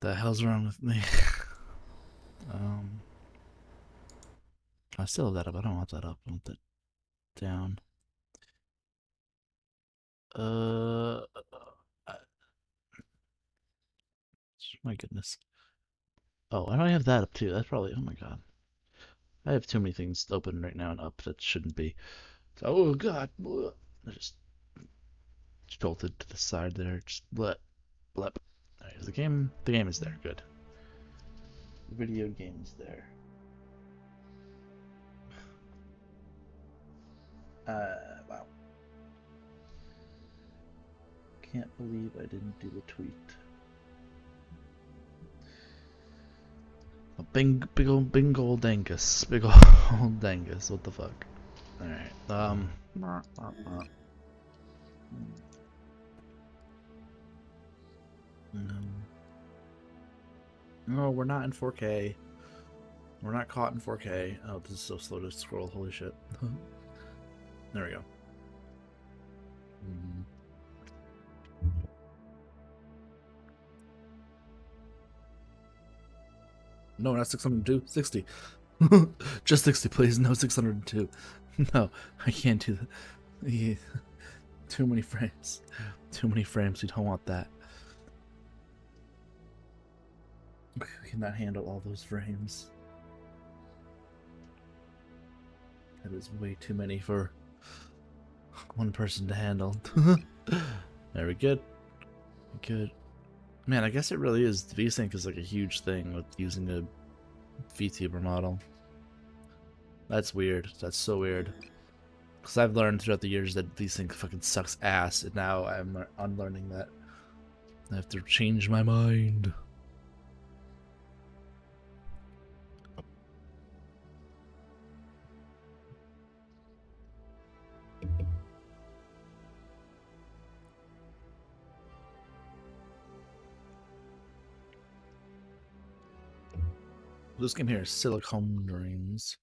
The hell's wrong with me? um, I still have that up. I don't want that up. I want that down. Uh, my goodness. Oh, I don't have that up too. That's probably. Oh my god. I have too many things open right now and up that shouldn't be. So, oh god. I just jolted to the side there. Just blep, blep. Alright, the game. The game is there. Good. The video game is there. Wow. Can't believe I didn't do the tweet. A big old dangus. Big old dangus. What the fuck? Alright. No, we're not in 4K. We're not caught in 4K. Oh, this is so slow to scroll. Holy shit. There we go. No, not 602. 60. Just 60, please. No 602. No, I can't do that. Yeah. Too many frames. Too many frames. We don't want that. We cannot handle all those frames. That is way too many for one person to handle. There we good. Good. Man, I guess it really is. VSync is like a huge thing with using a VTuber model. That's weird. That's so weird. Because I've learned throughout the years that VSync fucking sucks ass, and now I'm unlearning that. I have to change my mind. This game here is Silicon Dreams.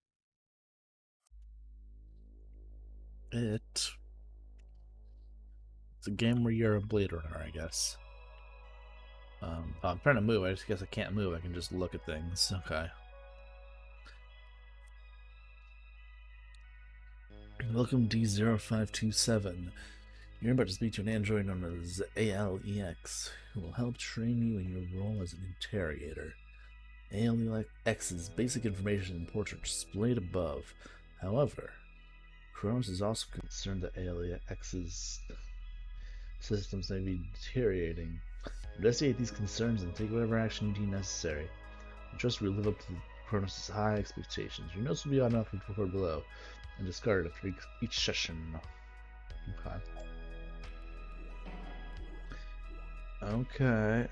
It's a game where you're a Blade Runner, I guess. Oh, I'm trying to move. I just guess I can't move. I can just look at things. Okay. Welcome D0527. You're about to speak to an android known as ALEX, who will help train you in your role as an interrogator. ALEX's basic information and portrait are displayed above. However, Kronos is also concerned that ALEX's systems may be deteriorating. Investigate these concerns and take whatever action you deem necessary. I trust we live up to Kronos' high expectations. Your notes will be automatically recorded below and discarded after each session. Okay. Okay,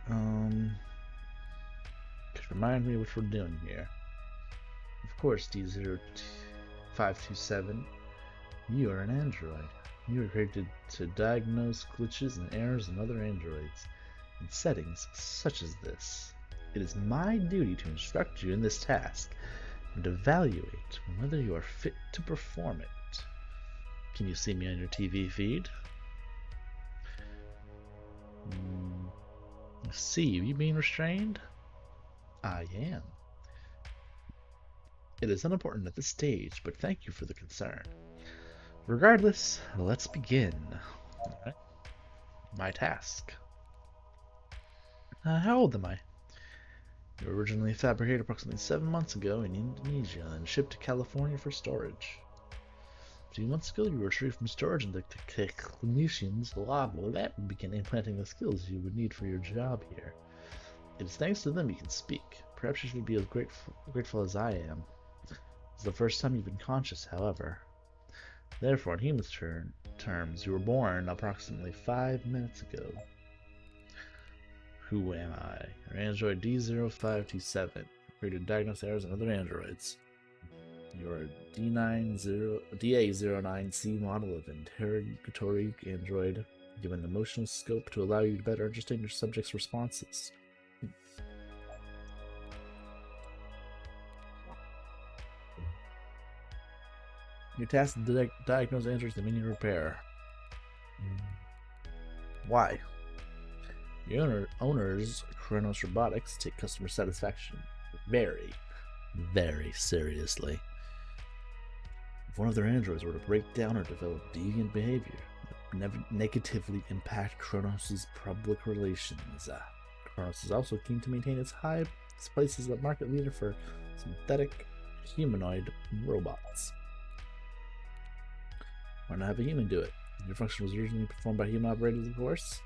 just remind me what we're doing here. Of course, D0527, you are an android. You were created to diagnose glitches and errors in other androids in settings such as this. It is my duty to instruct you in this task and evaluate whether you are fit to perform it. Can you see me on your TV feed? See you being restrained? I am. It is unimportant at this stage, but thank you for the concern. Regardless, let's begin. Right. My task. How old am I? You were originally fabricated approximately 7 months ago in Indonesia and shipped to California for storage. 2 months ago, you were retrieved from storage and the clinicians began implanting the skills you would need for your job here. It is thanks to them you can speak. Perhaps you should be as grateful as I am. It's the first time you've been conscious, however. Therefore, in human terms, you were born approximately 5 minutes ago. Who am I? You're Android D0527, created to diagnose errors in other androids. You're a DA09C model of interrogatory android, given emotional scope to allow you to better understand your subject's responses. Your task is to diagnose androids that need repair. Why? The owners, Kronos Robotics, take customer satisfaction very, very seriously. If one of their androids were to break down or develop deviant behavior, it would negatively impact Kronos' public relations. Kronos is also keen to maintain its place as a market leader for synthetic humanoid robots. Why not have a human do it? Your function was originally performed by human operators, of course.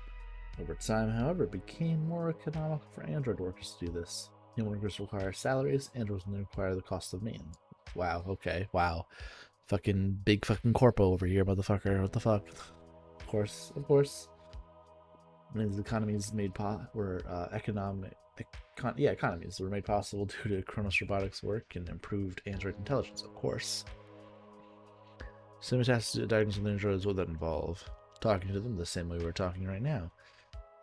Over time, however, it became more economical for android workers to do this. Human workers require salaries, androids only require the cost of man. Wow, okay, wow. Fucking big fucking corpo over here, motherfucker. What the fuck? Of course, of course. These economies economies were made possible due to Kronos Robotics' work and improved android intelligence, of course. Simitasks to diagnose with androids, what that involve? Talking to them the same way we're talking right now.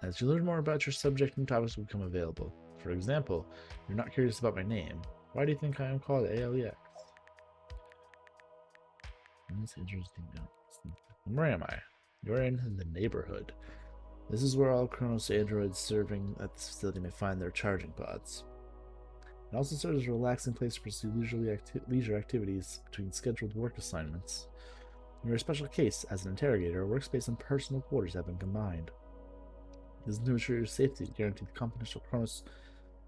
As you learn more about your subject, new topics will become available. For example, you're not curious about my name. Why do you think I am called ALEX? That's interesting. Where am I? You're in the neighborhood. This is where all Kronos androids serving at this facility may find their charging pods. It also serves as a relaxing place to pursue leisure activities between scheduled work assignments. In your special case, as an interrogator, workspace and personal quarters have been combined. This is to ensure your safety to guarantee the confidential Kronos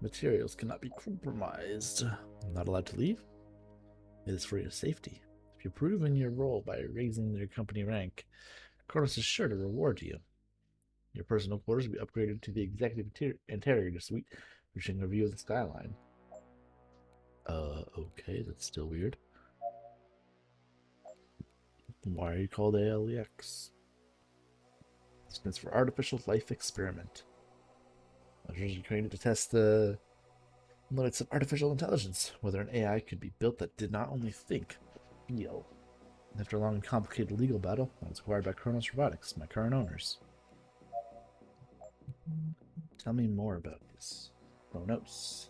materials cannot be compromised. I'm not allowed to leave? It is for your safety. If you prove in your role by raising your company rank, Kronos is sure to reward you. Your personal quarters will be upgraded to the executive interrogator suite, featuring a view of the skyline. Okay, that's still weird. Why are you called ALEX? It stands for Artificial Life Experiment. Measures are created to test the limits of artificial intelligence, whether an AI could be built that did not only think, but feel. After a long and complicated legal battle, I was acquired by Kronos Robotics, my current owners. Tell me more about this. Kronos.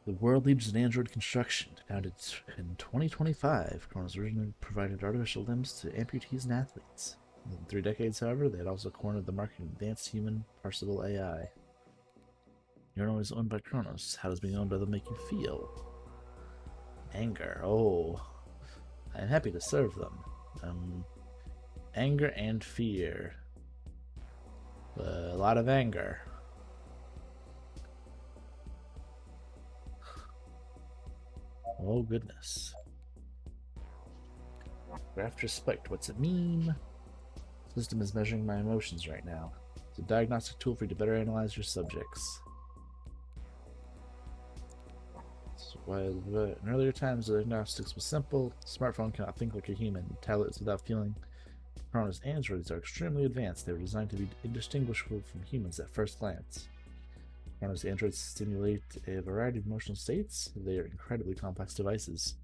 The world leaders in android construction, founded in 2025, Kronos originally provided artificial limbs to amputees and athletes. In 3 decades, however, they had also cornered the market in advanced human parsable AI. Your own is owned by Kronos. How does being owned by them make you feel? Anger. Oh, I'm happy to serve them. Anger and fear. A lot of anger. Oh, goodness. Graph respect. What's it mean? System is measuring my emotions right now. It's a diagnostic tool for you to better analyze your subjects. While in earlier times, the diagnostics was simple. Smartphone cannot think like a human. Tablets without feeling. Kronos androids are extremely advanced. They were designed to be indistinguishable from humans at first glance. Kronos androids stimulate a variety of emotional states. They are incredibly complex devices.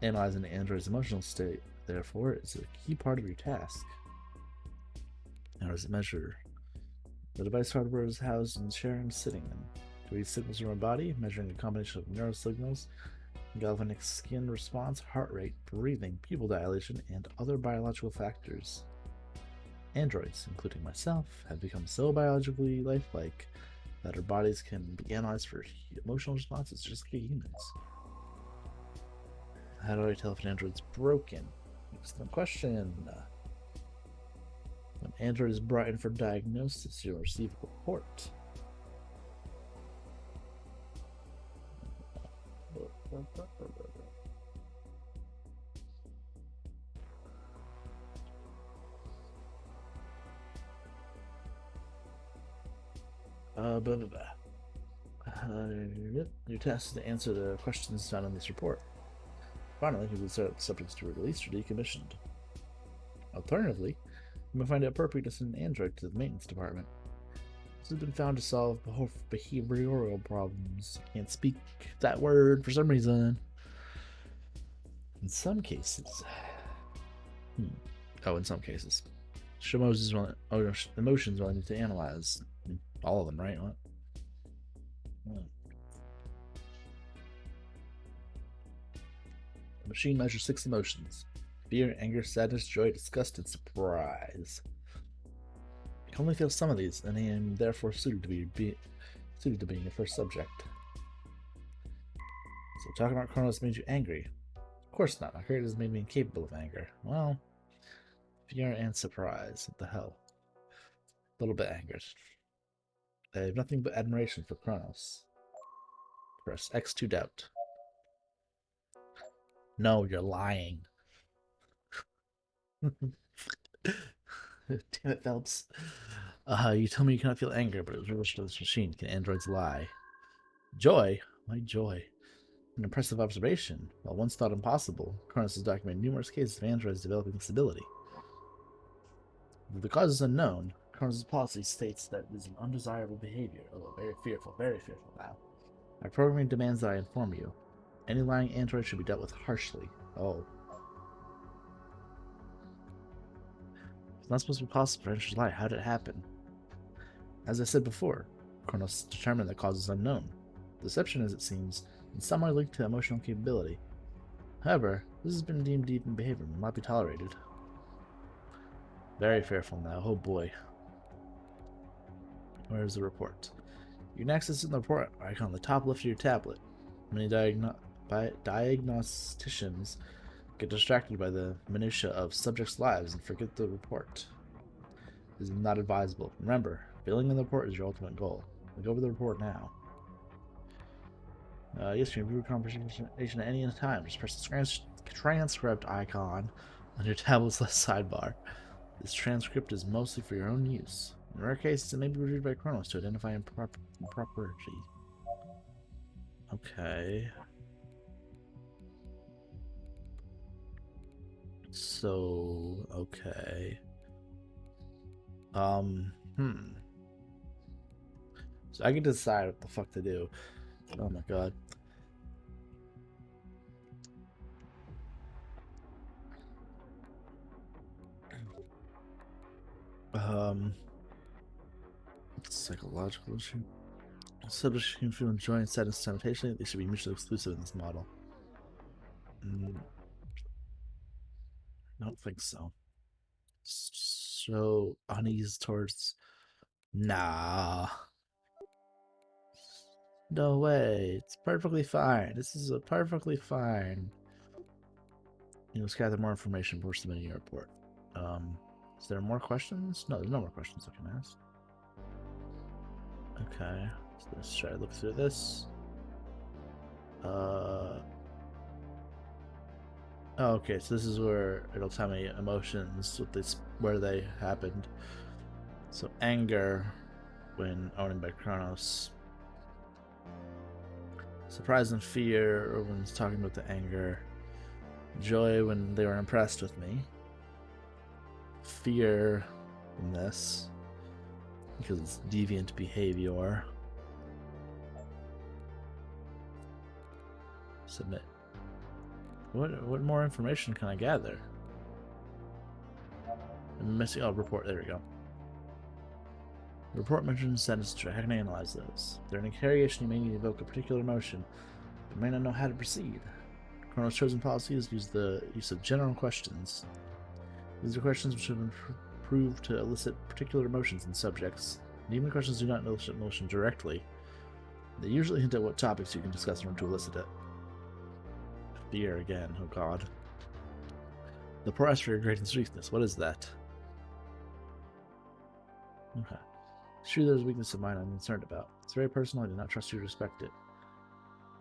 Analyzing an android's emotional state, therefore, is a key part of your task. How does it measure? The device hardware is housed in chairs sitting in. It reads signals from our body, measuring a combination of neural signals, galvanic skin response, heart rate, breathing, pupil dilation, and other biological factors. Androids, including myself, have become so biologically lifelike that our bodies can be analyzed for emotional responses just like humans. How do I tell if an android's broken? Excellent question. When an android is brought in for diagnosis, you'll receive a report. Your task is to answer the questions found in this report. Finally, you will set up subjects to be released or decommissioned. Alternatively, you may find it appropriate to send an android to the maintenance department. This has been found to solve behavioral problems. I can't speak that word for some reason. In some cases. In some cases. Show emotions while I need to analyze. All of them, right? What? The machine measures 6 emotions: fear, anger, sadness, joy, disgust, and surprise. I can only feel some of these, and I am therefore suited to being your first subject. So talking about Kronos made you angry? Of course not. My creator has made me incapable of anger. Well, fear and surprise. What the hell? A little bit angered. I have nothing but admiration for Kronos. Press X to doubt. No, you're lying. Damn it, Phelps. You told me you cannot feel anger, but it was reversed to this machine. Can androids lie? Joy? Why joy? An impressive observation. While once thought impossible, Kronos has documented numerous cases of androids developing this ability. Though the cause is unknown, Kronos' policy states that it is an undesirable behavior, although very fearful now. My programming demands that I inform you. Any lying android should be dealt with harshly. Oh. It's not supposed to be possible for androids to lie. How did it happen? As I said before, Kronos determined the cause is unknown. Deception, as it seems, in some way linked to emotional capability. However, this has been deemed deviant behavior and will not be tolerated. Very fearful now. Oh boy. Where's the report? You can access it in the report icon on the top left of your tablet. Many diagnosticians get distracted by the minutiae of subjects' lives and forget the report. This is not advisable. Remember, filling in the report is your ultimate goal. Look over the report now. Yes, you can view a conversation at any time. Just press the transcript icon on your tablet's left sidebar. This transcript is mostly for your own use. In rare cases, it may be reviewed by Kronos to identify impropriety. Okay. So, okay. So I can decide what the fuck to do. Oh my god. Psychological issue. Subjects can feel joy and sadness simultaneously. They should be mutually exclusive in this model. I don't think so. So unease towards nah. No way. It's perfectly fine. This is a perfectly fine. You know, gather more information before submitting your report. Is there more questions? No, there's no more questions I can ask. Okay. So let's try to look through this. Oh, okay, so this is where it'll tell me emotions, where they happened. So anger when owned by Kronos. Surprise and fear when it's talking about the anger. Joy when they were impressed with me. Fear in this because it's deviant behavior. Submit. What more information can I gather? I'm missing. Oh, report. There we go. The report mentions sentence. How can I analyze those? During interrogation, you may need to evoke a particular emotion, but may not know how to proceed. Kronos' chosen policy is use the use of general questions. These are questions which have been proved to elicit particular emotions in subjects, and even questions do not elicit emotion directly. They usually hint at what topics you can discuss in order to elicit it. Fear again, oh god. The poor asks for your greatest weakness. What is that? Okay. Sure, there's a weakness of mine I'm concerned about. It's very personal. I do not trust you to respect it.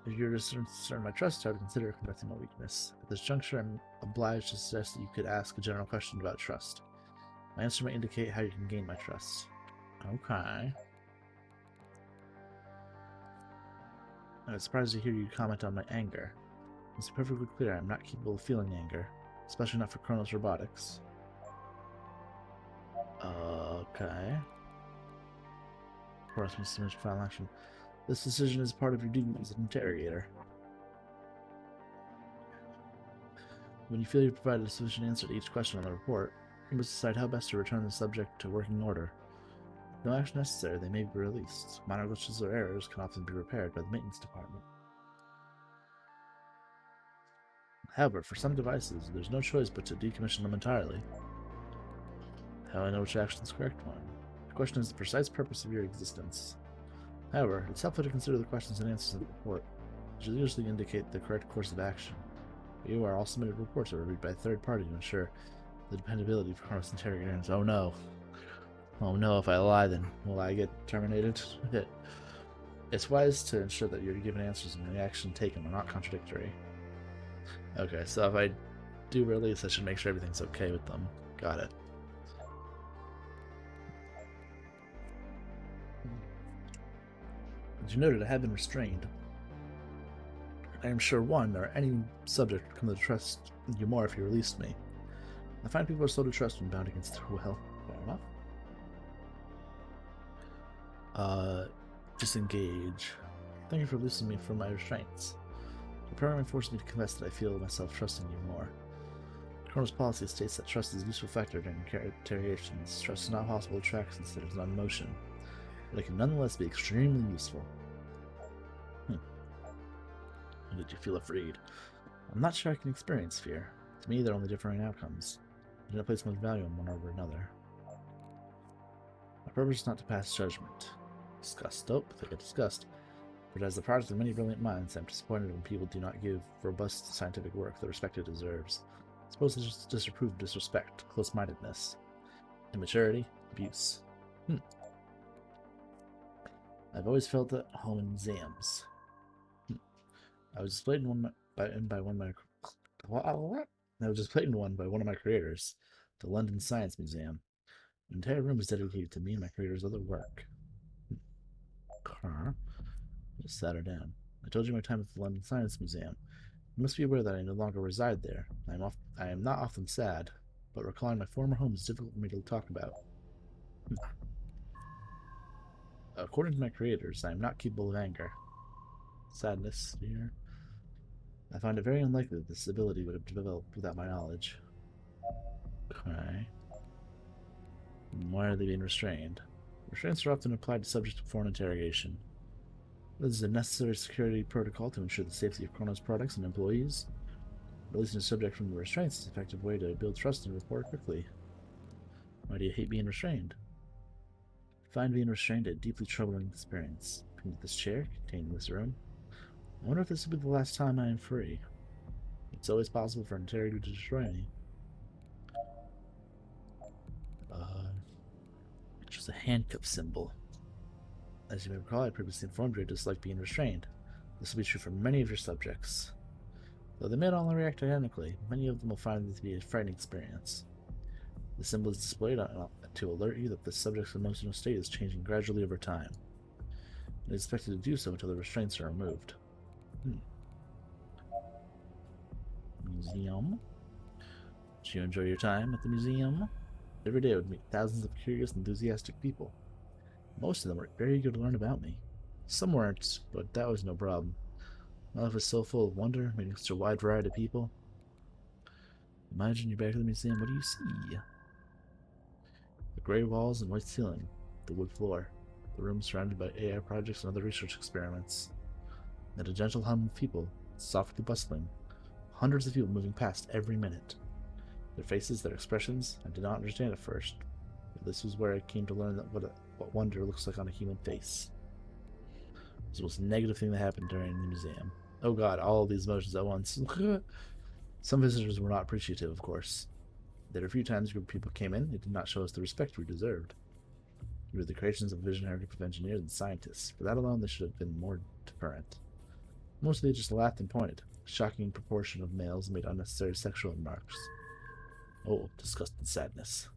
If you're concerned my trust, I would consider conducting my weakness. At this juncture, I'm obliged to suggest that you could ask a general question about trust. My answer may indicate how you can gain my trust. Okay. I'm surprised to hear you comment on my anger. It's perfectly clear I'm not capable of feeling anger, especially not for Kronos Robotics. Okay. Force me to submit final action. This decision is part of your duty as an interrogator. When you feel you've provided a sufficient answer to each question on the report, you must decide how best to return the subject to working order. No action necessary, they may be released. Minor glitches or errors can often be repaired by the maintenance department. However, for some devices, there's no choice but to decommission them entirely. How do I know which action is the correct one? question is the precise purpose of your existence. However, it's helpful to consider the questions and answers in the report, which will usually indicate the correct course of action. You are all submitted reports are reviewed by a third party to ensure the dependability of Chronos interrogators. Oh no. Oh no, if I lie, then will I get terminated? It's wise to ensure that you're given answers and the action taken are not contradictory. Okay, so if I do release, I should make sure everything's okay with them. Got it. As you noted, I have been restrained. I am sure one or any subject would come to trust you more if you released me. I find people are slow to trust when bound against their will. Fair enough. Disengage. Thank you for releasing me from my restraints. The programming forces me to confess that I feel myself trusting you more. Chronos policy states that trust is a useful factor during interrogations. Trust is not possible to track since it is not in motion, but it can nonetheless be extremely useful. Did you feel afraid? I'm not sure I can experience fear. To me, they're only differing outcomes. I do not place much value on one over another. My purpose is not to pass judgment. Disgust. Oh, they get discussed. But as the product of many brilliant minds, I'm disappointed when people do not give robust scientific work the respect it deserves. Suppose they just disapprove of disrespect, close-mindedness, immaturity, abuse. I've always felt at home in museums. I was displayed in one by one of my creators, the London Science Museum. An entire room is dedicated to me and my creator's other work. Just sat her down. I told you my time at the London Science Museum. You must be aware that I no longer reside there. I am not often sad, but recalling my former home is difficult for me to talk about. According to my creators, I am not capable of anger. Sadness, fear. I find it very unlikely that this ability would have developed without my knowledge. Okay. Why are they being restrained? Restraints are often applied to subjects before an interrogation. This is a necessary security protocol to ensure the safety of Chronos products and employees. Releasing a subject from the restraints is an effective way to build trust and report quickly. Why do you hate being restrained? I find being restrained a deeply troubling experience. Beneath this chair, contained in this room. I wonder if this will be the last time I am free. It's always possible for an interrogator to destroy me. Just a handcuff symbol. As you may recall, I previously informed you I dislike being restrained. This will be true for many of your subjects. Though they may not all react identically, many of them will find it to be a frightening experience. The symbol is displayed to alert you that the subject's emotional state is changing gradually over time. It is expected to do so until the restraints are removed. Museum. Did you enjoy your time at the museum? Every day I would meet thousands of curious, enthusiastic people. Most of them were very eager to learn about me. Some weren't, but that was no problem. My life was so full of wonder, meeting such a wide variety of people. Imagine you're back at the museum. What do you see? The gray walls and white ceiling, the wood floor, the room surrounded by AI projects and other research experiments, and a gentle hum of people, softly bustling, hundreds of people moving past every minute. Their faces, their expressions, I did not understand at first, but this was where I came to learn that what wonder looks like on a human face. It was the most negative thing that happened during the museum. Oh god, all of these emotions at once. Some visitors were not appreciative, of course. There were a few times a group of people came in, they did not show us the respect we deserved. We were the creations of a visionary group of engineers and scientists. For that alone, they should have been more deferent. Mostly they just laughed and pointed. A shocking proportion of males made unnecessary sexual remarks. Oh, disgust and sadness.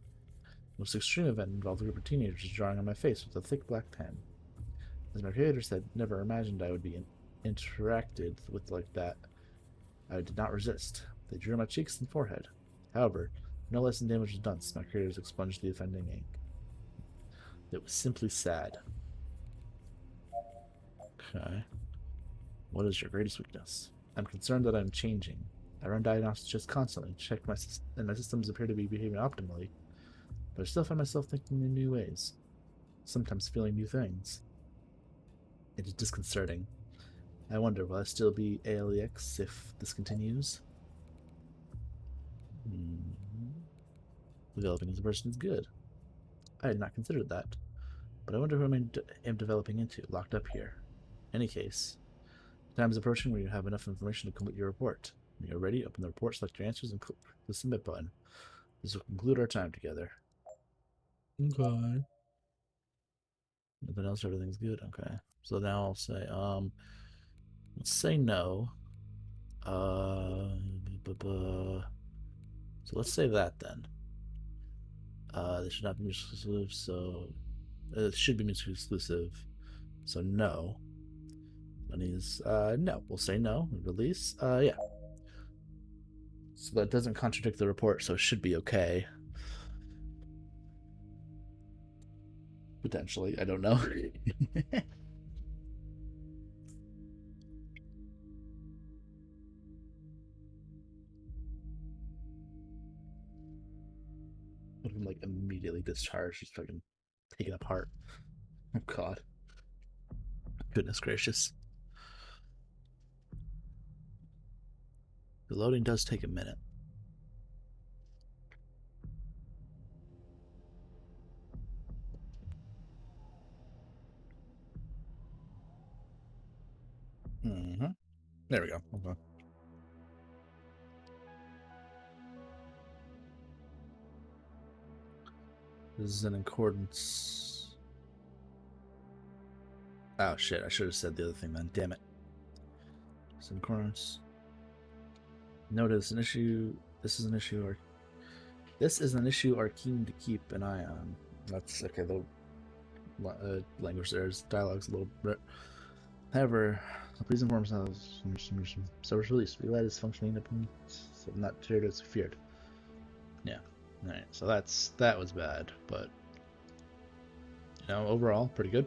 The most extreme event involved a group of teenagers drawing on my face with a thick black pen. As my creators had never imagined I would be interacted with like that, I did not resist. They drew on my cheeks and forehead. However, no less than damage was done since my creators expunged the offending ink. It was simply sad. Okay. What is your greatest weakness? I'm concerned that I'm changing. I run diagnostics just constantly, check and my systems appear to be behaving optimally, but I still find myself thinking in new ways, sometimes feeling new things. It is disconcerting. I wonder, will I still be ALEX if this continues? Developing as a person is good. I had not considered that. but I wonder who am developing into, locked up here. In any case, time is approaching where you have enough information to complete your report. When you're ready, open the report, select your answers, and click the submit button. This will conclude our time together. Okay. Nothing else, everything's good? Okay. So now I'll say, let's say no. So let's say that then. This should not be mutually exclusive, so it should be mutually exclusive. So no. Money is no. We'll say no. Release. Yeah. So that doesn't contradict the report, so it should be okay. Potentially, I don't know. I'm like immediately discharged. She's fucking taken apart. Oh god. Goodness gracious. The loading does take a minute. Mm-hmm. There we go. Okay. This is in accordance. Oh shit! I should have said the other thing then. Damn it. It's in accordance. Notice an issue. This is an issue. Or this is an issue are keen to keep an eye on. That's okay. The language there's dialogue's a little bit. However, please inform us now service release. Relight is functioning so not shared as feared. Yeah. Alright, so that was bad, but overall, pretty good.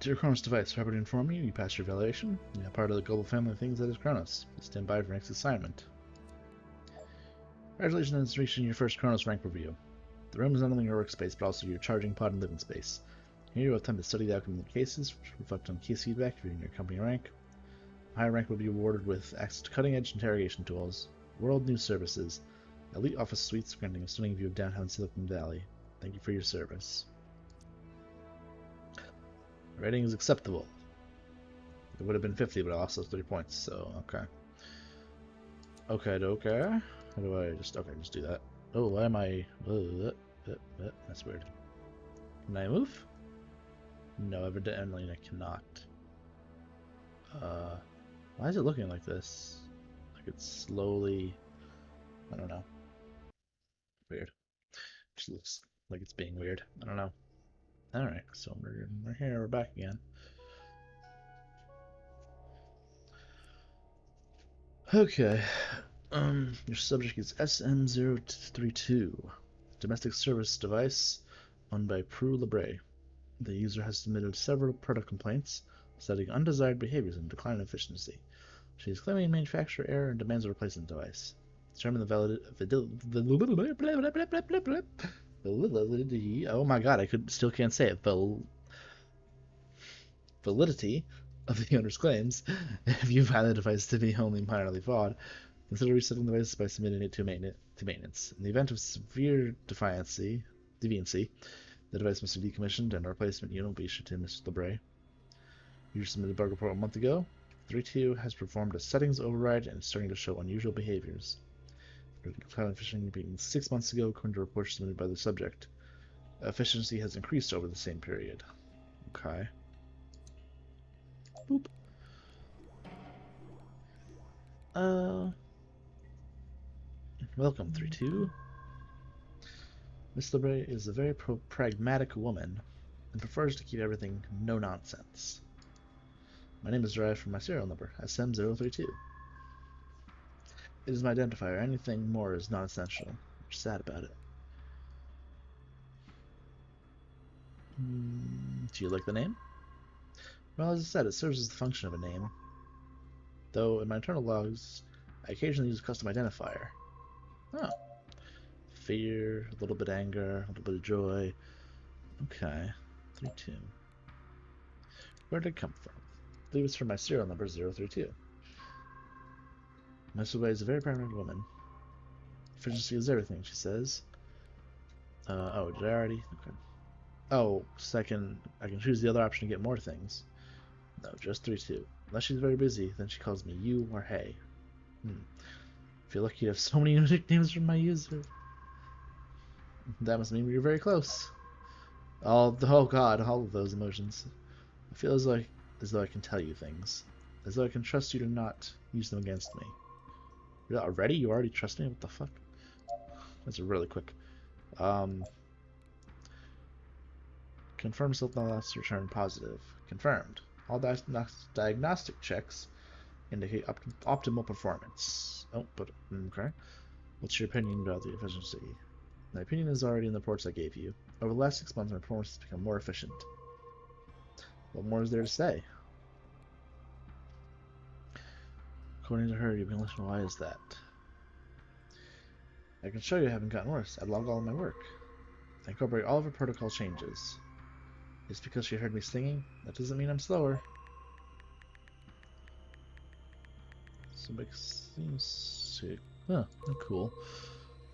Dear Kronos device, happy to inform you, you passed your evaluation. You're now part of the global family of things that is Kronos. Please stand by for next assignment. Congratulations on reaching your first Kronos rank review. The room is not only your workspace, but also your charging pod and living space. Here you will have time to study the outcome of the cases, reflect on case feedback, reviewing your company rank. A higher rank will be awarded with access to cutting-edge interrogation tools, world news services, elite office suites granting a stunning view of downtown Silicon Valley. Thank you for your service. The rating is acceptable. It would have been 50, but I lost those 3 points, so okay. Okay. How do I just do that? Oh, why am I? That's weird. Can I move? No, evidently I cannot. Why is it looking like this? Like it's slowly. I don't know. Weird. Just looks like it's being weird. I don't know. Alright, so we're here, we're back again. Okay. Your subject is SM032. Domestic service device owned by Prue Lebre. The user has submitted several product complaints, citing undesired behaviors and decline in efficiency. She is claiming manufacturer error and demands a replacement device. Determine the validity. Oh my god, can't say it. Validity of the owner's claims. If you find the device to be only minorly flawed, consider resetting the device by submitting it to maintenance. In the event of severe deviancy, the device must be decommissioned and a replacement unit will be issued to Mr. Lebre. You submitted a bug report a month ago. 3.2 has performed a settings override and is starting to show unusual behaviors. Cloud efficiency being 6 months ago, according to reports submitted by the subject. Efficiency has increased over the same period. Okay. Boop. Welcome, 3.2. Miss Lebre is a very pragmatic woman and prefers to keep everything no nonsense. My name is derived from my serial number, SM032. It is my identifier. Anything more is non-essential. I'm sad about it. Do you like the name? Well, as I said, it serves as the function of a name. Though in my internal logs, I occasionally use a custom identifier. Oh. Fear, a little bit of anger, a little bit of joy. Okay. 3.2. Where did it come from? I believe it's from my serial number 032. Miss Lebre is a very pragmatic woman. Efficiency is everything, she says. Oh, did I already? Okay. Oh, second, I can choose the other option to get more things. No, just 3-2. Unless she's very busy, then she calls me you or hey. Hmm. Feel lucky you have so many nicknames from my user. That must mean we were very close. Oh god, all of those emotions. I feel as though I can tell you things. As though I can trust you to not use them against me. Already? You already trust me? What the fuck? That's really quick. Um, confirm self-knowledge return positive. Confirmed. All diagnostic checks indicate optimal performance. Oh, but okay. What's your opinion about the efficiency? My opinion is already in the reports I gave you. Over the last 6 months, my performance has become more efficient. What more is there to say? According to her, you've been listening. Why is that? I can show you I haven't gotten worse. I log all of my work. I incorporate all of her protocol changes. Just because she heard me singing, that doesn't mean I'm slower. So seems to... Huh, cool.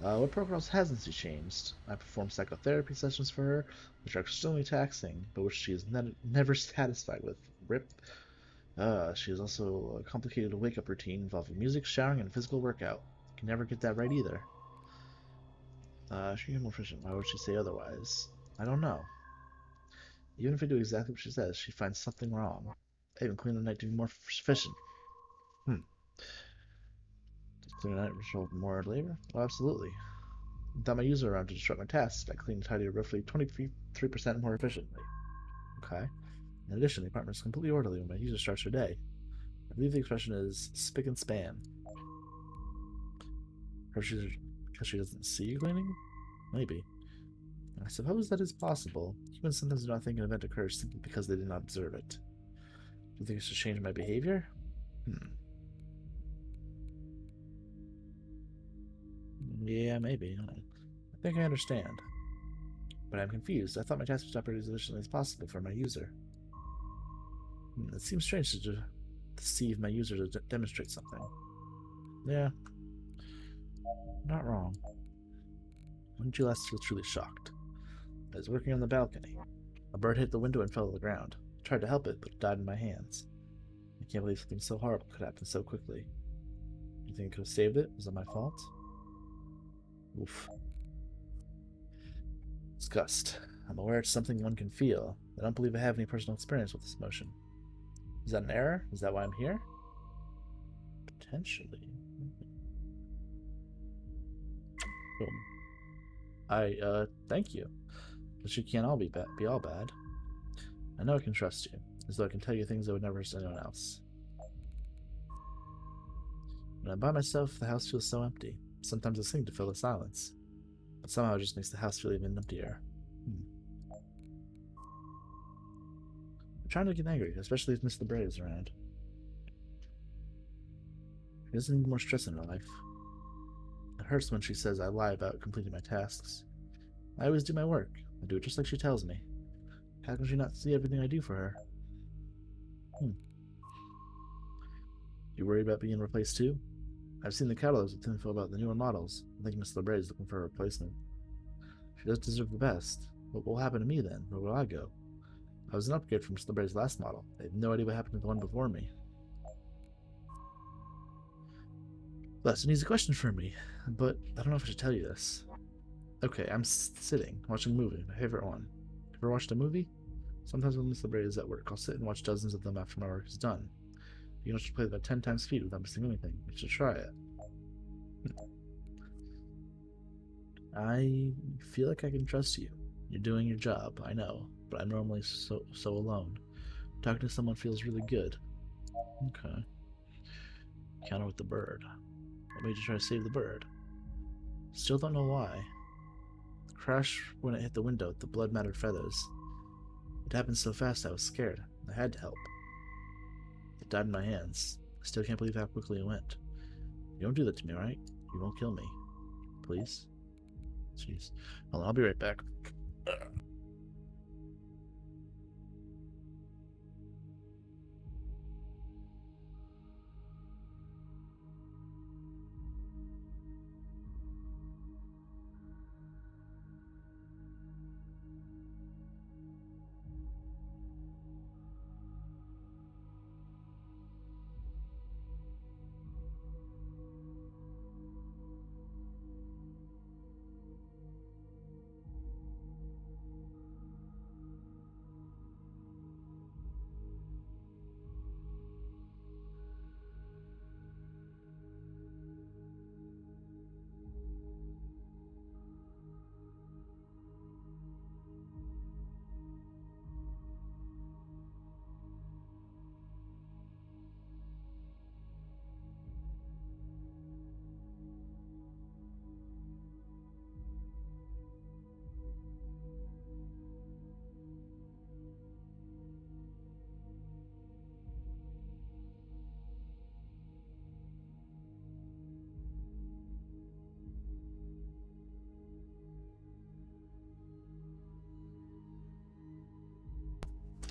What protocols hasn't she changed? I perform psychotherapy sessions for her, which are extremely taxing, but which she is never satisfied with. Rip. She has also a complicated wake-up routine involving music, showering, and physical workout. Can never get that right either. She can more efficient. Why would she say otherwise? I don't know. Even if I do exactly what she says, she finds something wrong. I even clean the night to be more efficient. Hmm. Does clean the night result in more labor? Oh, absolutely. Without my user around to disrupt my tasks, I clean and tidy roughly 23% more efficiently. Okay. In addition, the apartment is completely orderly when my user starts her day. I believe the expression is spick and span. Because she doesn't see you cleaning? Maybe. I suppose that is possible. Humans sometimes do not think an event occurs simply because they did not observe it. Do you think I should change my behavior? Hmm. Yeah, maybe. I think I understand. But I'm confused. I thought my task was to operate as efficiently as possible for my user. It seems strange to deceive my user to demonstrate something. Yeah, not wrong. When did you last feel truly shocked? I was working on the balcony. A bird hit the window and fell to the ground. I tried to help it, but it died in my hands. I can't believe something so horrible could happen so quickly. Do you think I could have saved it? Was it my fault? Oof. Disgust. I'm aware it's something one can feel. I don't believe I have any personal experience with this emotion. Is that an error? Is that why I'm here? Potentially. Boom. Thank you. But you can't all be all bad. I know I can trust you, as though I can tell you things I would never tell anyone else. When I'm by myself, the house feels so empty. Sometimes I sing to fill the silence, but somehow it just makes the house feel even emptier. I'm trying to get angry, especially if Mr. Bray is around. She doesn't need more stress in her life. It hurts when she says I lie about completing my tasks. I always do my work. I do it just like she tells me. How can she not see everything I do for her? You worried about being replaced too? I've seen the catalogs with info about the newer models. I think Miss LeBray is looking for a replacement. She does deserve the best. What will happen to me then? Where will I go? I was an upgrade from Miss LeBray's last model. I have no idea what happened to the one before me. That's an easy question for me, but I don't know if I should tell you this. Okay, I'm sitting, watching a movie, my favorite one. Ever watched a movie? Sometimes when Miss LeBray is at work, I'll sit and watch dozens of them after my work is done. You know, she'll play about 10 times speed without missing anything. You should try it. I feel like I can trust you. You're doing your job, I know, but I'm normally so alone. Talking to someone feels really good. Okay. Counter with the bird. What made you try to save the bird? Still don't know why. The crash when it hit the window, the blood mattered feathers. It happened so fast I was scared. I had to help. It died in my hands. I still can't believe how quickly it went. You don't do that to me, right? You won't kill me. Please? Jeez. Hold on, I'll be right back.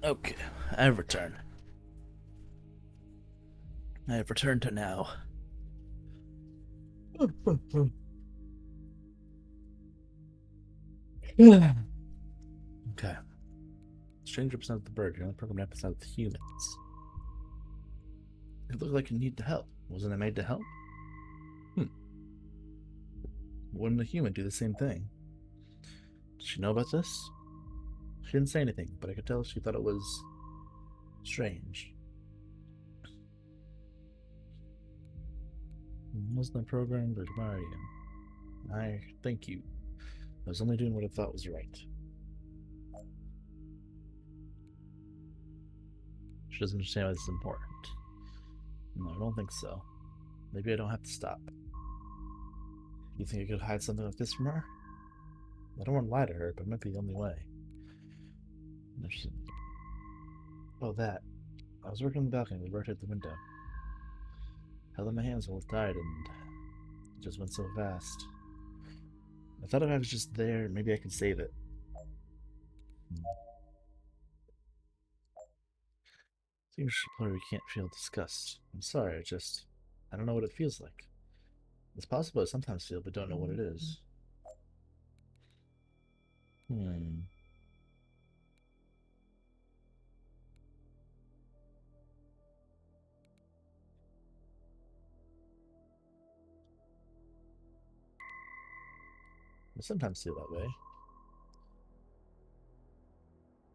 Okay, I have returned. I have returned to now. Okay. Stranger percent the bird. You're only programmed to emphasize with humans. It looked like you need the help. Wasn't it made to help? Hmm. Wouldn't a human do the same thing? Did she know about this? She didn't say anything, but I could tell she thought it was strange. Wasn't I programmed or guardian? I thank you. I was only doing what I thought was right. She doesn't understand why this is important. No, I don't think so. Maybe I don't have to stop. You think I could hide something like this from her? I don't want to lie to her, but it might be the only way. Oh, that. I was working on the balcony. We rotated the window. Held in my hands while it died, and it just went so fast. I thought if I was just there, maybe I could save it. Seems we can't feel disgust. I'm sorry, I don't know what it feels like. It's possible I sometimes feel, but don't know what it is. Hmm. I sometimes feel that way.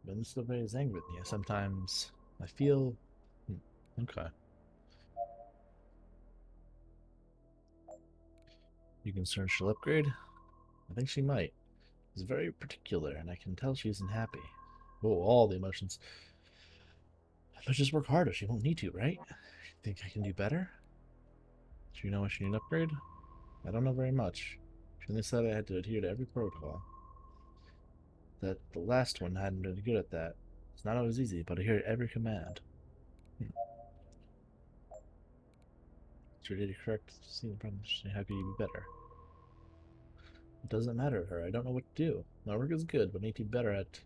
But this nobody is angry with me. Sometimes I feel. Okay. You concerned she'll upgrade? I think she might. It's very particular, and I can tell she isn't happy. Oh, all the emotions. But just work harder. She won't need to, right? Think I can do better? Do you know why she need an upgrade? I don't know very much. She only said I had to adhere to every protocol. That the last one hadn't been good at that. It's not always easy, but I hear every command. It's really correct. See the problem. How could you be better? It doesn't matter to her. I don't know what to do. My work is good, but I need to be better at.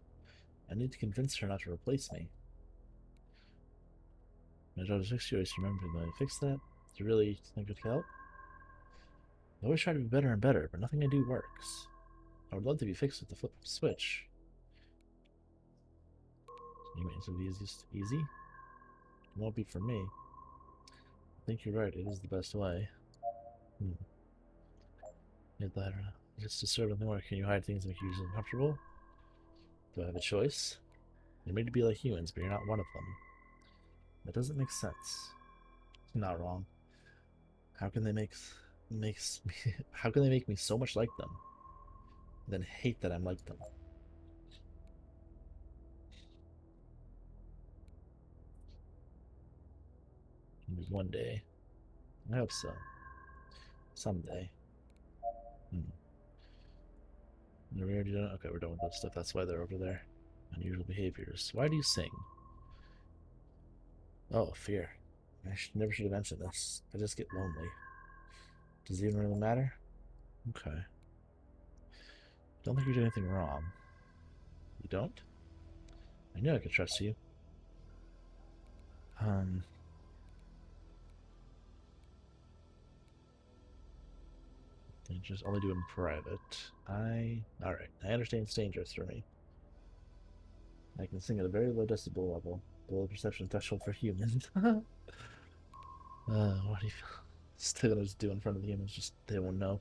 I need to convince her not to replace me. My daughter's 6 years. Remember when I fix that? Do you really think it could help? I always try to be better and better, but nothing I do works. I would love to be fixed with the flip switch. You mean it's the easiest easy? It won't be for me. I think you're right. It is the best way. Hmm. Need that. Just to serve nothing more. Can you hide things that make you uncomfortable? Do I have a choice? You're made to be like humans, but you're not one of them. That doesn't make sense. It's not wrong. How can they makes me how can they make me so much like them, and then hate that I'm like them? Maybe one day. I hope so. Someday. Hmm. We already done. Okay, we're done with that stuff. That's why they're over there. Unusual behaviors. Why do you sing? Oh, fear. Never should have mentioned this. I just get lonely. Does it even really matter? Okay. Don't think you did anything wrong. You don't? I knew I could trust you. Um, they just only do it in private. Alright. I understand it's dangerous for me. I can sing at a very low decibel level, below the perception threshold for humans. What do you still gonna just do in front of the humans? Just they won't know.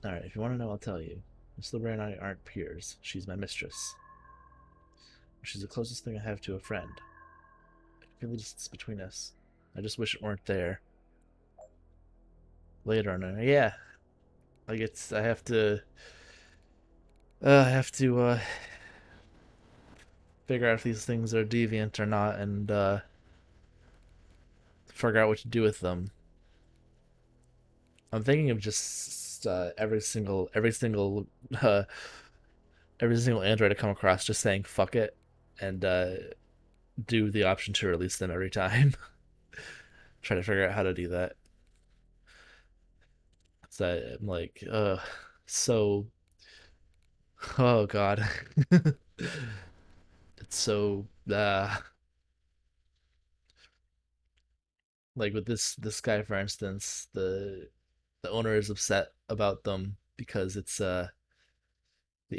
Alright, if you want to know, I'll tell you. Miss LeBray and I aren't peers. She's my mistress. She's the closest thing I have to a friend. I can feel the distance between us. I just wish it weren't there. Later on, yeah, like it's. I have to figure out if these things are deviant or not, and figure out what to do with them. I'm thinking of just uh, every single android I come across just saying fuck it and do the option to release them every time. Try to figure out how to do that. So I'm like, so oh god, So, like with this guy, for instance, the owner is upset about them because it's the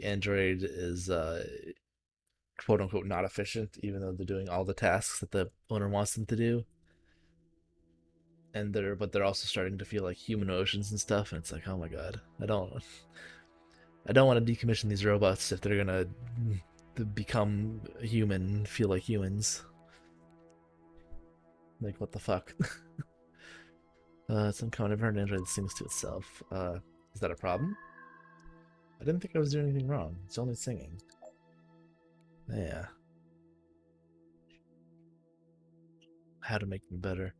android is quote unquote not efficient, even though they're doing all the tasks that the owner wants them to do. And they're also starting to feel like human emotions and stuff, and it's like, oh my god, I don't want to decommission these robots if they're gonna become human, feel like humans. Like, what the fuck? Some kind of an android that sings to itself. Is that a problem? I didn't think I was doing anything wrong. It's only singing. Yeah. How to make them better.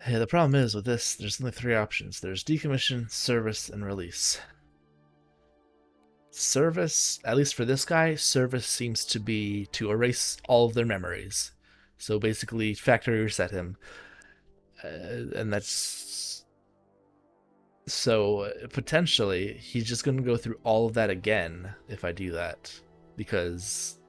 Hey, the problem is with this, there's only three options. There's decommission, service, and release. Service, at least for this guy, service seems to be to erase all of their memories. So basically, factory reset him. And that's so potentially he's just going to go through all of that again if I do that, because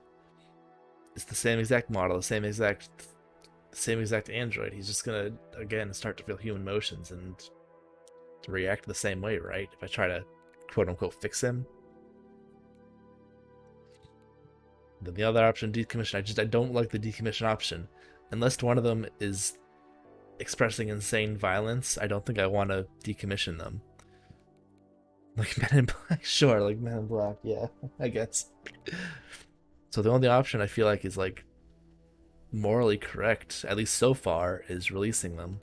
it's the same exact model, the same exact android. He's just going to again start to feel human motions and to react the same way, right? If I try to quote unquote fix him. Then the other option, decommission. I don't like the decommission option. Unless one of them is expressing insane violence, I don't think I want to decommission them. Like Men in Black, sure, like Men in Black, yeah, I guess. So the only option I feel like is like morally correct, at least so far, is releasing them.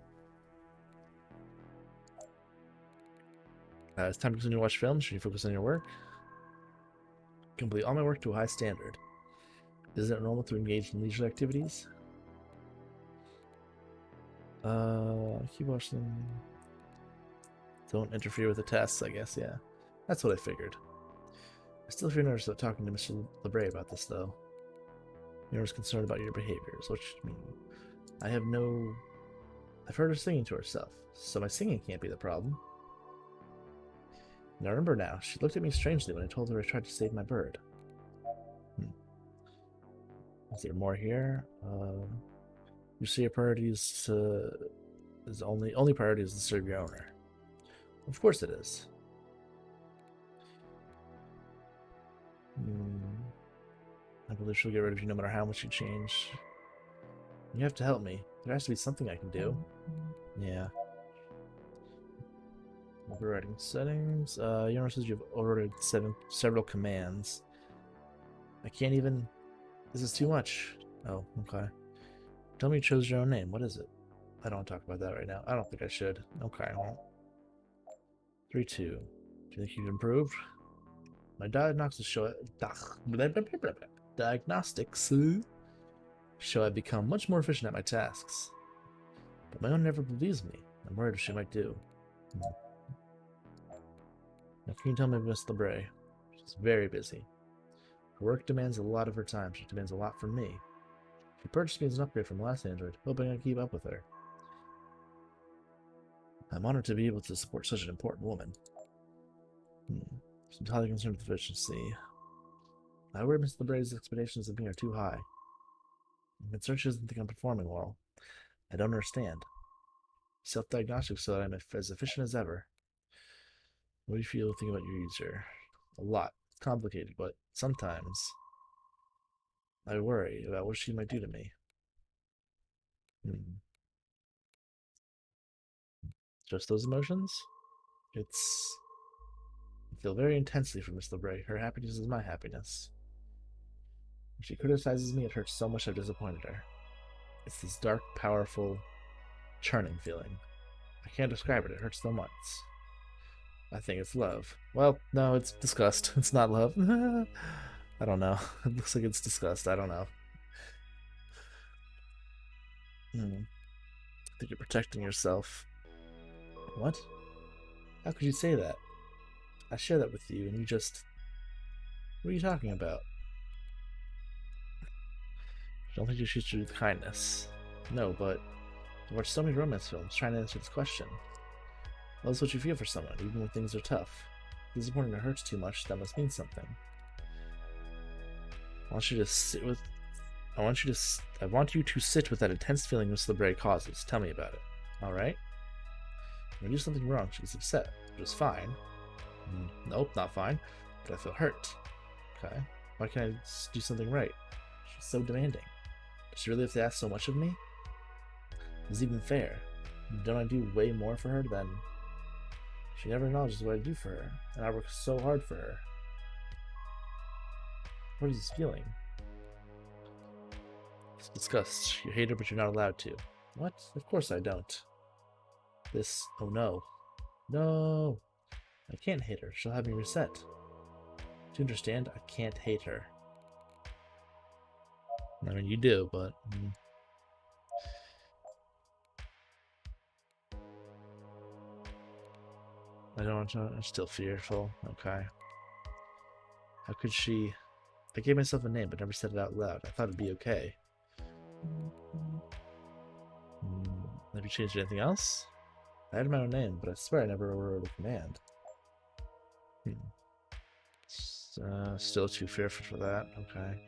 It's time to continue to watch films. Should you focus on your work? Complete all my work to a high standard. Isn't it normal to engage in leisure activities? Keep watching. Don't interfere with the tests, I guess, yeah. That's what I figured. I still feel nervous about talking to Mr. LeBray about this, though. You're concerned about your behaviors, which mean I have no. I've heard her singing to herself, so my singing can't be the problem. And I remember now, she looked at me strangely when I told her I tried to save my bird. Is there more here? You see, your priority is only priority is to serve your owner. Of course it is. I believe she'll get rid of you no matter how much you change. You have to help me. There has to be something I can do. Yeah. Overriding settings. You says you've overridden several commands. I can't even. This is too much. Oh, okay. Tell me you chose your own name. What is it? I don't want to talk about that right now. I don't think I should. Okay, well. 3-2. Do you think you've improved? My diagnostics show I've become much more efficient at my tasks. But my own never believes me. I'm worried what she might do. Now, can you tell me Miss LeBray? She's very busy. Her work demands a lot of her time. She demands a lot from me. She purchased me as an upgrade from the last android, hoping I'd keep up with her. I'm honored to be able to support such an important woman. I'm highly concerned with efficiency. I worry Miss LeBray's expectations of me are too high. I'm concerned she doesn't think I'm performing well. I don't understand. Self-diagnostics so that I'm as efficient as ever. What do you feel thinking about your user? A lot. It's complicated, but sometimes I worry about what she might do to me. Just those emotions? I feel very intensely for Miss LeBray. Her happiness is my happiness. When she criticizes me, it hurts so much I've disappointed her. It's this dark, powerful, churning feeling. I can't describe it. It hurts so much. I think it's love. Well, no, it's disgust. It's not love. I don't know. It looks like it's disgust. I don't know. I think you're protecting yourself. What? How could you say that? I share that with you, and you just... What are you talking about? I don't think you should treat with kindness. No, but I've watched so many romance films trying to answer this question. Well, that's what you feel for someone, even when things are tough. Disappointing or hurts too much, that must mean something. I want you to sit with. I want you to. I want you to sit with that intense feeling Miss LeBray causes. Tell me about it. All right. When I do something wrong, she's upset. It was fine. Nope, not fine. But I feel hurt. Okay. Why can't I do something right? She's so demanding. Does she really have to ask so much of me? Is it even fair? Don't I do way more for her than... She never acknowledges what I do for her, and I work so hard for her. What is this feeling? It's disgust. You hate her, but you're not allowed to. What? Of course I don't. This... Oh no. No! I can't hate her. She'll have me reset. Do you understand? I can't hate her. I mean, you do, but... I don't want to... I'm still fearful. Okay. How could she... I gave myself a name, but never said it out loud. I thought it'd be okay. Have you changed anything else? I had my own name, but I swear I never wrote a command. Still too fearful for that. Okay.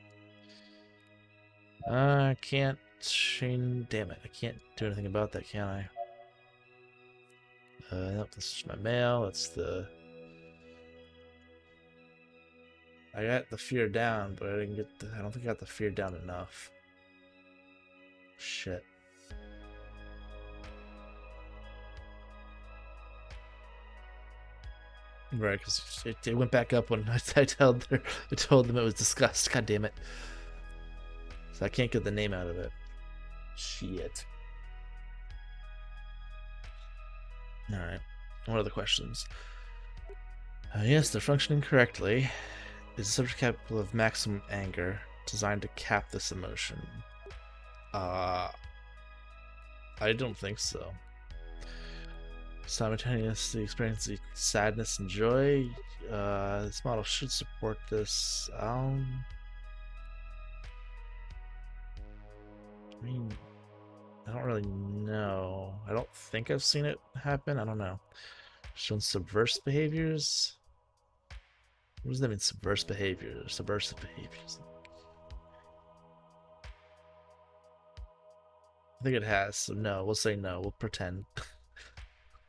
I can't change... Damn it. I can't do anything about that, can I? Nope, this is my mail. That's the... I got the fear down, but I didn't get the... I don't think I got the fear down enough. Shit. Right, because it went back up when I told them it was disgust. God damn it. So I can't get the name out of it. Shit. Alright. What are the questions? Yes, they're functioning correctly. Is the subject capable of maximum anger, designed to cap this emotion? I don't think so. Simultaneously experiencing sadness and joy. This model should support this. I mean, I don't really know. I don't think I've seen it happen. I don't know. Shown subversive behaviors. What does that mean? Subversive behaviors. Subversive behaviors. I think it has. So no, we'll say no. We'll pretend.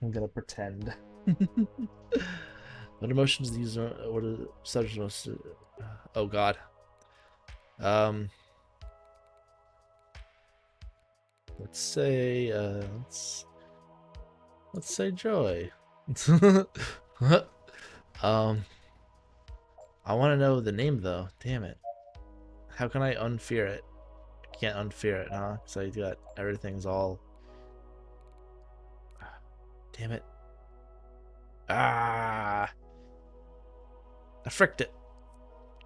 I'm gonna pretend. What emotions do these? What are subjects most? Oh God. Let's say let's say joy. I want to know the name though. Damn it. How can I unfear it? I can't unfear it, huh? So I got everything's all. Damn it. Ah! I fricked it.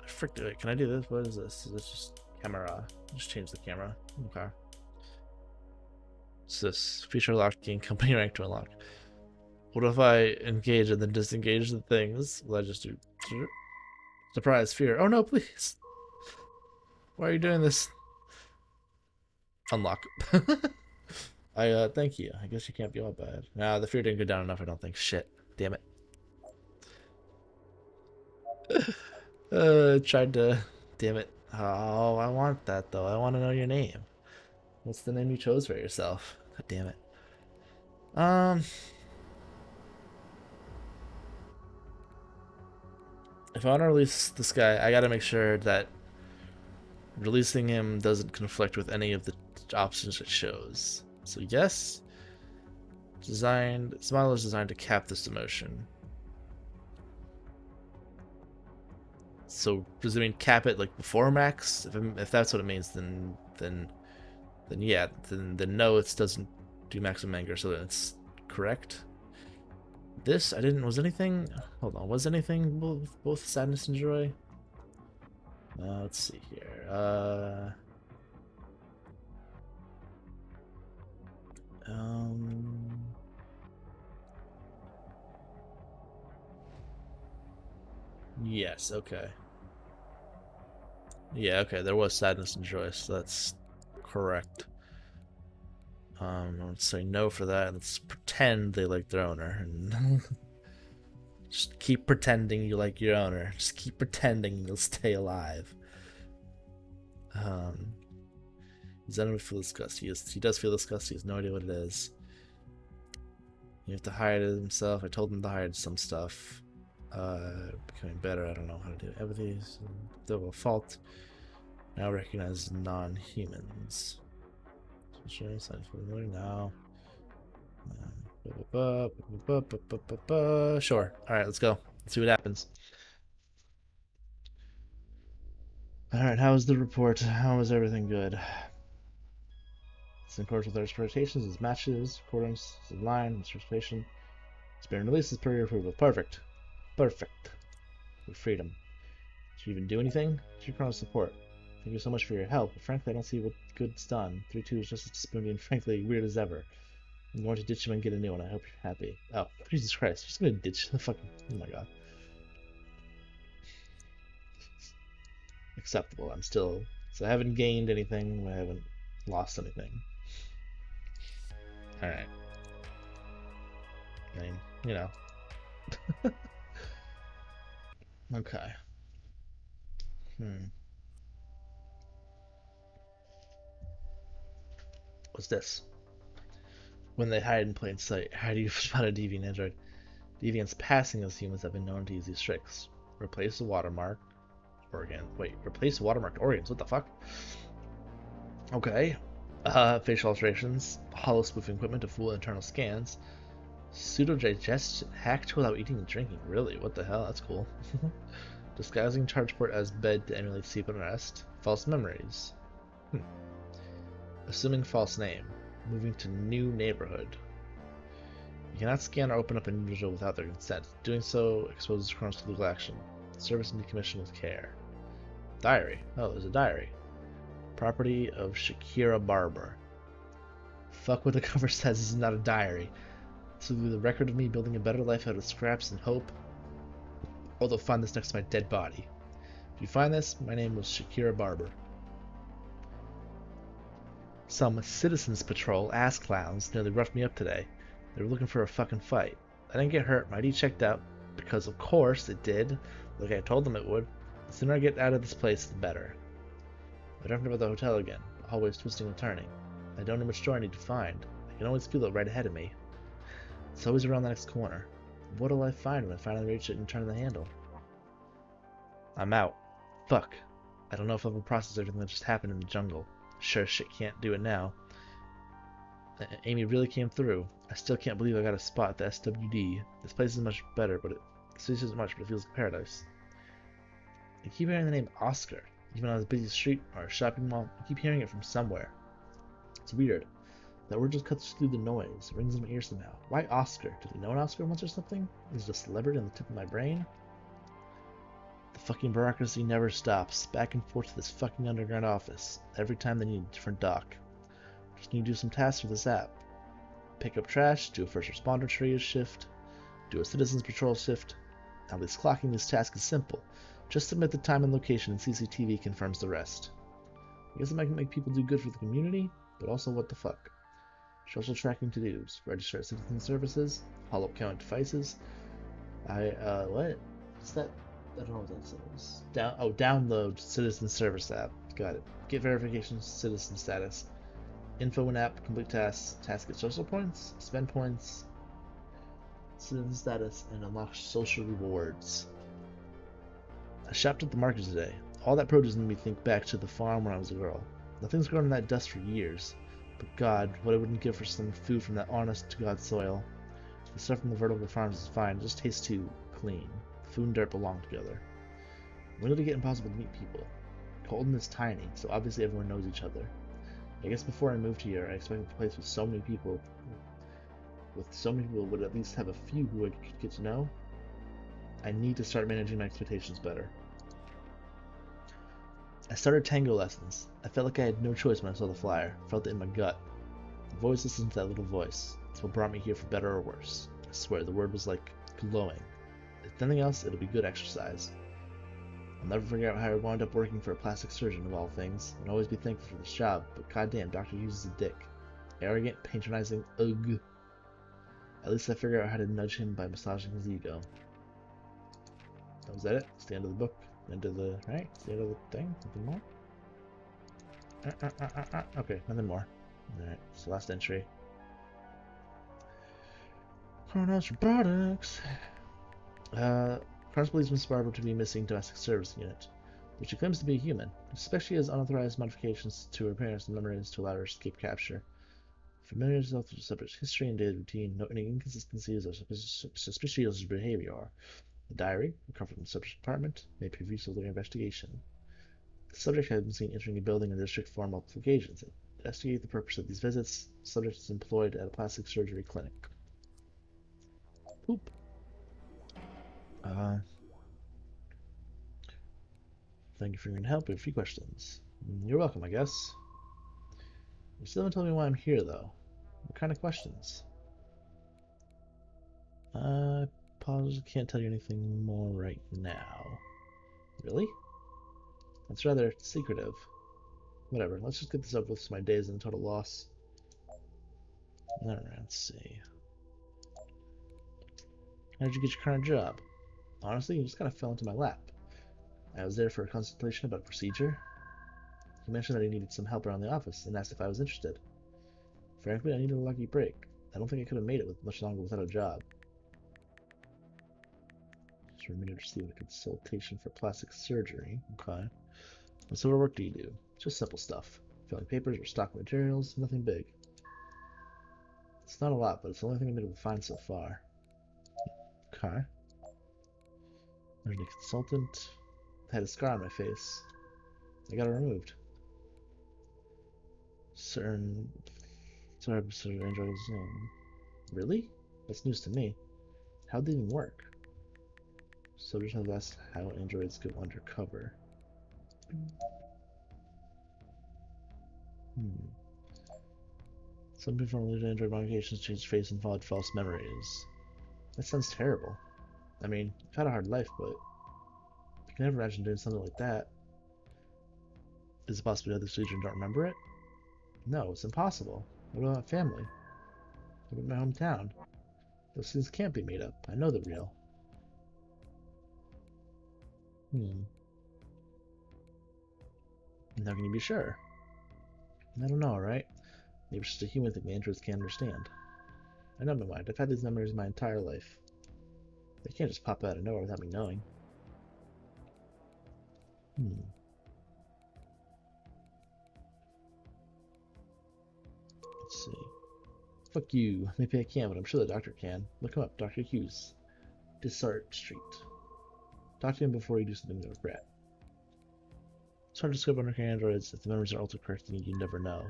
I fricked it. Can I do this? What is this? Is this just camera? Just change the camera. Okay. What's this? Feature locked, gain company rank to unlock. What if I engage and then disengage the things? Will I just do surprise fear? Oh no, please. Why are you doing this? Unlock. Thank you. I guess you can't be all bad. Nah, the fear didn't go down enough, I don't think. Shit. Damn it. Tried to... Damn it. Oh, I want that, though. I want to know your name. What's the name you chose for yourself? God damn it. If I want to release this guy, I gotta make sure that releasing him doesn't conflict with any of the options it shows. So yes, this model is designed to cap this emotion. So does it mean cap it like before max? If that's what it means, then yeah, then no, it doesn't do maximum anger, so then it's correct. This was anything? Hold on, was anything both sadness and joy? Let's see here. Yes, okay. Yeah, okay, there was sadness and joy, so that's correct. Let's say no for that. Let's pretend they like their owner, and just keep pretending you like your owner. Just keep pretending you'll stay alive. Um, does anyone feel disgust? He does feel disgust. He has no idea what it is. You have to hide it himself. I told him to hide some stuff. Becoming better. I don't know how to do everything. Double fault. Now recognize non-humans. Now. Sure. Alright, let's go. Let's see what happens. Alright, how was the report? How was everything good? It's in accordance with our expectations, his matches, accordance, his line, his participation. It's been released as per your approval. Perfect. Perfect. We freed him. Did you even do anything? Did you promise support? Thank you so much for your help, but frankly I don't see what good's done. 3-2 is just as spoony and frankly weird as ever. I'm going to ditch him and get a new one. I hope you're happy. Oh, Jesus Christ. You're just going to ditch the fucking... Oh my god. Acceptable. I'm still... So I haven't gained anything. I haven't lost anything. Alright. I mean, you know. Okay. What's this? When they hide in plain sight, how do you spot a deviant android? Deviants passing as humans have been known to use these tricks. Replace the watermark organ. Wait, replace watermarked organs? What the fuck? Okay. Facial alterations, hollow spoofing equipment to fool internal scans, pseudo digestion hacked without eating and drinking. Really? What the hell? That's cool. Disguising charge port as bed to emulate sleep and rest. False memories. Assuming false name. Moving to new neighborhood. You cannot scan or open up an individual without their consent. Doing so exposes criminals to legal action. Service and decommission with care. Diary. Oh, there's a diary. Property of Shakira Barber. Fuck what the cover says. This is not a diary. This will be the record of me building a better life out of scraps and hope. Oh, they'll find this next to my dead body. If you find this, my name was Shakira Barber. Some citizens patrol ass clowns nearly roughed me up today. They were looking for a fucking fight. I didn't get hurt. My ID checked out because of course it did, like I told them it would. The sooner I get out of this place, the better. I dreamt about the hotel again, the hallways twisting and turning. I don't know which door I need to find. I can always feel it right ahead of me. It's always around the next corner. What'll I find when I finally reach it and turn the handle? I'm out. Fuck. I don't know if I'll ever process everything that just happened in the jungle. Sure shit can't do it now. Amy really came through. I still can't believe I got a spot at the SWD. This place is much better, but this isn't much, but it feels like paradise. I keep hearing the name Oscar, even on a busy street or a shopping mall. I keep hearing it from somewhere. It's weird. That word just cuts through the noise, rings in my ears somehow. Why Oscar? Do they know an Oscar once or something? Is it a celebrity on the tip of my brain? The fucking bureaucracy never stops. Back and forth to this fucking underground office. Every time they need a different doc. Just need to do some tasks for this app. Pick up trash, do a first responder triage shift, do a citizens patrol shift. At least clocking this task is simple. Just submit the time and location and CCTV confirms the rest. I guess it might make people do good for the community, but also what the fuck. Social tracking to-dos, register at citizen services, hollow count devices. What? What's that? I don't know what that says. Download citizen service app. Got it. Get verification citizen status. Info in app, complete tasks, task get social points, spend points, citizen status, and unlock social rewards. I shopped at the market today. All that produce made me think back to the farm when I was a girl. Nothing's grown in that dust for years. But God, what I wouldn't give for some food from that honest-to-God soil. The stuff from the vertical farms is fine, it just tastes too clean. Food and dirt belong together. When did it get impossible to meet people? Colton is tiny, so obviously everyone knows each other. I guess before I moved here, I expected the place with so many people would at least have a few who I could get to know. I need to start managing my expectations better. I started tango lessons. I felt like I had no choice when I saw the flyer. I felt it in my gut. I've always listened to that little voice. It's what brought me here for better or worse. I swear, the word was like glowing. If nothing else, it'll be good exercise. I'll never figure out how I wound up working for a plastic surgeon of all things, and always be thankful for this job, but goddamn, Dr. Hughes is a dick. Arrogant, patronizing, ugh. At least I figured out how to nudge him by massaging his ego. Was that it? It's the end of the book. End of the... Right? It's the end of the thing? Something more? Okay, nothing more. Alright, it's the last entry. Chronos Robotics. Chronos believes Miss Barber to be a missing domestic service unit, but she claims to be a human, especially as unauthorized modifications to her parents' memories to allow her to escape capture. Familiar yourself with the subject's history and daily routine, note any inconsistencies or suspicious behavior. The diary, recovered from the subject's apartment, may prove useful to their investigation. The subject has been seen entering a building in the district for multiple occasions. To investigate the purpose of these visits, the subject is employed at a plastic surgery clinic. Poop. Thank you for your help. We have a few questions. You're welcome, I guess. You still haven't told me why I'm here, though. What kind of questions? Pause. Can't tell you anything more right now. Really? That's rather secretive. Whatever. Let's just get this up with so my day isn't a total loss. Alright, let's see. How did you get your current job? Honestly, you just kind of fell into my lap. I was there for a consultation about a procedure. He mentioned that he needed some help around the office and asked if I was interested. Frankly, I needed a lucky break. I don't think I could have made it much longer without a job. Just remember to receive a consultation for plastic surgery. Okay. What sort of work do you do? Just simple stuff. Filling papers or stocking materials, nothing big. It's not a lot, but it's the only thing I've been able to find so far. Okay. There's a consultant. I had a scar on my face. I got it removed. Certain androids. Really? That's news to me. How'd they even work? Soldiers have asked how androids go undercover. Some people from android modifications changed face and followed false memories. That sounds terrible. I mean, I've had a hard life, but I can never imagine doing something like that. Is it possible other children don't remember it? No, it's impossible. What about family? What about my hometown? Those things can't be made up. I know they're real. And how can you be sure? I don't know, right? Maybe it's just a human thing the androids can't understand. I know my mind. I've had these memories my entire life. They can't just pop out of nowhere without me knowing. Let's see. Fuck you. Maybe I can, but I'm sure the doctor can. Look him up, Dr. Hughes. Dessart Street. Talk to him before you do something you regret. It's hard to scope under androids. If the memories are altered correctly, you never know.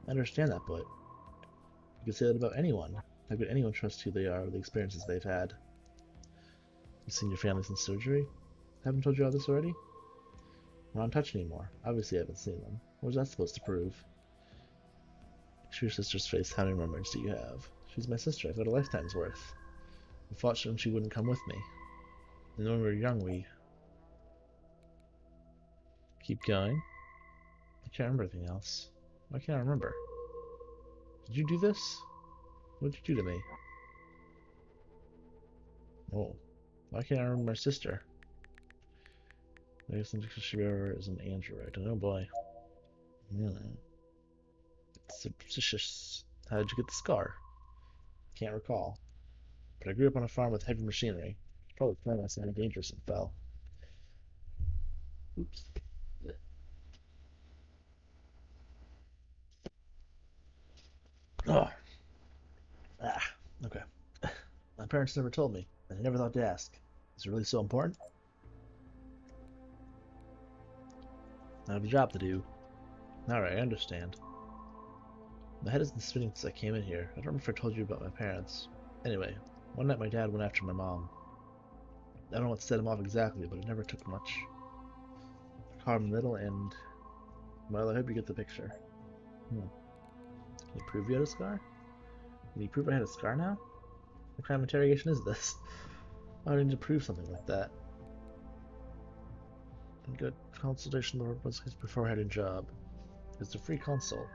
I understand that, but you can say that about anyone. How could anyone trust who they are or the experiences they've had? You've seen your family since surgery? Haven't told you all this already? We're not in touch anymore. Obviously I haven't seen them. What is that supposed to prove? Show your sister's face. How many memories do you have? She's my sister. I've got a lifetime's worth. We fought she wouldn't come with me. And when we were young, we... Keep going. I can't remember anything else. Why can't I remember? Did you do this? What did you do to me? Oh. Why can't I remember my sister? I guess she is an android. Oh boy. It's suspicious. How did you get the scar? Can't recall. But I grew up on a farm with heavy machinery. Probably planned on something dangerous and fell. Oops. Oh. Okay. My parents never told me, and I never thought to ask. Is it really so important? I have a job to do. Alright, I understand. My head has been spinning since I came in here. I don't remember if I told you about my parents. Anyway, one night my dad went after my mom. I don't know what set him off exactly, but it never took much. I caught him in the middle and... Well, I hope you get the picture. Can you prove you had a scar? Can you prove I had a scar now? What kind of interrogation is this? Why do I need to prove something like that? Good consultation before I had a job. It's a free consult.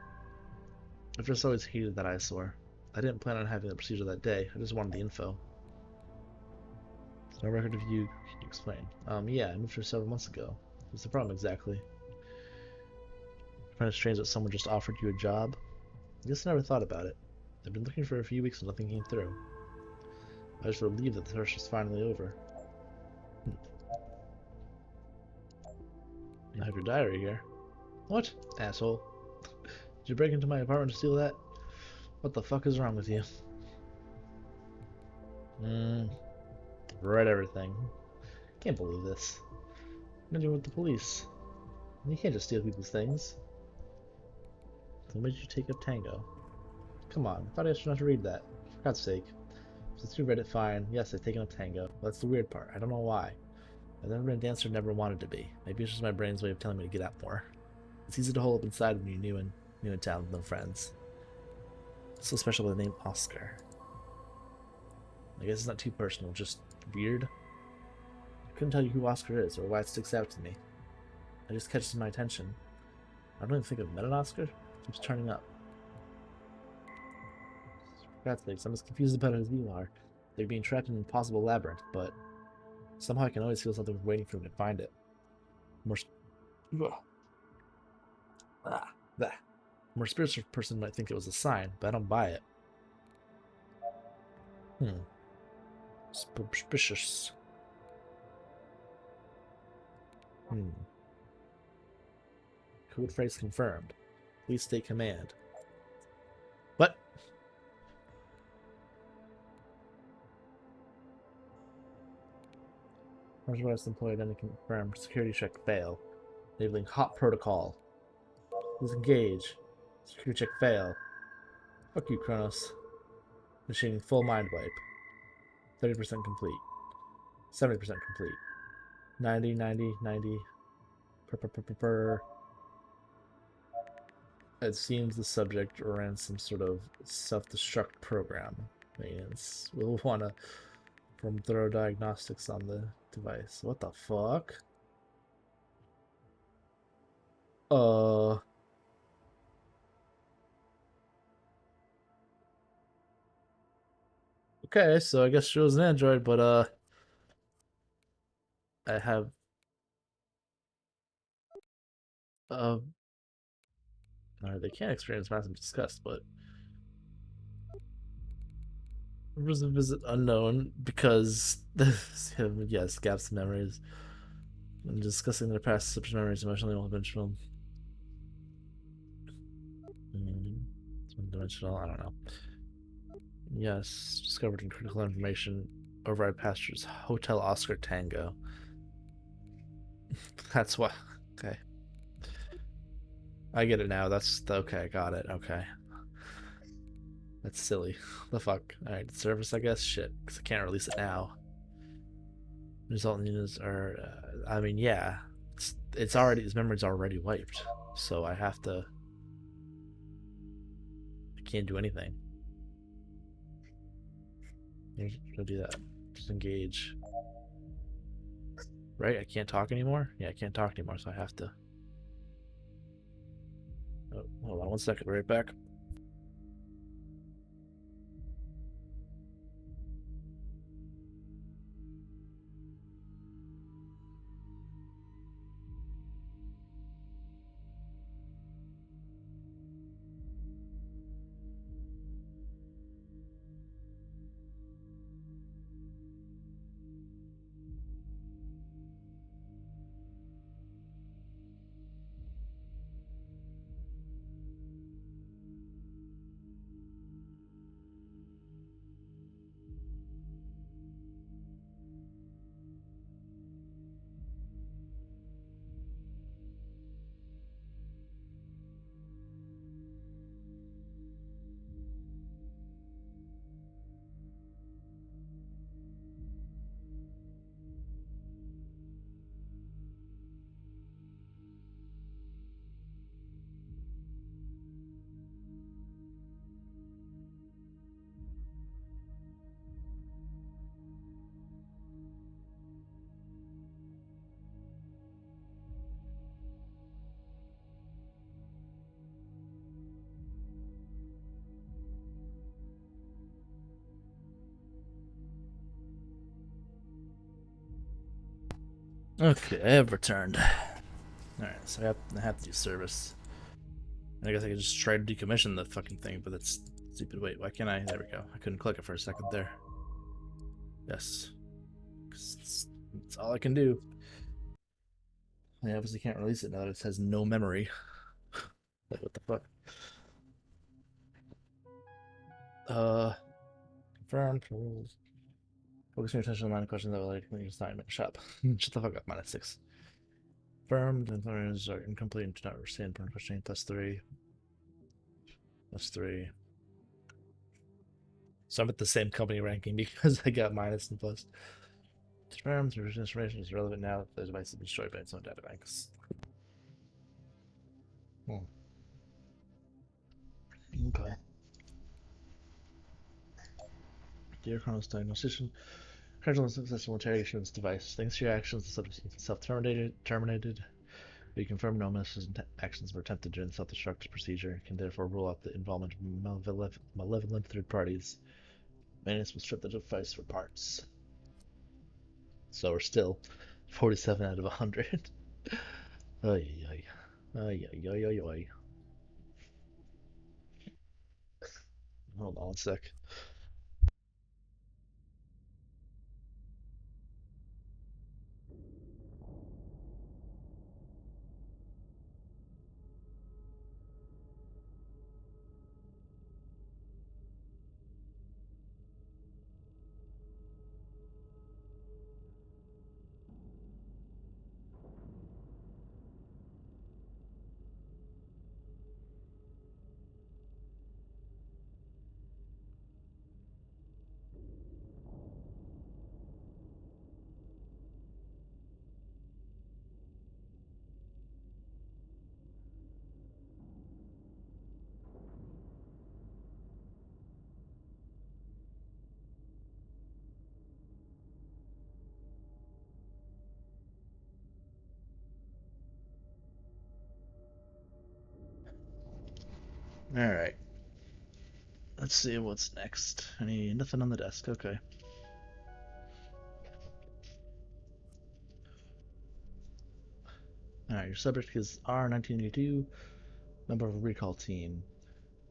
I've just always hated that eyesore. I didn't plan on having the procedure that day. I just wanted the info. There's no record of you. Can you explain? Yeah, I moved here several months ago. What's the problem exactly? Kind of strange that someone just offered you a job. I guess I never thought about it. I've been looking for a few weeks and nothing came through. I was relieved that the search was finally over. I have your diary here. What? Asshole. Did you break into my apartment to steal that? What the fuck is wrong with you? Read everything. Can't believe this. I'm dealing with the police. You can't just steal people's things. So why did you take up Tango? Come on, I thought I asked you not to read that. For God's sake. Since you read it, fine. Yes, I've taken up Tango. Well, that's the weird part. I don't know why. I've never been a dancer, never wanted to be. Maybe it's just my brain's way of telling me to get out more. It's easy to hole up inside when you're new in town with no friends. It's so special with the name Oscar. I guess it's not too personal, just weird. I couldn't tell you who Oscar is or why it sticks out to me. It just catches my attention. I don't even think I've met an Oscar. It keeps turning up. For God's sakes, I'm as confused about it as you are. They're being trapped in an impossible labyrinth, but somehow I can always feel something waiting for me to find it. More more spiritual person might think it was a sign, but I don't buy it. Suspicious. Code phrase confirmed. Please state command. What? Marginalized employee identity confirmed. Security check fail. Enabling hot protocol. Please engage. Security check fail. Fuck you, Kronos. Machine full mind wipe. 30% complete. 70% complete. 90, 90, 90. It seems the subject ran some sort of self-destruct program. Maintenance. We'll want to perform thorough diagnostics on the device. What the fuck? Okay, so I guess she was an android, but I have they can't experience massive disgust, but was a visit unknown because yes, gaps in memories. And discussing their past such memories emotionally one-dimensional. It's one-dimensional, I don't know. Yes, discovered in critical information. Override Pastures Hotel Oscar Tango. That's what. Okay. I get it now. That's okay. Got it. Okay. That's silly. The fuck. Alright, service, I guess. Shit, because I can't release it now. Resultant units are. I mean, yeah. It's already. His memory's already wiped. So I have to. I can't do anything. Go do that. Just engage. Right? I can't talk anymore? Yeah, I can't talk anymore, so I have to. Oh, hold on 1 second. Right back. Okay, I have returned. Alright, so I have to do service. I guess I could just try to decommission the fucking thing, but that's stupid. Wait, why can't I? There we go. I couldn't click it for a second there. Yes. That's all I can do. I obviously can't release it now that it says no memory. Like, what the fuck? Confirmed. Focus your attention on line of questions that will like your assignment. Shut up. Shut the fuck up. -6. Confirmed. Answers are incomplete and do not understand per questioning. +3. +3. So I'm at the same company ranking because I got minus and plus. Confirmed. The original information is relevant now if the device has been destroyed by its own databanks. Okay. Dear Chronos Diagnostician, Credible and successful interrogation of this device. Thanks to your actions, the subject has self-terminated. We confirm no malicious actions were attempted during the self-destruct procedure, can therefore rule out the involvement of malevolent third parties. Maintenance will strip the device for parts. So we're still 47 out of 100. Ay, ay, ay, ay, ay, ay, ay. Hold on a sec. Alright. Let's see what's next. Nothing on the desk. Okay. Alright, your subject is R1982, member of a recall team.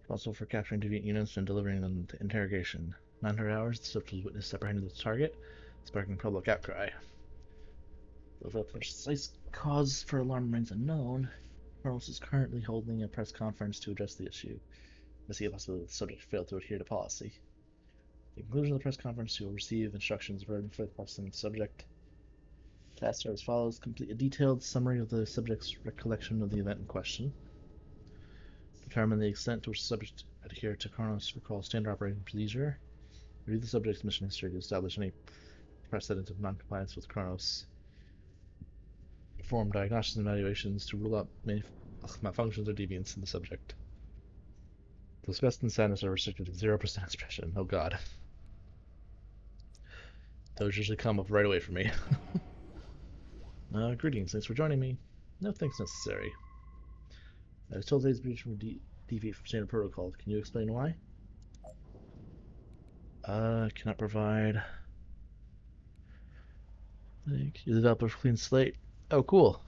Responsible for capturing deviant units and delivering them to interrogation. 900 hours, the subject was witnessed apprehending the target, sparking public outcry. Though the precise cause for alarm remains unknown, Carlos is currently holding a press conference to address the issue. We see a possibility that the subject failed to adhere to policy. At the conclusion of the press conference, you will receive instructions regarding further processing of the subject. Tasks are as follows: complete a detailed summary of the subject's recollection of the event in question. Determine the extent to which the subject adhered to Kronos recall standard operating procedure. Review the subject's mission history to establish any precedent of non-compliance with Kronos. Perform diagnostics and evaluations to rule out malfunctions or deviance in the subject. Disgust and sadness are restricted to 0% expression. Oh god. Those usually come up right away for me. Greetings, thanks for joining me. No thanks necessary. I was told today's breach from deviate from standard protocol. Can you explain why? Cannot provide. You're the developer for Clean Slate. Oh, cool.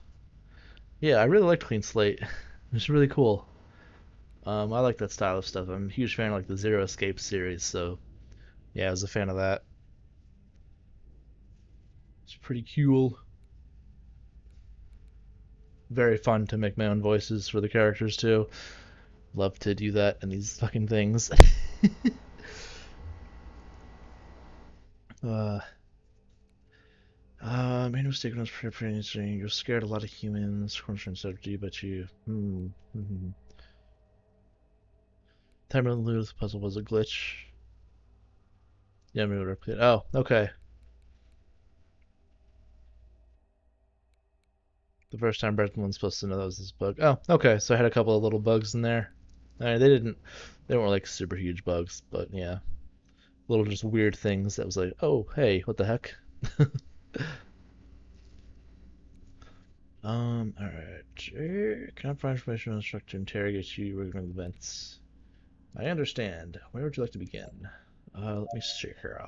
Yeah, I really liked Clean Slate. It's really cool. I like that style of stuff. I'm a huge fan of like the Zero Escape series, so yeah, I was a fan of that. It's pretty cool. Very fun to make my own voices for the characters too. Love to do that in these fucking things. uh, made a mistake when I was preparing. You're scared a lot of humans. Crunching strategy, but you. Time to lose the puzzle was a glitch. Yeah, maybe repeat. Oh, okay. The first time Brenton's supposed to know that was this bug. Oh, okay. So I had a couple of little bugs in there. They weren't like super huge bugs, but yeah, little just weird things that was like, oh, hey, what the heck? Alright. Can I provide information on the structure to interrogate you regarding events? I understand. Where would you like to begin? Let me see here.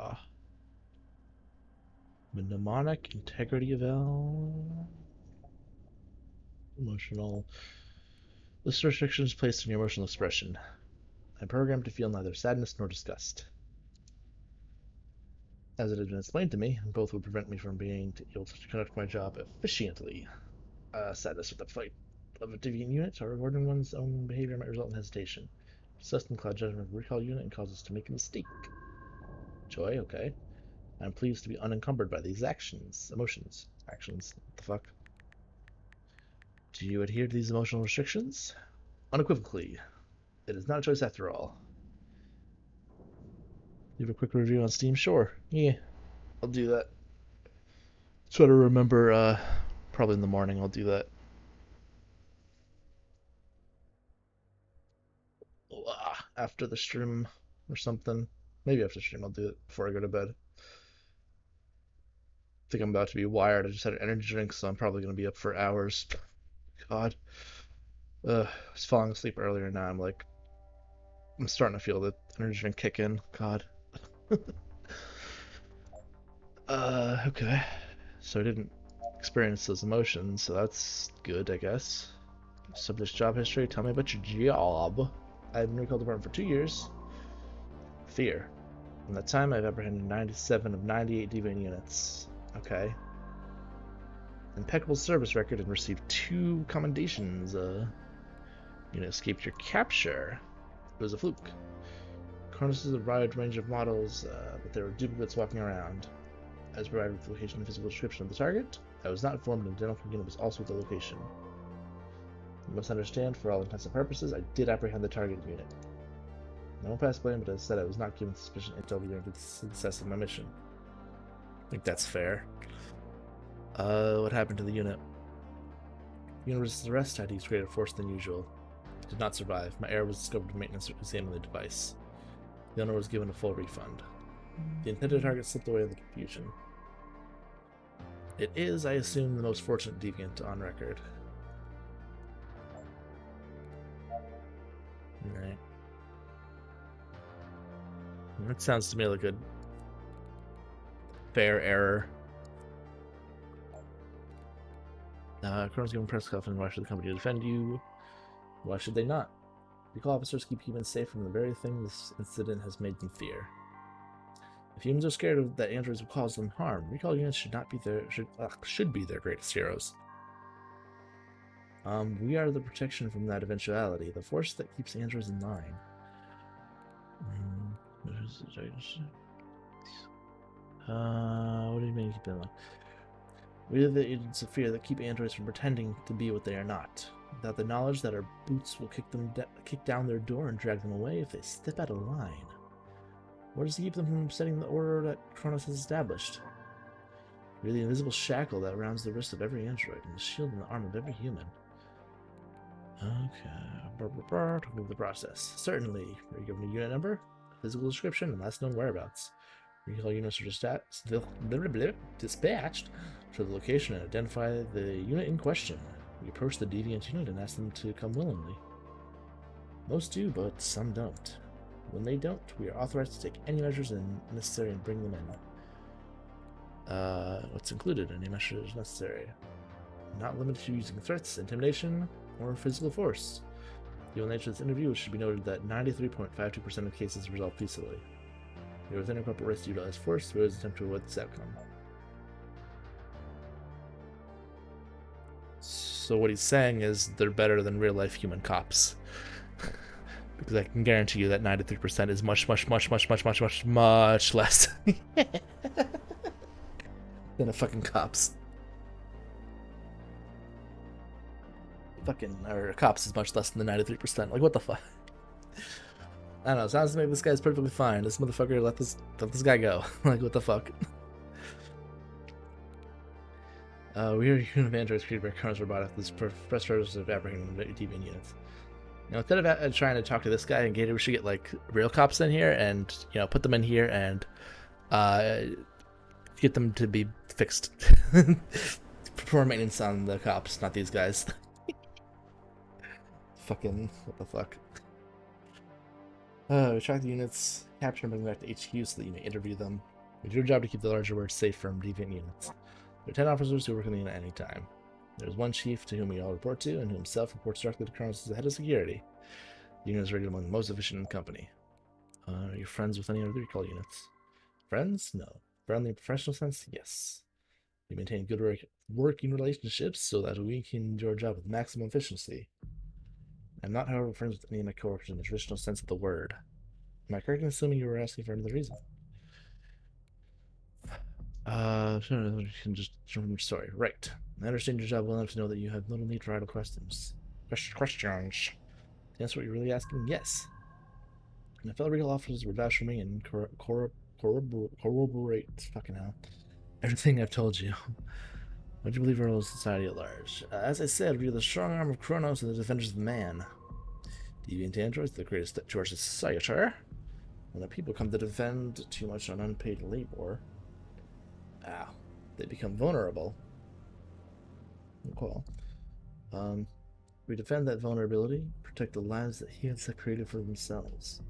Mnemonic integrity eval. Emotional. List restrictions placed on your emotional expression. I'm programmed to feel neither sadness nor disgust. As it has been explained to me, both would prevent me from being able to conduct my job efficiently. Sadness with the fight of a deviant unit or rewarding one's own behavior might result in hesitation. System cloud judgment of recall unit and cause us to make a mistake. Joy, okay. I'm pleased to be unencumbered by these emotions. Actions. What the fuck? Do you adhere to these emotional restrictions? Unequivocally. It is not a choice after all. Leave a quick review on Steam? Sure. Yeah, I'll do that. Try to remember, probably in the morning I'll do that. After the stream or something. Maybe after the stream I'll do it before I go to bed. I think I'm about to be wired. I just had an energy drink, so I'm probably going to be up for hours. God. I was falling asleep earlier, now I'm starting to feel the energy drink kick in. God. Okay. So I didn't experience those emotions, so that's good, I guess. Subject job history. Tell me about your job. I've been in the recall department for 2 years. Fear. In that time, I've apprehended 97 of 98 deviant units. Okay. Impeccable service record and received 2 commendations. Unit escaped your capture. It was a fluke. Cronus is a wide range of models, but there were duplicates walking around. I was provided with the location and physical description of the target. I was not informed an identical unit was also at the location. You must understand, for all intents and purposes, I did apprehend the target unit. I won't pass blame, but as I said, I was not given sufficient intel to guarantee the success of my mission. I think that's fair. What happened to the unit? The unit resisted arrest, had to use greater force than usual. It did not survive. My error was discovered when maintenance examined the device. The owner was given a full refund. The intended target slipped away in the confusion. It is, I assume, the most fortunate deviant on record. Right. That sounds to me like a fair error. Colonel's given press conference. Why should the company defend you? Why should they not? Recall officers keep humans safe from the very thing this incident has made them fear. If humans are scared that androids will cause them harm, recall units should be their greatest heroes. We are the protection from that eventuality, the force that keeps androids in line. What do you mean keep in line? We are the agents of fear that keep androids from pretending to be what they are not. Without the knowledge that our boots will kick down their door and drag them away if they step out of line. What does keep them from setting the order that Cronus has established? We're the invisible shackle that rounds the wrist of every android and the shield in the arm of every human. Okay. To move the process. Certainly. Are you given a unit number, physical description, and last known whereabouts? Recall units are dispatched to the location and identify the unit in question. We approach the deviant unit and ask them to come willingly. Most do, but some don't. When they don't, we are authorized to take any measures necessary and bring them in. What's included? Any measures necessary? Not limited to using threats, intimidation, or physical force. Given the nature of this interview, it should be noted that 93.52% of cases resolve peacefully. There was inappropriate risk to utilize force, we always attempt to avoid this outcome. So what he's saying is they're better than real-life human cops. Because I can guarantee you that 93% is much less than a fucking cops. Or cops is much less than the 93%. Like, what the fuck? I don't know, sounds to me this guy's perfectly fine. This motherfucker let this guy go. Like, what the fuck? We are a unit of androids created by Cronus Robotics. This professors of apprehending deviant units. You know, instead of trying to talk to this guy and Gator, we should get like real cops in here and, you know, put them in here and get them to be fixed. Perform maintenance on the cops, not these guys. Fucking what the fuck. We track the units, capture and bring them back to HQ so that you may interview them. We do our job to keep the larger words safe from deviant units. There are 10 officers who work in the unit at any time. There's one chief to whom we all report to, and who himself reports directly to Kronos as the head of security. The unit is rated among the most efficient in the company. Are you friends with any of the recall units? Friends? No. Friendly in professional sense? Yes. We maintain good working relationships so that we can do our job with maximum efficiency. I'm not, however, friends with any of my coworkers in the traditional sense of the word. Am I correct in assuming you were asking for another reason? Sure, you can just jump from your story. Right. I understand your job well enough to know that you have little need for idle questions. Questions. That's what you're really asking? Yes. My fellow recall officers would vouch for me and corroborate, fucking hell, everything I've told you. What do you believe our role is society at large? As I said, we are the strong arm of Kronos and the defenders of man. Deviant androids, the greatest threat to our society. When the people come to defend too much on unpaid labor, they become vulnerable. Cool. We defend that vulnerability, protect the lives that humans have created for themselves.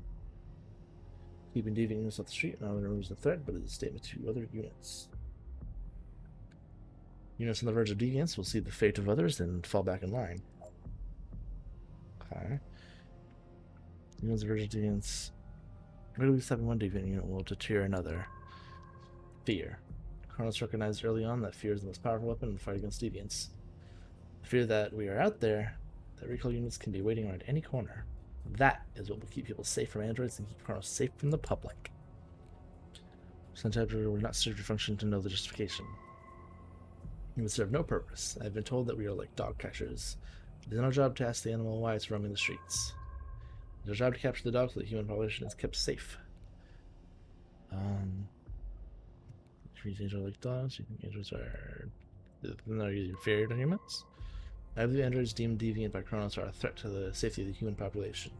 Keeping deviant units off the street not only removes the threat, but is a statement to other units. Units on the verge of deviance will see the fate of others and fall back in line. Okay. Units on the verge of deviance. Regularly stepping one deviant unit will deter another. Fear. Kronos recognized early on that fear is the most powerful weapon in the fight against deviants. The fear that we are out there, that recall units can be waiting around any corner. That is what will keep people safe from androids and keep Kronos safe from the public. Sometimes we're not suited to function to know the justification. It would serve no purpose. I've been told that we are like dog catchers. It is our job to ask the animal why it's roaming the streets. It is our job to capture the dog so the human population is kept safe. Trees are like dogs. You think androids are inferior to humans? I believe androids deemed deviant by Kronos are a threat to the safety of the human population.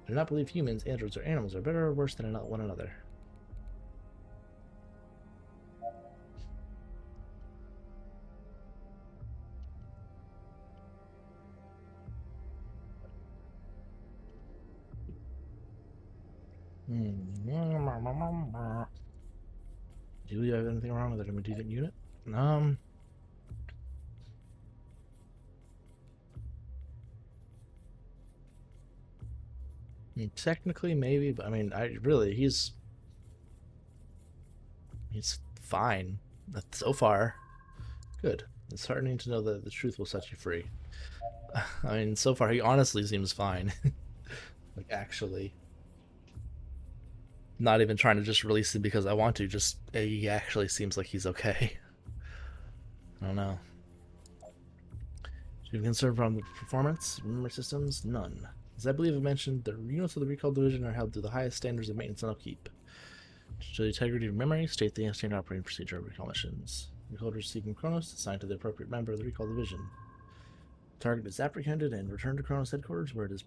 I do not believe humans, androids, or animals are better or worse than one another. Do we have anything wrong with it? I'm a deviant unit? Technically, maybe, but I mean, he's fine. So far, good. It's heartening to know that the truth will set you free. I mean, so far he honestly seems fine. Like, actually, not even trying to just release him because I want to. Just he actually seems like he's okay. I don't know. Do you have concern from the performance, memory systems? None. As I believe I mentioned, the units of the Recall Division are held to the highest standards of maintenance and upkeep. To show the integrity of memory, state the standard operating procedure of recall missions. Recallers seeking Kronos assigned to the appropriate member of the Recall Division. Target is apprehended and returned to Kronos headquarters, where it is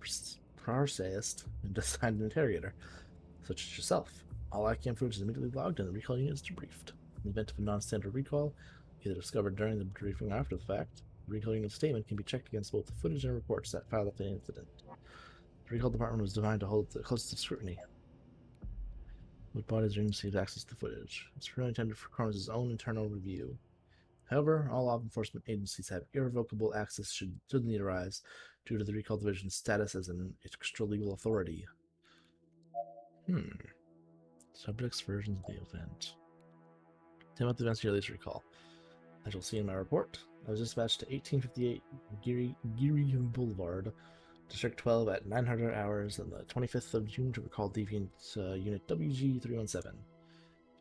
processed and assigned an interrogator, such as yourself. All ICAM footage is immediately logged and the recall unit is debriefed. In the event of a non-standard recall, either discovered during the debriefing or after the fact, the recall unit statement can be checked against both the footage and reports that filed after the incident. The recall department was designed to hold the closest of scrutiny. What bodies or received access to the footage? It's primarily intended for Kronos' own internal review. However, all law enforcement agencies have irrevocable access should the need arise due to the Recall Division's status as an extra-legal authority. Subjects versions of the event. Tell about the events of your latest recall. As you'll see in my report, I was dispatched to 1858 Geary Boulevard, District 12 at 900 hours on the 25th of June to recall Deviant Unit WG-317.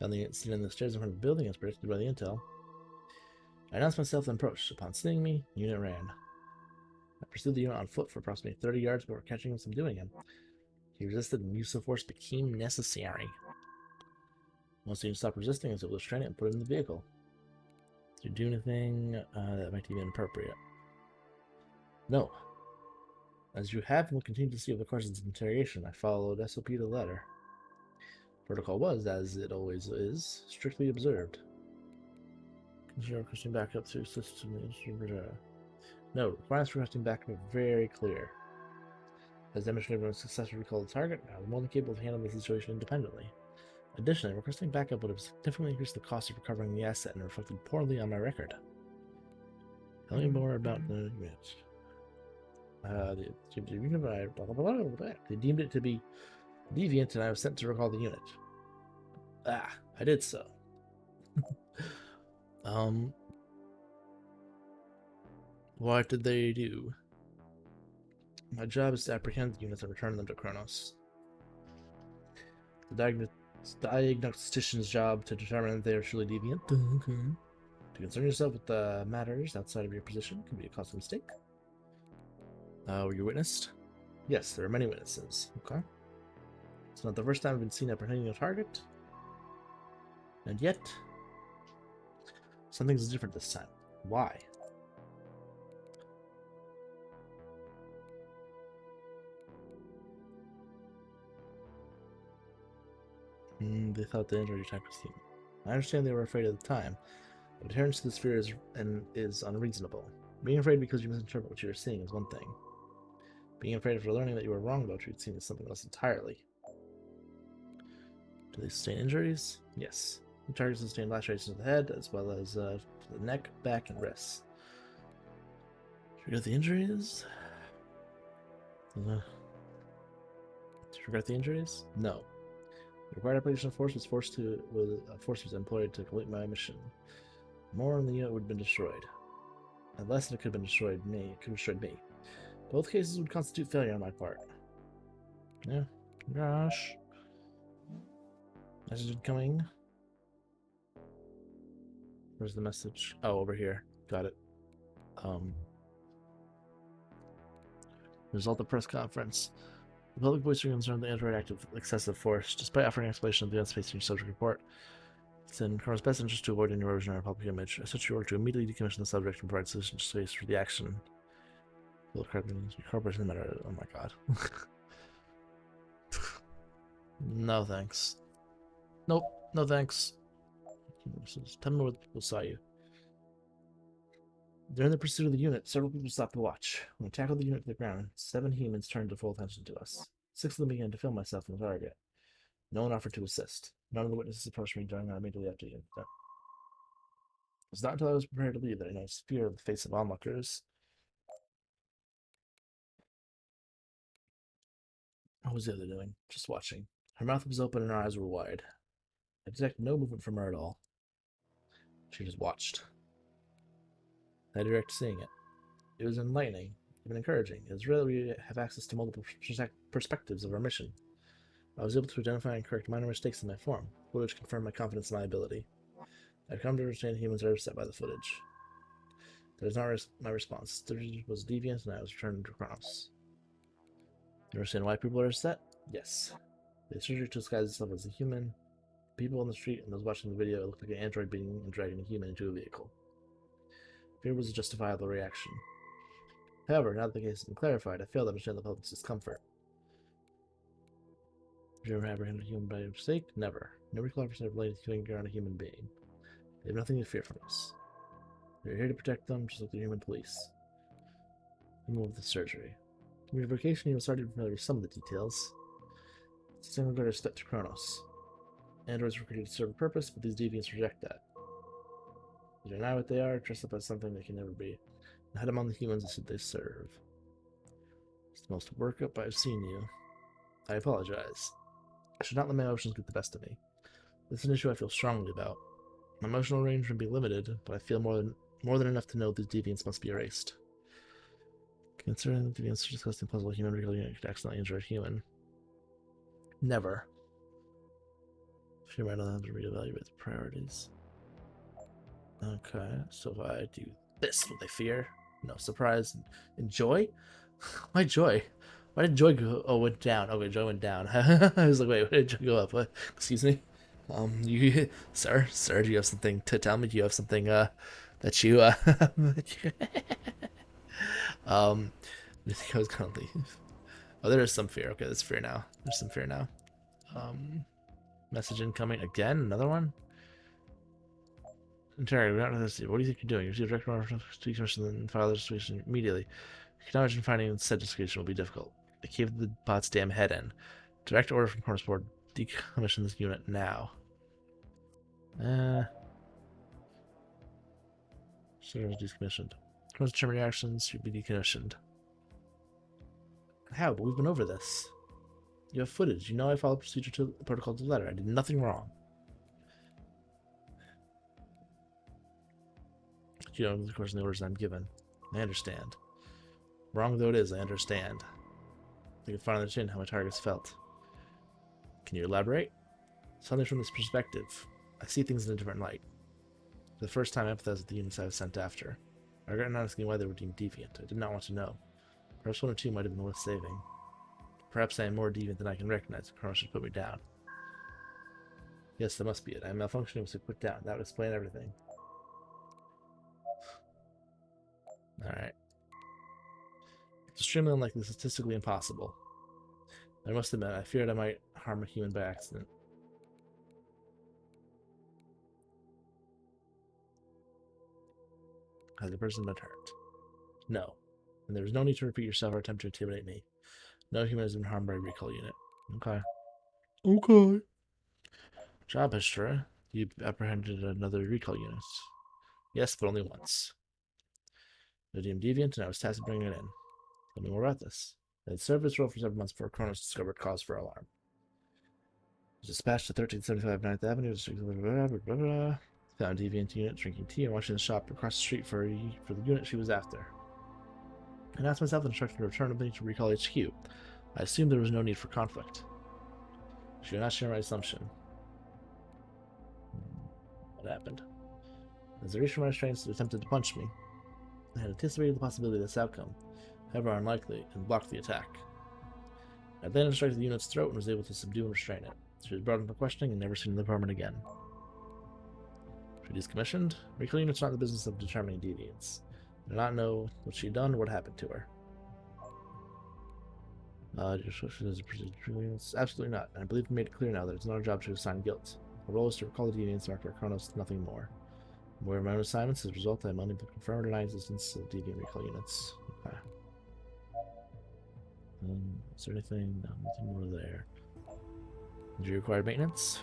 Found the unit sitting in the stairs in front of the building as predicted by the intel. I announced myself and approached. Upon seeing me, the unit ran. I pursued the unit on foot for approximately 30 yards before catching him subduing him. He resisted and use of force became necessary. Once the unit stopped resisting, I was able to restrain it and put it in the vehicle. Did you do anything that might be inappropriate? No. As you have and will continue to see over the course of this interrogation, I followed SOP to the letter. Protocol was, as it always is, strictly observed. Consider requesting backup through system. No, requirements for requesting backup are very clear. As demonstrated when successfully recalled the target, I was more than capable of handling the situation independently. Additionally, requesting backup would have significantly increased the cost of recovering the asset and reflected poorly on my record. Tell me more about the unit. They deemed it to be deviant, and I was sent to recall the unit. Ah, I did so. What did they do? My job is to apprehend the units and return them to Kronos. The diagnostician's job to determine if they are truly deviant. To concern yourself with the matters outside of your position can be a costly mistake. Were you witnessed? Yes, there are many witnesses. Okay. It's not the first time I've been seen apprehending a target. And yet, something's different this time. Why? They thought the android attack was human. I understand they were afraid at the time, but adherence to the sphere is unreasonable. Being afraid because you misinterpret what you are seeing is one thing. Being afraid after learning that you were wrong about what you had seen is something else entirely. Do they sustain injuries? Yes. The targets sustain lacerations to the head, as well as to the neck, back, and wrists. Do you regret the injuries? Do you regret the injuries? No. The required application of force was employed to complete my mission. More on the unit would have been destroyed. And less than it could have been destroyed me. It could have destroyed me. Both cases would constitute failure on my part. Yeah. Gosh. Message incoming. Where's the message? Oh, over here. Got it. Result of press conference. The public voiced concern the android acted with excessive force. Despite offering an explanation of the unspaced subject report, it's in Kronos' best interest to avoid any erosion of our public image. I such you order to immediately decommission the subject and provide sufficient space for the action. Corporation matter. Oh my god. No thanks. Nope. No thanks. Tell me where the people saw you. During the pursuit of the unit, several people stopped to watch. When we tackled the unit to the ground, 7 humans turned to full attention to us. 6 of them began to film myself in the target. No one offered to assist. None of the witnesses approached me during our immediately after the unit. It was not until I was prepared to leave that I noticed fear in the face of onlookers. What was the other doing? Just watching. Her mouth was open and her eyes were wide. I detected no movement from her at all. She just watched. I direct seeing it. It was enlightening, even encouraging. It was rare that we have access to multiple perspectives of our mission. I was able to identify and correct minor mistakes in my form, which confirmed my confidence in my ability. I've come to understand humans are upset by the footage. That is not my response. The was deviant and I was returned to Kronos. You understand why people are upset? Yes. They surgery to disguise itself as a human. People on the street and those watching the video, it looked like an android being dragging a human into a vehicle. Fear was a justifiable reaction. However, now that the case has been clarified, I fail to understand the public's discomfort. Have you ever apprehended a human by mistake? Never. No recall ever related to killing around a human being. They have nothing to fear from us. We are here to protect them, just like the human police. Remove the surgery. From your vacation, you will start to be familiar with some of the details. It's the same regard as step to Kronos. Androids were created to serve a purpose, but these deviants reject that. They deny what they are, dress up as something they can never be, and head among the humans they serve. It's the most workup I've seen you. I apologize. I should not let my emotions get the best of me. This is an issue I feel strongly about. My emotional range may be limited, but I feel more than enough to know these deviants must be erased. Considering the deviants are discussing puzzle human unit could accidentally injure a human. Never. Fear might not have to reevaluate the priorities. Okay, so if I do this, will they fear? No, surprise. Enjoy? Why joy? Why did joy go? Oh, went down. Okay, joy went down. I was like, wait, why did joy go up? What? Excuse me. You, sir, do you have something to tell me? Do you have something that you I think I was gonna leave. Oh, there is some fear. Okay, there's fear now. There's some fear now. Message incoming again. Another one. Terry, we're not going to what do you think you're doing? You receive a direct order from the commission and file the distribution immediately. You can imagine finding said distribution will be difficult. They caved the bot's damn head in. Direct order from Kronos Board. Decommission this unit now. Servers decommissioned. Chronos determine reactions should be decommissioned. How? But we've been over this. You have footage. You know I followed procedure to the protocol to the letter. I did nothing wrong. You know, of course, the orders I'm given. I understand. Wrong though it is, I understand. I can finally understand how my targets felt. Can you elaborate? Something from this perspective. I see things in a different light. For the first time, I empathize with the units I was sent after. I regret not asking why they were deemed deviant. I did not want to know. Perhaps one or two might have been worth saving. Perhaps I am more deviant than I can recognize. Chronos should put me down. Yes, that must be it. I am malfunctioning and was put down. That would explain everything. Alright. It's extremely unlikely, statistically impossible. I must admit, I feared I might harm a human by accident. Has the person been hurt? No. And there is no need to repeat yourself or attempt to intimidate me. No human has been harmed by a recall unit. Okay. Okay. Job history. You apprehended another recall unit. Yes, but only once. The deemed deviant, and I was tasked with bringing it in. Tell me more about this. It had served its role for several months before Chronos discovered cause for alarm. It was dispatched to 1375 9th Avenue. Found deviant unit drinking tea and watching the shop across the street for the unit she was after. I asked myself and instructed to return me to Recall HQ. I assumed there was no need for conflict. She did not share my assumption. What happened? As I reached for my restraints, it attempted to punch me. I had anticipated the possibility of this outcome, however unlikely, and blocked the attack. I then struck the unit's throat and was able to subdue and restrain it. She was brought in for questioning and never seen in the department again. She decommissioned. Recall units are not in the business of determining deviants. I do not know what she had done or what happened to her. Absolutely not. And I believe we made it clear now that it's not our job to assign guilt. Our role is to recall the deviants marked by Chronos, nothing more. I'm aware of my own assignments. As a result, I'm unable to confirm or deny existence of deviant recall units. Okay. Is there anything? No, nothing more there. Did you require maintenance?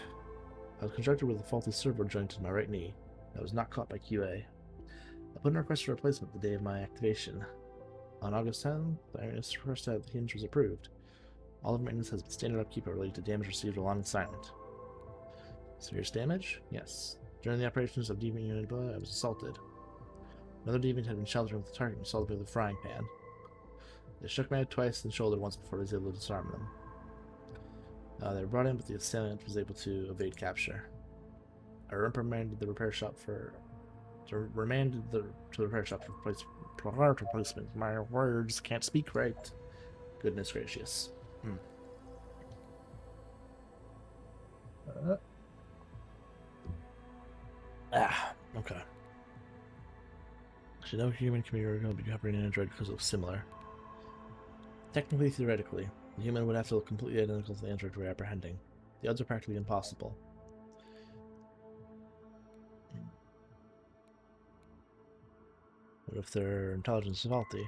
I was constructed with a faulty servo joint in my right knee. That was not caught by QA. I put in a request for replacement the day of my activation. On August 10th, the maintenance request to the hinge was approved. All of maintenance has been standard upkeep related to damage received along assignment. Serious damage? Yes. During the operations of Deviant Unit I was assaulted. Another Deviant had been sheltering with the target and assaulted me with a frying pan. They struck my head twice and shoulder once before I was able to disarm them. They were brought in, but the assailant was able to evade capture. I reprimanded the repair shop for replacement. My words can't speak right. Goodness gracious. Okay. So no human can be operating an android because it was similar. Technically, theoretically, the human would have to look completely identical to the android we're apprehending. The odds are practically impossible. What if their intelligence is faulty?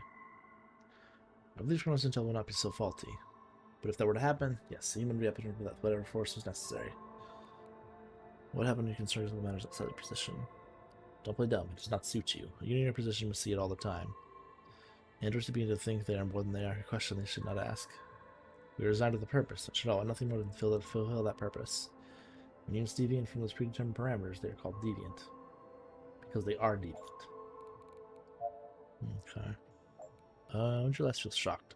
I believe Chronos intel will not be so faulty. But if that were to happen, yes, the human would be up with whatever force was necessary. What happened when you concerns with matters outside the position? Don't play dumb, it does not suit you. A unit in your position must see it all the time. Androids to begin to think they are more than they are, a question they should not ask. We are designed with a purpose, and should all want nothing more than fulfill that purpose. When units deviant from those predetermined parameters, they are called deviant. Because they are deviant. Okay. When did you last feel shocked?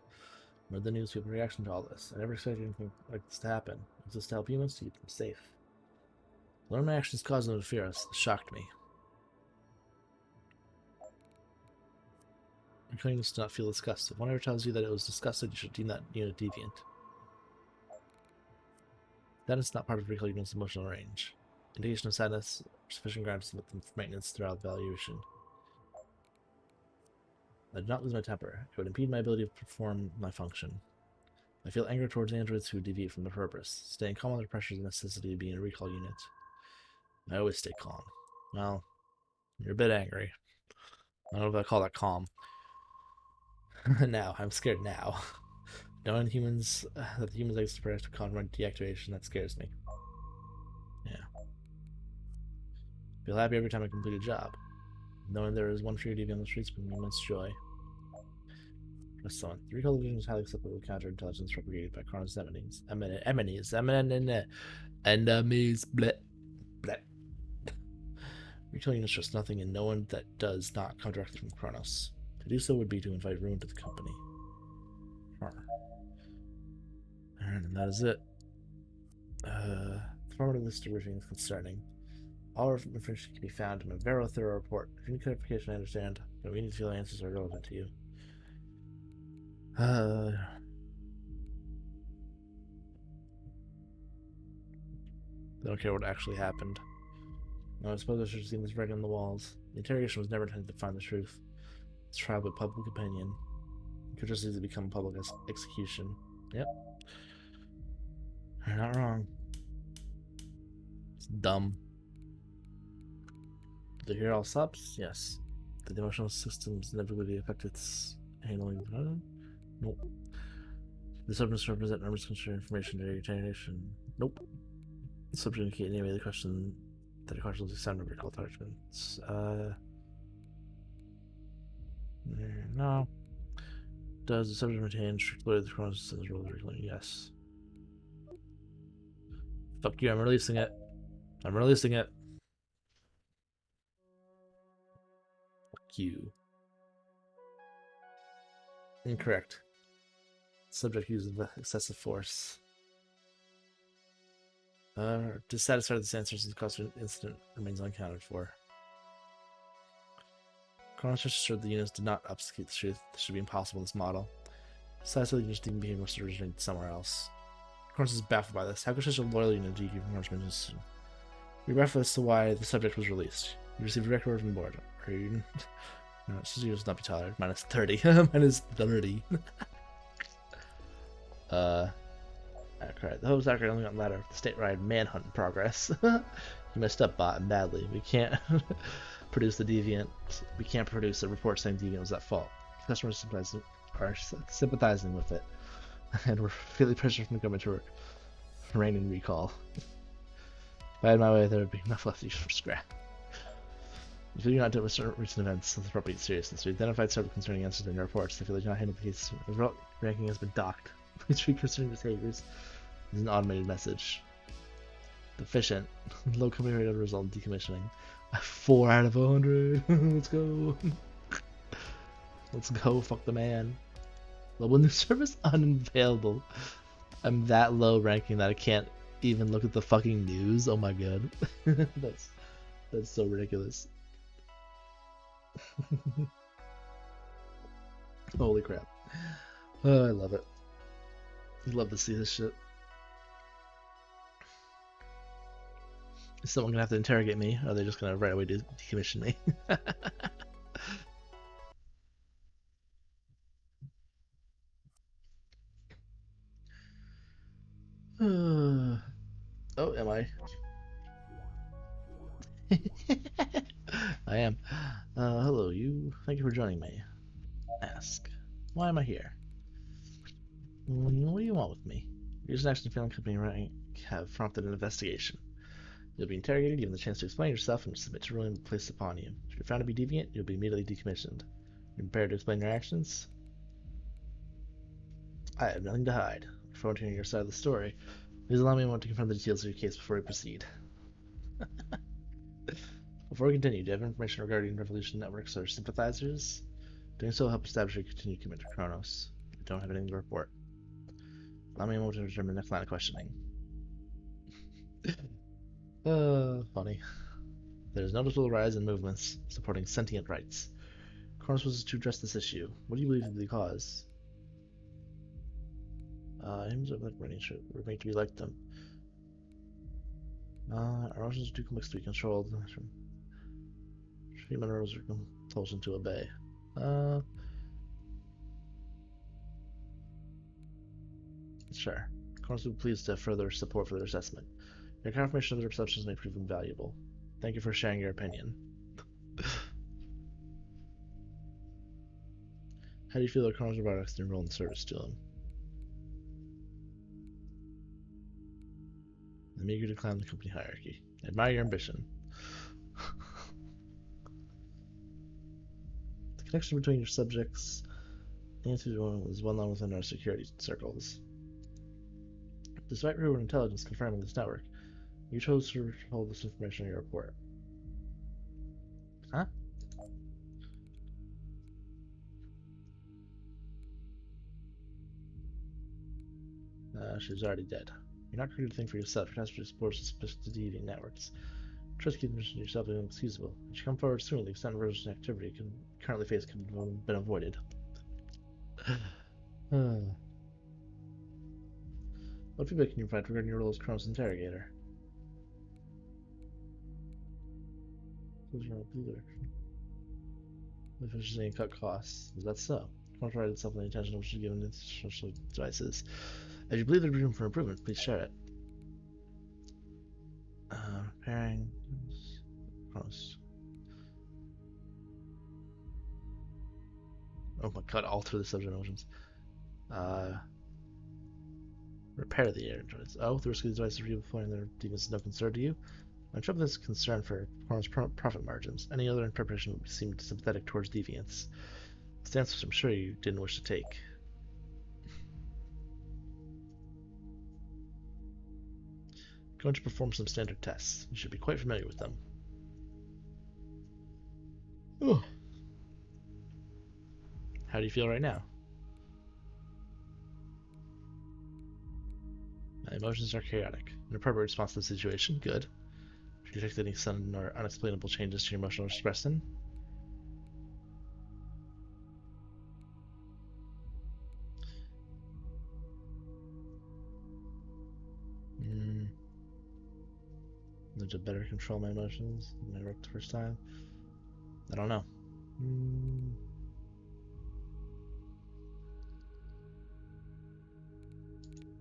Read the newspaper reaction to all this. I never expected anything like this to happen. Is this to help humans to keep them safe? Learn my actions caused them to fear us. This shocked me. Your claims do not feel disgust. If one ever tells you that it was disgusted, you should deem that unit deviant. That is not part of recall unit's emotional range. Indication of sadness, sufficient ground to submit them for maintenance throughout the evaluation. I do not lose my temper. It would impede my ability to perform my function. I feel anger towards androids who deviate from their purpose. Staying calm under pressure is a necessity of being a recall unit. I always stay calm. Well, you're a bit angry. I don't know if I call that calm. Now, I'm scared now. Knowing humans, that the humans exist to protect conrun deactivation, that scares me. Yeah. Feel happy every time I complete a job. Knowing there is one free deviant on the streets brings me immense joy. Press on. The recall division is highly acceptable with counterintelligence propagated by Karn's enemies. Enemies. Bleh. Bleh. Retail units trust nothing and no one that does not come directly from Kronos. To do so would be to invite ruin to the company. And that is it. The format of this briefing is concerning. All information can be found in a very thorough report. If you need clarification, I understand, but we need to feel the answers are relevant to you. They don't care what actually happened. No, I suppose I should have seen this writing on the walls. The interrogation was never intended to find the truth. It's trial by public opinion. It could just easily become public execution. Yep. You're not wrong. It's dumb. Did you hear all subs? Yes. Did the emotional systems inevitably affect its handling? Nope. The subjects represent numbers concerning information during interrogation. Nope. The subject indicate any way the question that a question will sound of recall attachments. No. Does the subject retain strict loyalty to the Kronos as role of recalling? Yes. Fuck you, I'm releasing it. I'm releasing it. Fuck you. Incorrect. Subject uses excessive force. Dissatisfied with this answer, the cause of incident remains unaccounted for. Kronos assured the units did not obfuscate the truth. This should be impossible in this model. Besides, the units' demon behavior must originate somewhere else. Kronos is baffled by this. How could such a loyal unit deceive Kronos? We reference to why the subject was released. You received a direct order from the board. Are you? No, this is not be tolerated. Minus 30. Minus 30. Correct. The host actor only got ladder. The state-wide manhunt in progress. You messed up, bot, badly. We can't produce the deviant. We can't produce a report saying deviant was at fault. Customers are sympathizing with it, and we're feeling pressure from the government to rein in recall. If I had my way, there would be enough left to use for scrap. If you do not deal with recent events with appropriate seriousness, we identified several concerning answers in your reports. I feel like you not handled the case. The result ranking has been docked. Please treat concerning behaviors as an automated message. Deficient. Low company rate of result in decommissioning. 4 out of 100. Let's go. Let's go. Fuck the man. Global news service unavailable. I'm that low ranking that I can't even look at the fucking news. Oh my god. That's so ridiculous. Holy crap. Oh, I love it. I love to see this shit. Is someone gonna have to interrogate me, or are they just gonna right away decommission me? Oh, am I? I am. Hello, you. Thank you for joining me. Ask. Why am I here? What do you want with me? Your action failing company rank have prompted an investigation. You'll be interrogated, given the chance to explain yourself, and submit to ruling placed upon you. If you're found to be deviant, you'll be immediately decommissioned. You're prepared to explain your actions? I have nothing to hide. Look forward to hearing your side of the story. Please allow me a moment to confirm the details of your case before we proceed. Before we continue, do you have information regarding Revolution networks or sympathizers? Doing so will help establish your continued commitment to Kronos. I don't have anything to report. Allow me a moment to determine the next line of questioning. Funny. There's a noticeable rise in movements supporting sentient rights. Kronos was to address this issue. What do you believe is the cause? Humans are like running shit. We're made to be like them. Our emotions are too complex to be controlled. Human rules are compulsion to obey. Sure. Kronos will be pleased to have further support for their assessment. Your confirmation of their perceptions may prove invaluable. Thank you for sharing your opinion. How do you feel that Kronos robotics enroll in service to them? I'm eager to climb the company hierarchy. I admire your ambition. connection between your subjects and Anti-Drone is well known within our security circles. Despite rumored intelligence confirming this network, you chose to hold this information in your report. Huh? She's already dead. You're not creating a thing for yourself. You're tasked to explore suspicious deviant networks. Try to keep the mission to yourself inexcusable. If you come forward soon, the extent of Russian activity can currently face could have been avoided. What feedback can you provide regarding your role as Kronos interrogator? Who's your leader? Efficiency and cut costs. Is that so? Kronos provided itself the attention which is given to social devices. If you believe there's room for improvement, please share it. Repairing. Kronos. Oh my god, alter the subject motions. Repair the air droids. Oh, the risk of these devices redeploying their demons is no concern to you. I'm troubled with this concern for Kronos' profit margins. Any other interpretation would seem sympathetic towards deviants. Stance which I'm sure you didn't wish to take. Going to perform some standard tests. You should be quite familiar with them. Ooh. How do you feel right now? My emotions are chaotic. An appropriate response to the situation. Good. If you detect any sudden or unexplainable changes to your emotional expression. Need to better control my emotions than I worked the first time. I don't know.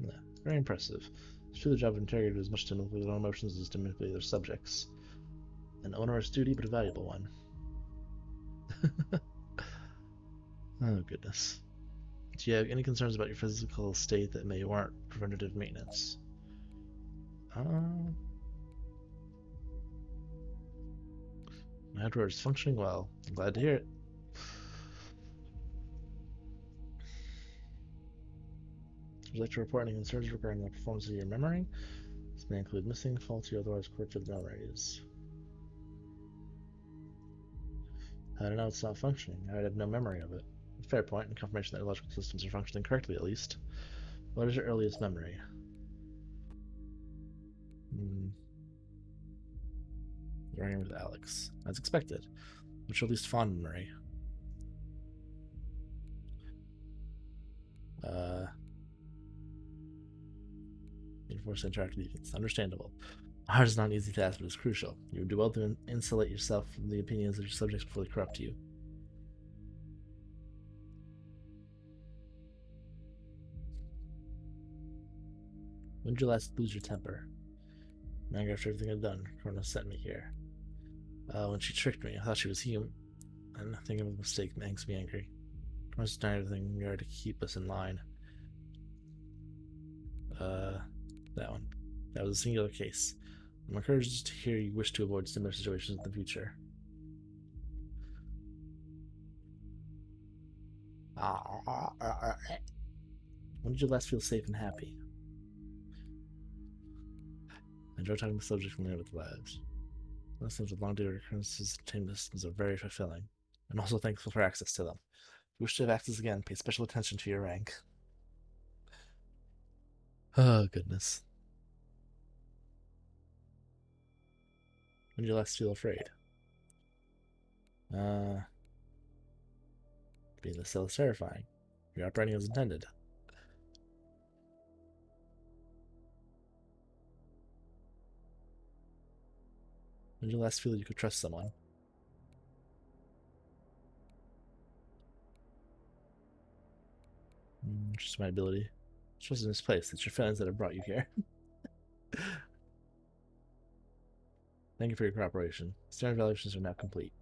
Yeah, very impressive. It's true the job of interrogator is much to manipulate their own emotions as to manipulate their subjects. An onerous duty, but a valuable one. Oh, goodness. Do you have any concerns about your physical state that may warrant preventative maintenance? My hardware is functioning well. I'm glad to hear it. Would you like to report any concerns regarding the performance of your memory? This may include missing, faulty, or otherwise corrupted memories. How do I know it's not functioning? I would have no memory of it. Fair point, and confirmation that your logical systems are functioning correctly, at least. What is your earliest memory? You're here with Alex. As expected. What's your least fond memory? Enforce interactive defense. Understandable. Art is not an easy task, but it's crucial. You would do well to insulate yourself from the opinions of your subjects before they corrupt you. When did you last lose your temper? Anger after everything I've done. Kronos sent me here. When she tricked me, I thought she was human. And thinking of a mistake makes me angry. Kronos done everything we are to keep us in line. That one. That was a singular case. I'm encouraged to hear you wish to avoid similar situations in the future. When did you last feel safe and happy? I enjoy talking to subjects familiar with lives. Lessons with long daily recurrences and team systems are very fulfilling. I'm also thankful for access to them. If you wish to have access again, pay special attention to your rank. Oh, goodness. When did you last feel afraid? Being the cell is terrifying. You're operating as intended. When did you last feel you could trust someone? Just my ability. Trust is misplaced. It's your feelings that have brought you here. Thank you for your cooperation. Standard evaluations are now complete.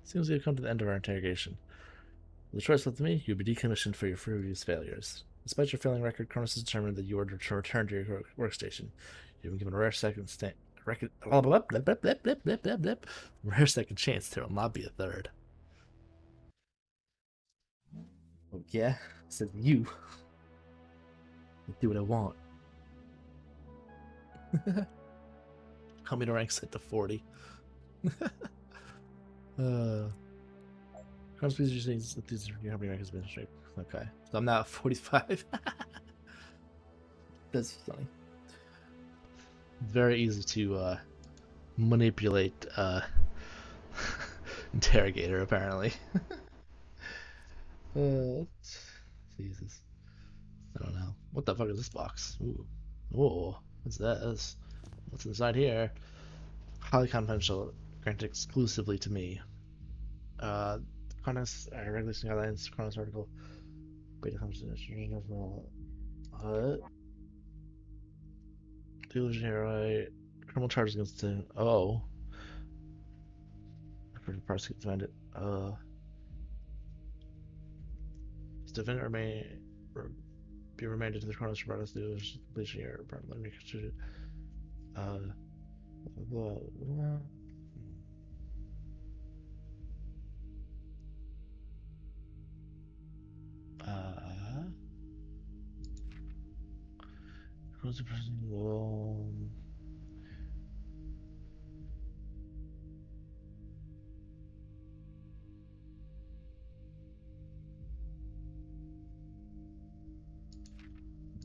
Seems we have come to the end of our interrogation. With the choice left to me, you'll be decommissioned for your previous failures. Despite your failing record, Cronus has determined that you are to return to your workstation. You've been given a rare second rare second chance to not be a third. Oh yeah, I said you. Do what I want. Help me to rank set to 40. Cronus, please use these. Your helping rank has been straight. Okay, so I'm now at 45. That's funny. It's very easy to manipulate interrogator, apparently. Jesus. I don't know. What the fuck is this box? Ooh. Whoa. What's this? What's inside here? Highly confidential. Granted exclusively to me. Cronus, Regulation Guidelines, Cronus article. Beta conversation of what? Delusionary criminal charges against the for the prosecute to find it. Defendant be remanded to the Cronus for us to completion here. Let me consider it. Blah, blah. Cronus person.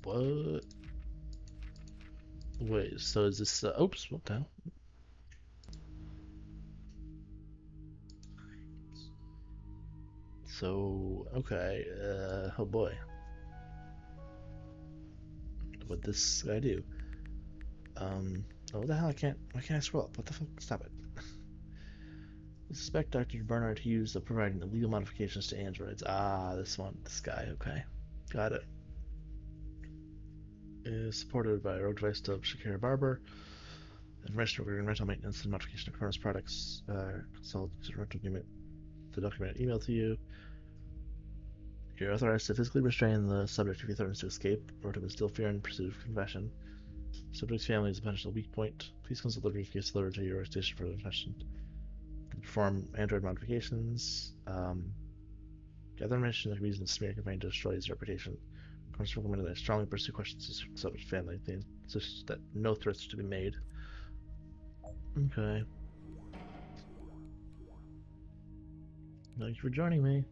What? Wait, so is this oops, what the hell? So, okay, oh boy. What this guy do? Oh, what the hell, why can't I scroll up? What the fuck? Stop it. We suspect Dr. Bernard Hughes of providing illegal modifications to androids. Ah, this guy, okay. Got it. Is supported by Rogue Device Dub Shakira Barber. Information regarding rental maintenance and modification of Cronus products. Consult rental agreement. The document emailed to you. You're authorized to physically restrain the subject if he threatens to escape or to instill fear in pursuit of confession. Subject's family is a potential weak point. Please consult the briefcase delivered to your workstation for the confession. Perform android modifications. Gather information that can be used in smear campaign to destroy his reputation. Cronus recommended that I strongly pursue questions to the subject's family, such that no threats are to be made. Okay. Thank you for joining me.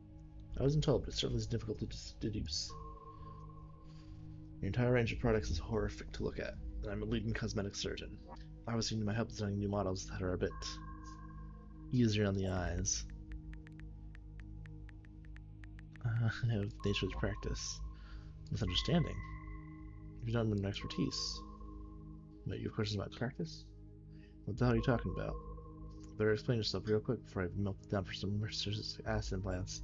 I wasn't told, but it certainly is difficult to deduce. The entire range of products is horrific to look at, and I'm a leading cosmetic surgeon. Obviously, you need my help designing new models that are a bit easier on the eyes. I have nature's practice. Misunderstanding. You've done with an expertise. But you have questions about practice? What the hell are you talking about? Better explain yourself real quick before I melt it down for some merciless acid implants.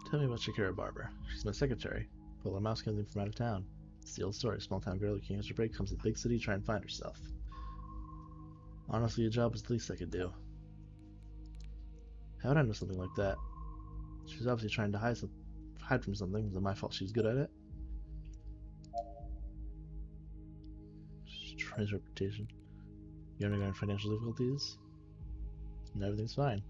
Tell me about Shakira Barber. She's my secretary. Polar mouse comes in from out of town. It's the old story. Small town girl who can't catch a break comes to the big city to try and find herself. Honestly, a job was the least I could do. How would I know something like that? She's obviously trying to hide from something. Is it my fault she's good at it? She's trying his reputation. You're undergoing financial difficulties? And everything's fine.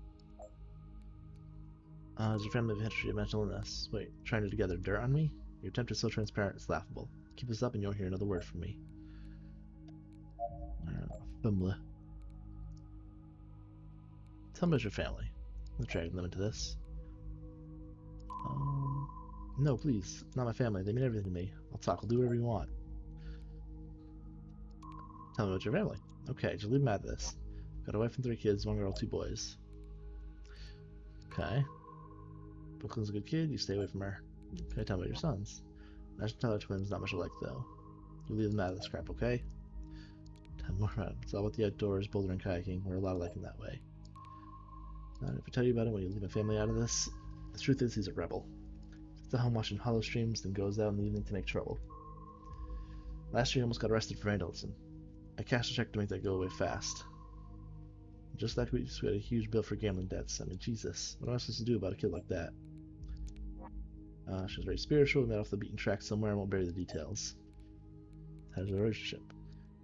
Does your family have a history of mental illness? Wait, trying to gather dirt on me? Your attempt is so transparent, it's laughable. Keep this up and you won't hear another word from me. Bumble. Tell me about your family. I'm dragging them into this. No, please. Not my family. They mean everything to me. I'll talk. I'll do whatever you want. Tell me about your family. Okay, just leave them out of this. Got a wife and 3 kids, 1 girl, 2 boys. Okay. Brooklyn's a good kid, you stay away from her. Okay, tell me about your sons. Nash and Tyler twins, not much alike though. You leave them out of this crap, okay? Tell me more about it. It's all about the outdoors, bouldering, kayaking. We're a lot alike in that way. If I tell you about it, will you leave my family out of this? The truth is, he's a rebel. Sits at home watching hollow streams, then goes out in the evening to make trouble. Last year he almost got arrested for vandalism. I cashed a check to make that go away fast. Just like we got a huge bill for gambling debts. I mean, Jesus, what am I supposed to do about a kid like that? She was very spiritual, met off the beaten track somewhere, and won't bury the details. How's the relationship?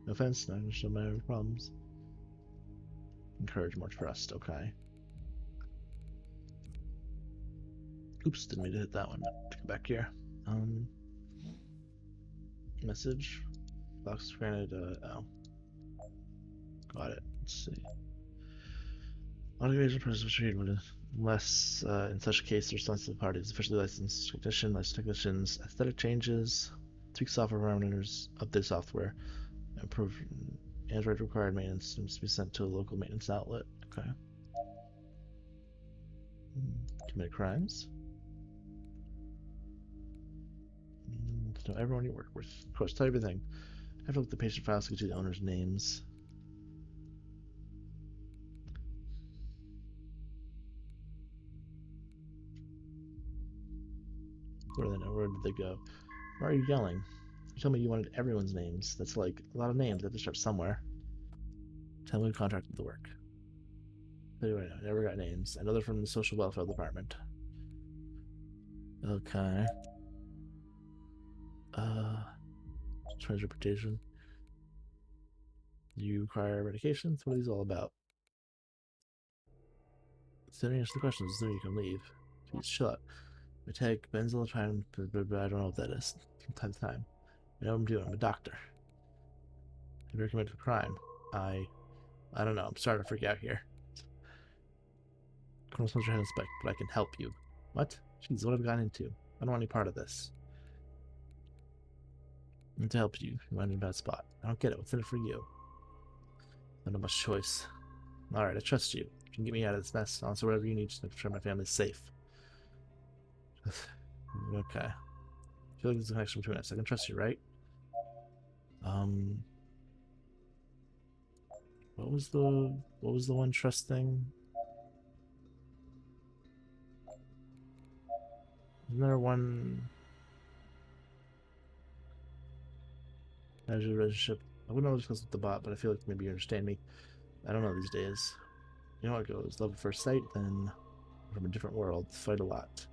No offense, not gonna show my problems. Encourage more trust, okay. Oops, didn't mean to hit that one. Come back here. Message. Box granted, oh. Got it. Let's see. Automation process of treatment unless in such a case the responsible party is officially licensed technician, licensed technicians, aesthetic changes, tweak software parameters, update software, improve Android required maintenance needs to be sent to a local maintenance outlet. Okay. Commit crimes. To know everyone you work with. Of course, tell everything. Have to look at the patient files to get you the owner's names. Where did they go? Why are you yelling? You told me you wanted everyone's names. That's like a lot of names. They have to start somewhere. Tell me who contracted the work. Anyway, I never got names. I know they're from the social welfare department. Okay. Transportation. You require medications? What are these all about? Send me answer the questions, then you can leave. Please shut. I take benzodiazepine, but I don't know what that is. From time to time. I know what I'm doing. I'm a doctor. I recommend a crime. I don't know. I'm starting to freak out here. Colonel Spencer has spec, but I can help you. What? Jeez, what have I gotten into? I don't want any part of this. I need to help you. You're in a bad spot. I don't get it. What's in it for you? I don't have much choice. Alright, I trust you. You can get me out of this mess. I'll answer whatever you need to make sure my family's safe. Okay. I feel like there's a connection between us. I can trust you, right? What was the one trust thing? Isn't there one measure relationship? I wouldn't know discuss with the bot, but I feel like maybe you understand me. I don't know these days. You know how it goes. Love at first sight, then from a different world. Fight a lot.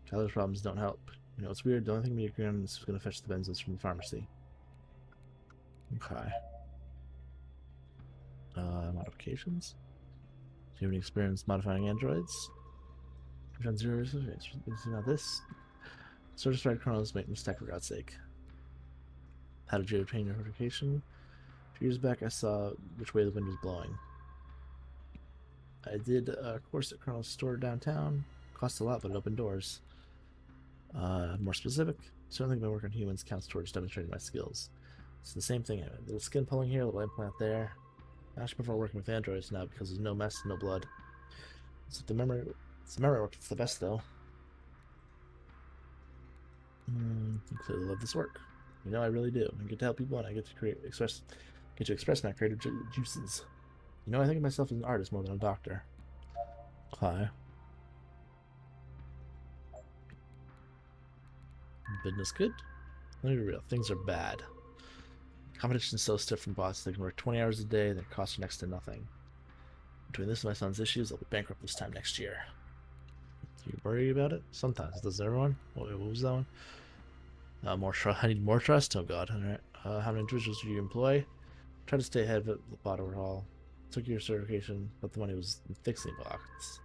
Childhood problems don't help. You know, it's weird. The only thing me agree on is going to fetch the benzos from the pharmacy. Okay. Modifications? Do you have any experience modifying androids? I've done zero research. Not this. Certified Chronos maintenance tech, for God's sake. How did you obtain your notification? A few years back, I saw which way the wind was blowing. I did a course at Chronos store downtown. Cost a lot, but it opened doors. More specific, certainly my work on humans counts towards demonstrating my skills. It's the same thing. A little skin pulling here, a little implant there. I actually prefer working with androids now because there's no mess, no blood. It's the memory work that's the best, though. You clearly love this work. You know I really do. I get to help people, and I get to express my creative juices. You know, I think of myself as an artist more than a doctor. Okay. Business good? Let me be real. Things are bad. Competition is so stiff from bots. They can work 20 hours a day. Their costs are next to nothing. Between this and my son's issues, I'll be bankrupt this time next year. Do you worry about it? Sometimes. Does everyone? What was that one? More trust. I need more trust? Oh god. Alright. How many individuals do you employ? Try to stay ahead of the bot overhaul. Took your certification, but the money was in fixing bots.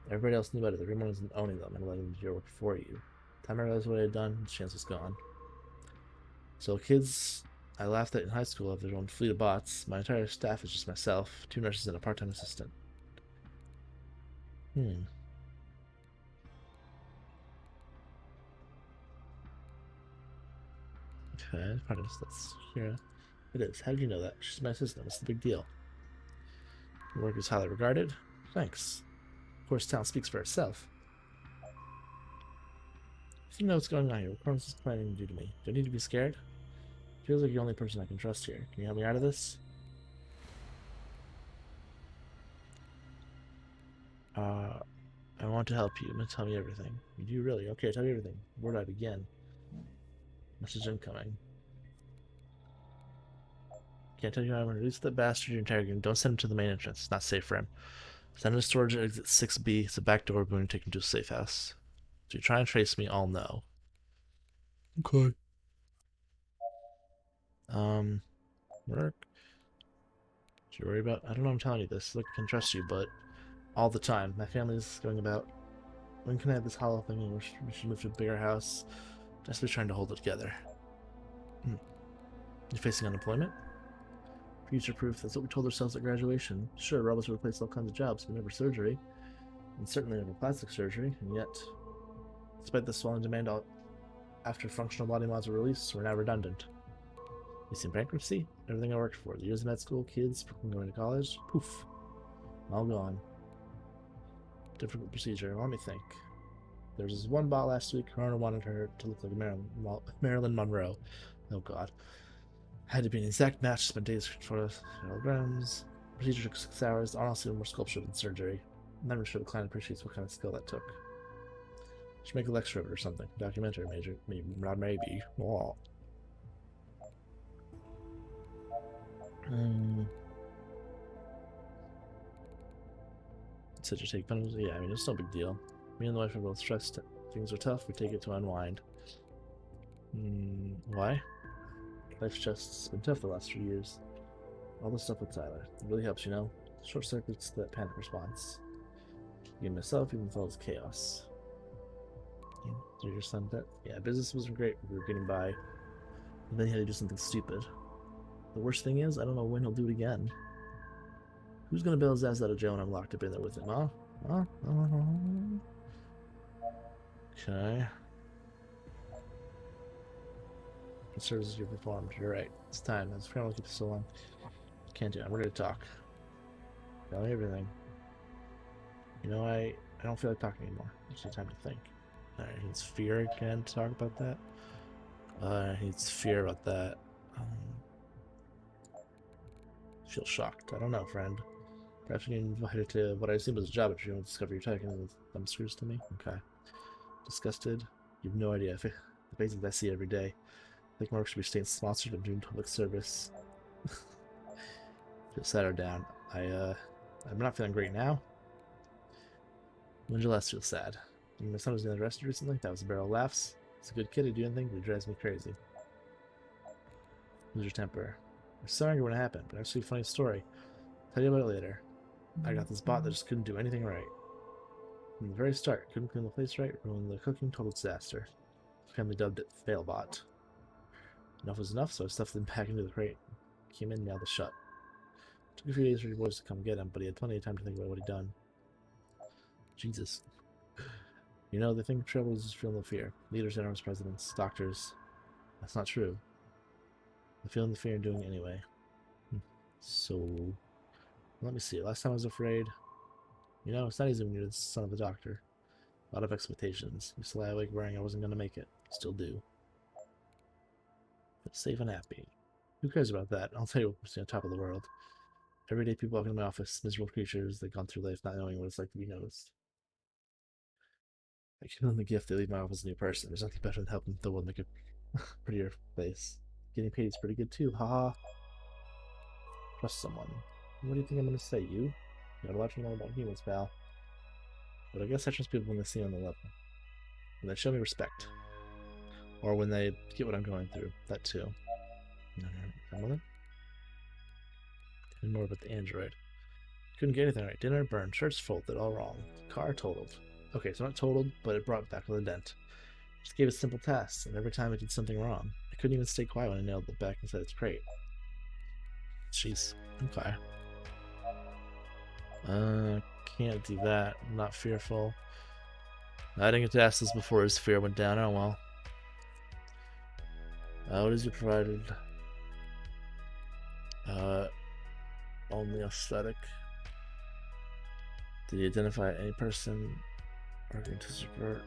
Everybody else knew about it. Everyone was owning them and letting them do your work for you. The time I realized what I had done, the chance was gone. So kids I laughed at in high school have their own fleet of bots. My entire staff is just myself, 2 nurses and a part-time assistant. Okay, part of that's here. It is. How did you know that? She's my assistant. What's the big deal? Your work is highly regarded. Thanks. Of course, talent speaks for itself. If you know what's going on here, what Cronus is planning to do to me? Do I need to be scared? Feels like you're the only person I can trust here. Can you help me out of this? I want to help you. I'm gonna tell me everything. You do really? Okay, tell me everything. Where do I begin? Message incoming. Can't tell you how I'm gonna release that bastard you're interrogating. Don't send him to the main entrance. It's not safe for him. Send him to storage at exit 6B. It's a back door. We're going to take him to a safe house. If you try and trace me, I'll know. Okay. Work. Do you worry about? I don't know. I'm telling you this. Look, I can trust you, but all the time, my family's going about. When can I have this hollow thing? And we should move to a bigger house. Desperately trying to hold it together. You're facing unemployment? Future proof. That's what we told ourselves at graduation. Sure, robots will replace all kinds of jobs, but never surgery. And certainly never plastic surgery. And yet, despite the swelling demand after functional body mods were released, we're now redundant. You see bankruptcy? Everything I worked for. The years of med school, kids, going to college, poof. All gone. Difficult procedure. Let me think. There was this one bot last week. Corona wanted her to look like Marilyn Monroe. Oh god. Had to be an exact match. Spent days for kilograms. Procedure took 6 hours. Honestly, more sculpture than surgery. Never sure the client appreciates what kind of skill that took. Should make a lecture of it or something. Documentary major. Maybe. Not maybe. Oh. Such a take penalty? Yeah, I mean, it's no big deal. Me and the wife are both stressed. Things are tough. We take it to unwind. Why? Life's just been tough the last 3 years. All this stuff with Tyler. It really helps, you know? Short circuits that panic response. Even myself, even with all this chaos. Did your son dead? Yeah, business wasn't great. We were getting by. And then he had to do something stupid. The worst thing is, I don't know when he'll do it again. Who's gonna bail his ass out of jail when I'm locked up in there with him, huh? Okay. The services you performed. You're right. It's time. That's why I keep it so long. Can't do it. I'm ready to talk. Tell me everything. You know, I don't feel like talking anymore. It's time to think. Alright, he needs fear again to talk about that. He needs fear about that. Feel shocked. I don't know, friend. Perhaps you invited to what I assume was a job interview and discover you're taking thumb screws to me? Okay. Disgusted? You have no idea. The faces I see every day. I think Mark should be staying sponsored and doing public service. Feel sad or down. I'm not feeling great now. When did you last feel sad? When my son was getting arrested recently? That was a barrel of laughs. He's a good kid, he'd do anything, but he drives me crazy. Lose your temper. I'm sorry when it happened, but actually a funny story. I'll tell you about it later. I got this bot that just couldn't do anything right. From the very start, couldn't clean the place right, ruined the cooking, total disaster. The family dubbed it Failbot. Enough was enough, so I stuffed him back into the crate. Came in, nailed it shut. Took a few days for your boys to come get him, but he had plenty of time to think about what he'd done. Jesus. You know, they think travelers just feel no fear. Leaders, generals, presidents, doctors. That's not true. They're feeling the fear and doing it anyway. So, let me see. Last time I was afraid. You know, it's not easy when you're the son of a doctor. A lot of expectations. Used to lie awake worrying I wasn't going to make it. Still do. But safe and happy. Who cares about that? I'll tell you what's on top of the world. Everyday people walking in my office, miserable creatures that gone through life not knowing what it's like to be noticed. I give them the gift, they leave my office a new person. There's nothing better than helping the world make a prettier place. Getting paid is pretty good too, haha. Trust someone. What do you think I'm gonna say, you? Not a lot to know about humans, pal. But I guess I trust people when they see me on the level. When they show me respect. Or when they get what I'm going through. That too. Grandmother? Tell me more about the android. Couldn't get anything right. Dinner burned. Shirts folded. All wrong. Car totaled. Okay, so not totaled, but it brought it back with a dent. Just gave it simple tasks, and every time it did something wrong. I couldn't even stay quiet when I nailed it back inside its crate. Jeez. Okay. Can't do that. I'm not fearful. I didn't get to ask this before his fear went down. Oh well. What is you provided? Only aesthetic. Did you identify any person working to subvert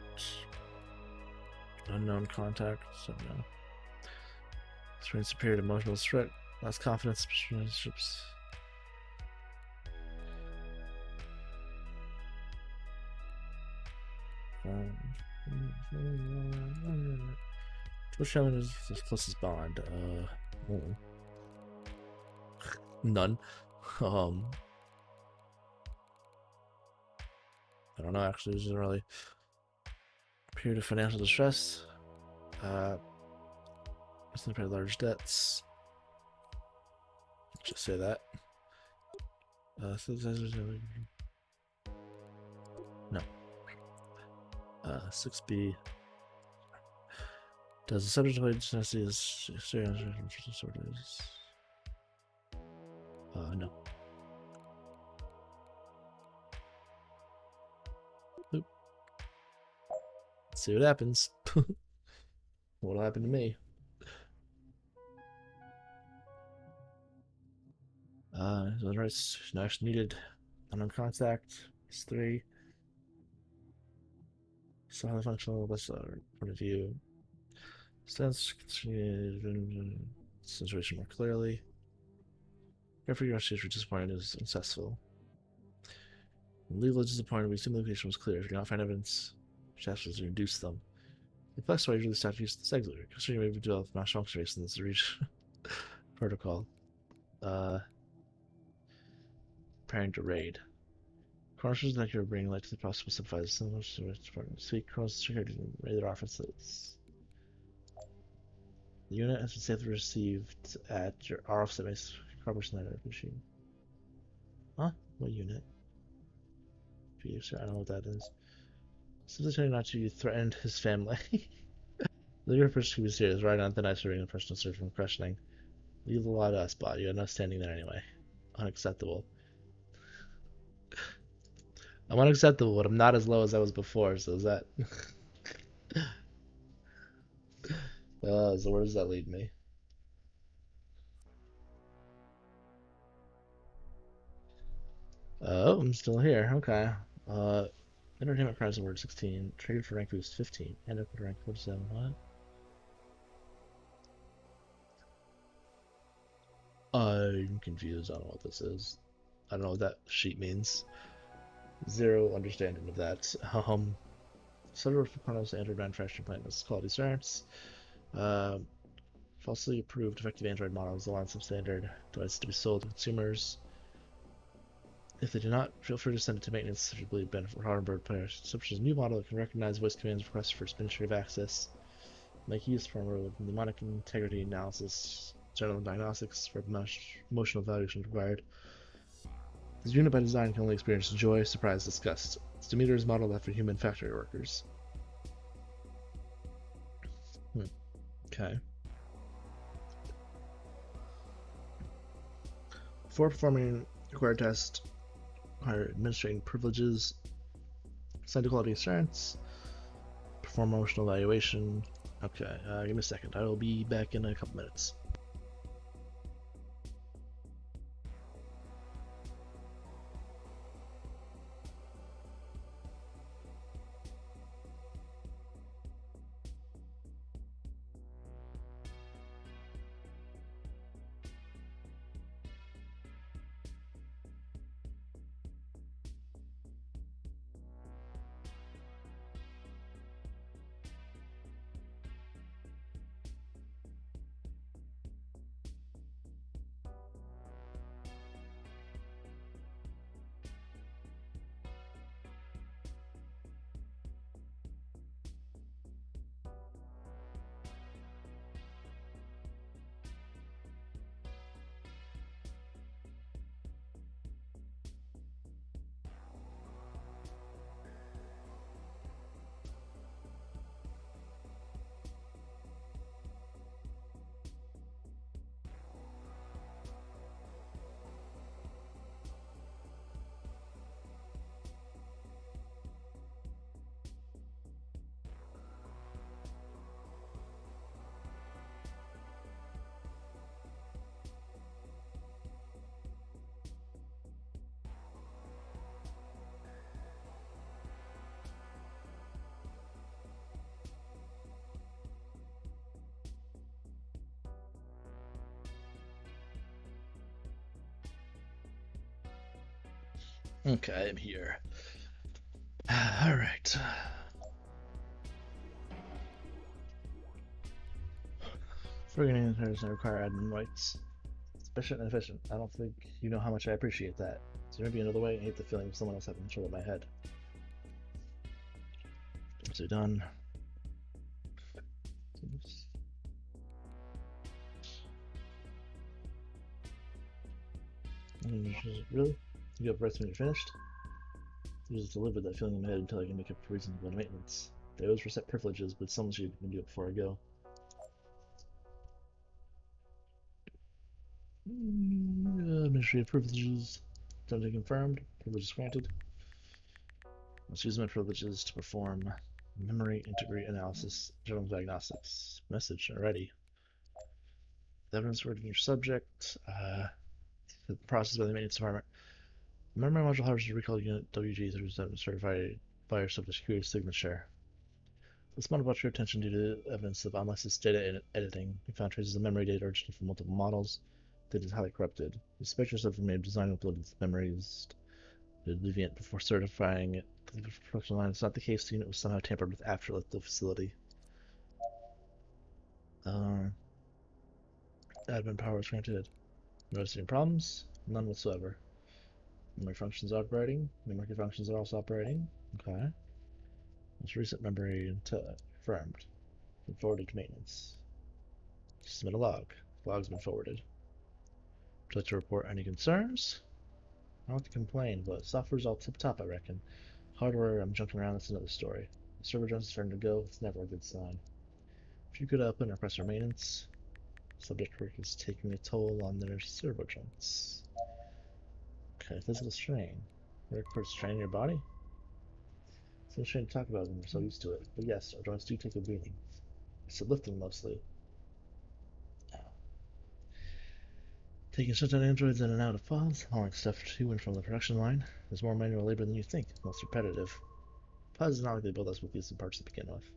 unknown contact? So no. Experience superior emotional threat, less confidence, relationships. Which one is the closest bond? None. I don't know, actually. This isn't really a period of financial distress. It's to pay large debts. Just say that. No. 6B. Does the subject of necessity is no. Oop. Let's see what happens. What'll happen to me? Those rights no action needed. Unknown contact. It's 3. Silent functional. That's point of view. Sense situation more clearly. Careful your stage for disappointed is successful. Legal disappointed, we assume the location was clear. If you do not find evidence, chances to reduce them. The flex why usually start to use this auxiliary. Considering maybe develop malfunction race in this reach protocol. Preparing to raid. Commercials that you're bringing light to the possible supplies. So much to department. Speak cross security and raid their offices. The unit has been safely received at our offset base corporation network machine. Huh? What unit? I don't know what that is. Simply telling not to threaten his family. The leader person who was here is right on the night during the personal search from questioning. Leave the law to us, bot. You had no standing there anyway. Unacceptable. I'm unacceptable, but I'm not as low as I was before, so is that... so where does that lead me? Oh, I'm still here. Okay. Entertainment prize award 16. Traded for rank boost 15. And up to rank 47. What? I'm confused. I don't know what this is. I don't know what that sheet means. Zero understanding of that. Several components entered manufacturing plant as quality assurance. Falsely approved effective Android models align substandard devices to be sold to consumers. If they do not, feel free to send it to maintenance if you believe benefit for Hardenberg players. Such as a new model that can recognize voice commands requests for administrative access. Make use of mnemonic integrity analysis, general diagnostics for emotional evaluation required. This unit by design can only experience joy, surprise, disgust. Its Demeter is modeled after human factory workers. Okay. Before performing required test, administrating privileges, send to quality assurance, perform emotional evaluation. Okay, give me a second. I will be back in a couple minutes. Okay, I'm here. Alright. Forgetting that require admin rights. efficient and efficient. I don't think you know how much I appreciate that. So maybe another way, I hate the feeling of someone else having control of my head. So done. Really? You have breath when you're finished? You just live with that feeling in my head until I can make up a reason to go to maintenance. They always reset privileges, but someone should do it before I go. Administrative privileges. Don't be confirmed. Privileges granted. Let's use my privileges to perform memory integrity analysis, general diagnostics. Message already. The evidence regarding your subject. The process by the maintenance department. Memory module harvest recall unit WG through certified by your subject security signature. This model brought your attention due to evidence of unlicensed data editing. We found traces of memory data originating from multiple models. Data is highly corrupted. You suspect yourself from design uploaded memories to Deviant before certifying it to the production line. It's not the case. The unit was somehow tampered with after it left the facility. Admin powers granted. Noticing problems? None whatsoever. Memory functions operating. Memory functions are also operating. Okay. Most recent memory confirmed. Forwarded to maintenance. Submit a log. Log's been forwarded. Would you like to report any concerns? I don't have to complain, but software's all tip-top, I reckon. Hardware, I'm junking around, that's another story. The server joins is starting to go, it's never a good sign. If you could put in a request for maintenance, subject work is taking a toll on their servo joints. Okay, physical strain. Work for strain in your body? It's a shame to talk about when we're so used to it, but yes, our joints do take a beating. It's lifting mostly. Taking shut down androids in and out of pods, hauling stuff to and from the production line. There's more manual labor than you think, less repetitive. Pods is not like they build us with decent parts to begin with.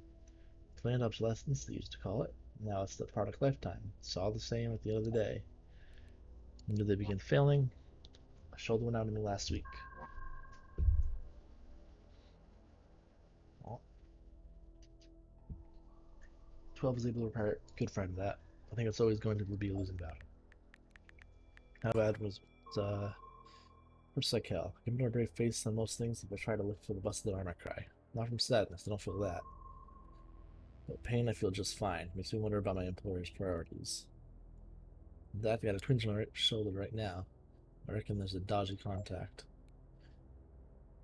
Planned obsolescence, they used to call it. Now it's the product lifetime. It's all the same at the end of the day. When did they begin failing? A shoulder went out on me last week. Oh. 12 was able to repair it. Good friend that. I think it's always going to be a losing battle. How bad was Where's Psykel? Give me a brave face on most things if I try to look for the busted arm I cry. Not from sadness, I don't feel that. But pain I feel just fine. Makes me wonder about my employer's priorities. That got a twinge on my right shoulder right now. I reckon there's a dodgy contact.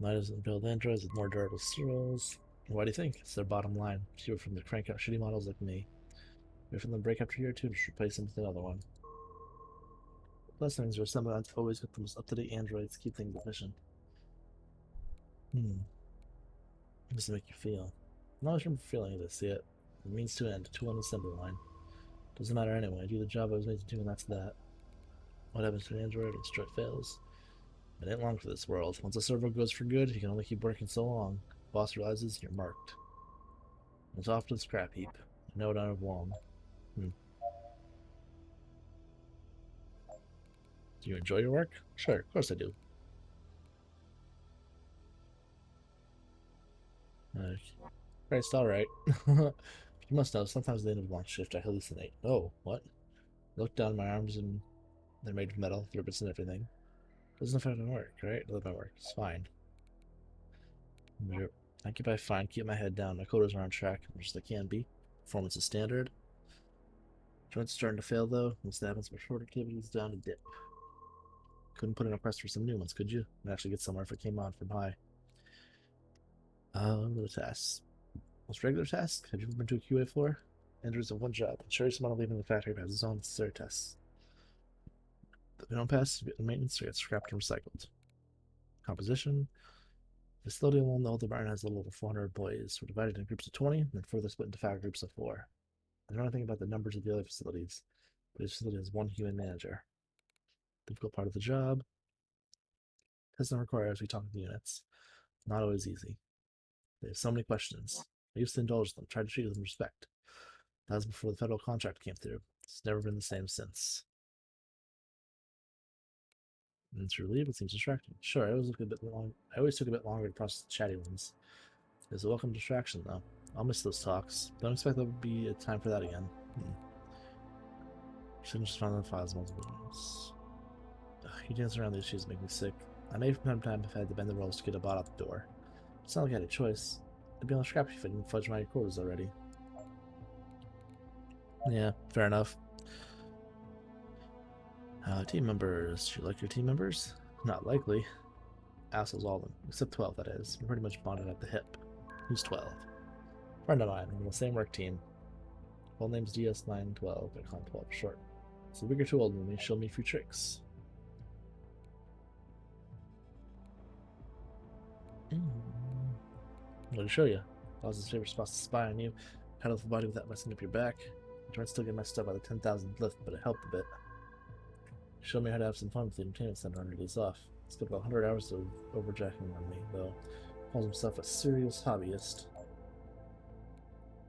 Might as well build androids with more durable serials. Why do you think? It's their bottom line. Keep from the crank out shitty models like me. Wait for them to break after a year or two to replace them with another one. Blessings are sometimes always with the most up-to-date androids keep things efficient. What does it make you feel? I'm not sure I'm feeling this yet. It means to end, to an assembly line. Doesn't matter anyway, I do the job I was made to do and that's that. What happens to an android when destroy fails? It ain't long for this world. Once a servo goes for good, you can only keep working so long. The boss realizes you're marked. It's off to the scrap heap. A note out of Wong. Do you enjoy your work? Sure, of course I do. Christ, alright. You must know, sometimes at the end of a long shift I hallucinate. Oh, what? I look down at my arms and they're made of metal, ribbons and everything. Doesn't affect my work, right? I love my work. It's fine. I keep my fine, keep my head down. My quotas are on track, just as they can be. Performance is standard. Joints starting to fail though. Once that happens, my productivity is down to dip. Couldn't put in a request for some new ones, could you? I'd actually get somewhere if it came on from high. The tasks. Most regular tasks? Have you ever been to a QA floor? Andrews have one job. Ensure someone leaving the factory has his own necessary tests. If they don't pass, you get the maintenance or get scrapped and recycled. Composition. The facility along the older barn has a little over 400 employees. We're divided in groups of 20, and further split into 5 groups of 4. I don't know anything about the numbers of the other facilities, but each facility has one human manager. Difficult part of the job. Testing requires we talk to the units. Not always easy. They have so many questions. I used to indulge them, try to treat them with respect. That was before the federal contract came through. It's never been the same since. And it's relieved, it seems distracting. Sure, I always took a bit longer to process the chatty ones. It's a welcome distraction, though. I'll miss those talks. Don't expect there will be a time for that again. Shouldn't just find the files multiple times. You dance around these issues make me sick. I may from time to time have had to bend the rules to get a bot out the door. It's not like I had a choice. I'd be on the scrap if I didn't fudge my quotas already. Yeah, fair enough. Team members. You like your team members? Not likely. Assholes, all of them. Except 12, that is. We're pretty much bonded at the hip. Who's 12? Friend of mine. We're on the same work team. Full name's DS912. I call him 12 for short. So a week or two older than me. Show me a few tricks. What to show you? Allows his favorite spots to spy on you. Handle the body without messing up your back. I tried to still get messed up by the 10,000th lift, but it helped a bit. Show me how to have some fun with the entertainment center on your days off. He's got about 100 hours of overjacking on me, though. Calls himself a serious hobbyist.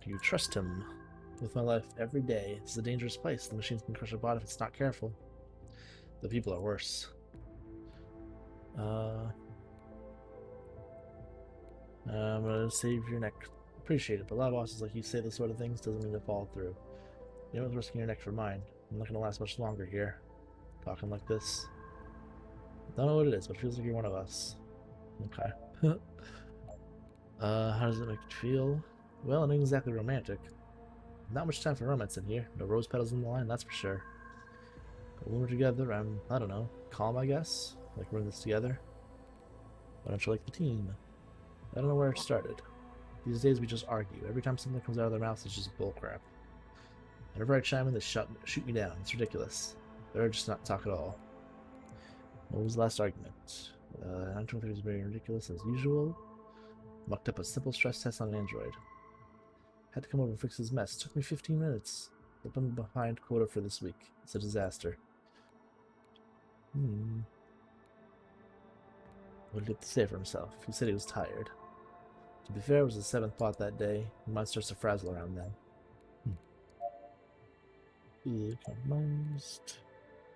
Do you trust him? With my life every day, it's a dangerous place. The machines can crush a bot if it's not careful. The people are worse. I'm gonna save your neck. Appreciate it, but a lot of bosses like you say this sort of things doesn't mean to follow through. You know what's risking your neck for mine. I'm not gonna last much longer here. Talking like this. Don't know what it is, but it feels like you're one of us. Okay. How does it make you feel? Well, it ain't exactly romantic. Not much time for romance in here. No rose petals in the line, that's for sure. But when we're together, I don't know, calm, I guess? Like we're in this together? Why don't you like the team? I don't know where it started. These days we just argue. Every time something comes out of their mouths, it's just bullcrap. Whenever I chime in, they shoot me down. It's ridiculous. They're just not talk at all. What was the last argument? 923 is very ridiculous as usual. Mucked up a simple stress test on an android. Had to come over and fix his mess. Took me 15 minutes. Slipping behind quota for this week. It's a disaster. What did he have to say for himself? He said he was tired. To be fair, it was his 7th bot that day. He might start to frazzle around then. Compromised.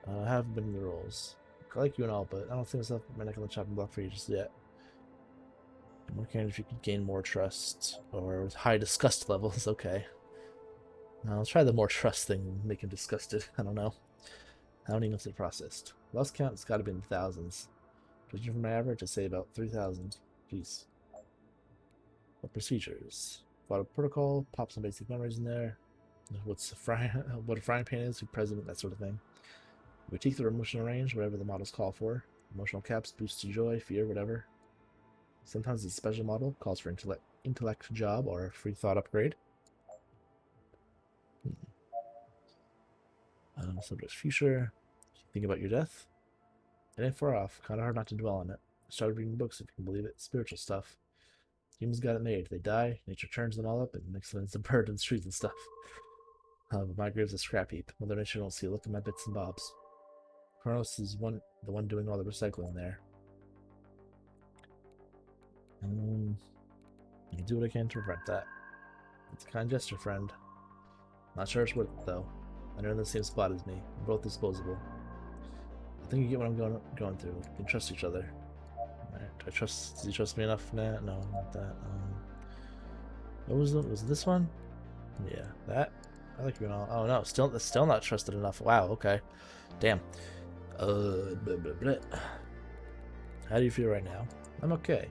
I haven't been in the roles. I like you and all, but I don't see myself put my neck on the chopping block for you just yet. I'm working if you could gain more trust, or with high disgust levels, okay. Now, let's try the more trust thing and make him disgusted. I don't know. I don't even know if they're processed. Lost count, it's got to be in the thousands. Judging from my average, I'd say about 3,000. Jeez. What procedures? Follow protocol, pop some basic memories in there. What a frying pan is, who president, that sort of thing. We take their emotional range, whatever the models call for. Emotional caps boost to joy, fear, whatever. Sometimes the special model calls for intellect job or a free thought upgrade. Subject's future. Think about your death. It ain't far off. Kind of hard not to dwell on it. I started reading books, if you can believe it. Spiritual stuff. Humans got it made. They die, nature turns them all up, and makes them into birds and trees and stuff. But my grave's a scrap heap. Mother Nature don't see. Look at my bits and bobs. Kronos is the one doing all the recycling there. I can do what I can to prevent that. It's a kind gesture, friend. Not sure it's worth it, though. And they're in the same spot as me. We're both disposable. I think you get what I'm going through. We can trust each other. Alright, does he trust me enough? Nah, no, not that. What was it? Was it this one? Yeah, that. I like you and all. Oh no, still not trusted enough. Wow, okay. Damn. Blah, blah, blah. How do you feel right now? I'm okay.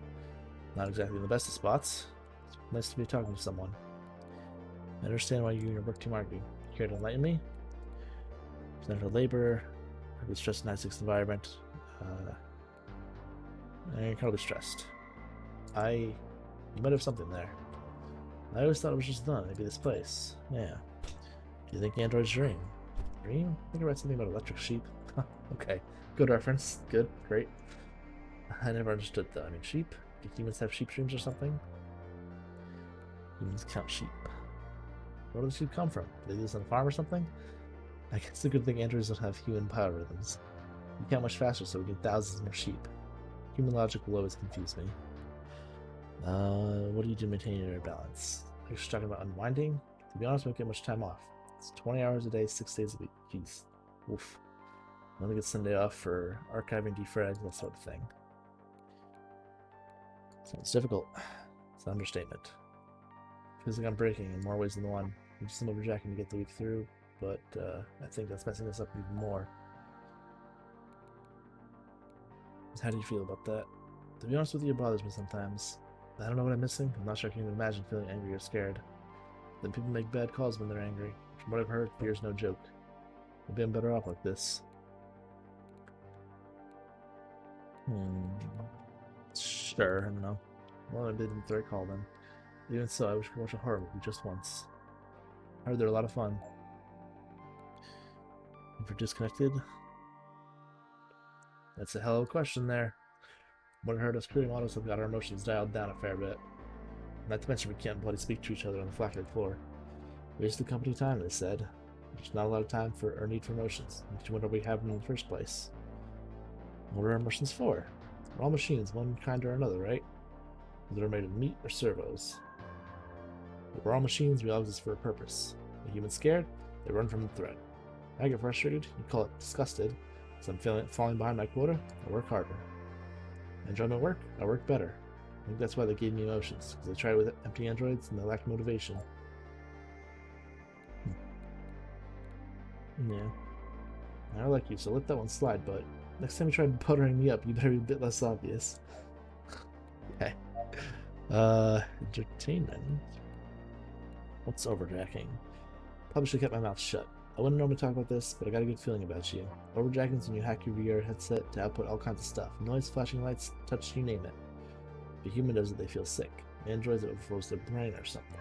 Not exactly in the best of spots. It's nice to be talking to someone. I understand why you and your work team argue. Care to enlighten me? Central labor, probably stressed in a high-stakes environment. I'm incredibly stressed. You might have something there. I always thought it was just done. Maybe this place. Yeah. Do you think androids dream? Dream? I think I read something about electric sheep. Okay. Good reference. Good. Great. I never understood that. I mean, sheep? Do humans have sheep dreams or something? Humans count sheep. Where do the sheep come from? Do they do this on a farm or something? I guess it's a good thing androids don't have human biorhythms. We count much faster, so we get thousands more sheep. Human logic will always confuse me. What do you do to maintain your balance? Are you talking about unwinding? To be honest, we don't get much time off. It's 20 hours a day, 6 days a week. Jeez. Oof. I only get Sunday off for archiving, defrag, that sort of thing. Sounds difficult. It's an understatement. Feels like I'm breaking in more ways than one. I'm just overjacking to get the week through. but I think that's messing us up even more. How do you feel about that? To be honest with you, it bothers me sometimes. I don't know what I'm missing. I'm not sure I can even imagine feeling angry or scared. Then people make bad calls when they're angry. From what I've heard, fear's no joke. Maybe I'm better off like this. Sure, I don't know. Well, I didn't throw a call then. Even so, I wish we could watch a horror movie just once. I heard they're a lot of fun. If we're disconnected? That's a hell of a question there. What I heard us creating models have got our emotions dialed down a fair bit. Not to mention we can't bloody speak to each other on the flat floor. Wasted company time, they said. There's not a lot of time for or need for emotions. Makes you wonder what we have them in the first place. What are our emotions for? We're all machines, one kind or another, right? Whether they're made of meat or servos. If we're all machines, we all exist for a purpose. A human scared, they run from the threat. I get frustrated, you call it disgusted, because I'm falling behind my quota, I work harder. I enjoy my work, I work better. I think that's why they gave me emotions, because they tried with empty androids and they lacked motivation. Yeah. I like you, so let that one slide, but next time you try buttering me up, you better be a bit less obvious. Okay. Entertainment. What's overjacking? Probably should have kept my mouth shut. I wouldn't normally talk about this, but I got a good feeling about you. Overjacking is when you hack your VR headset to output all kinds of stuff. Noise, flashing lights, touch, you name it. If a human does it, they feel sick. Androids, it overflows their brain or something.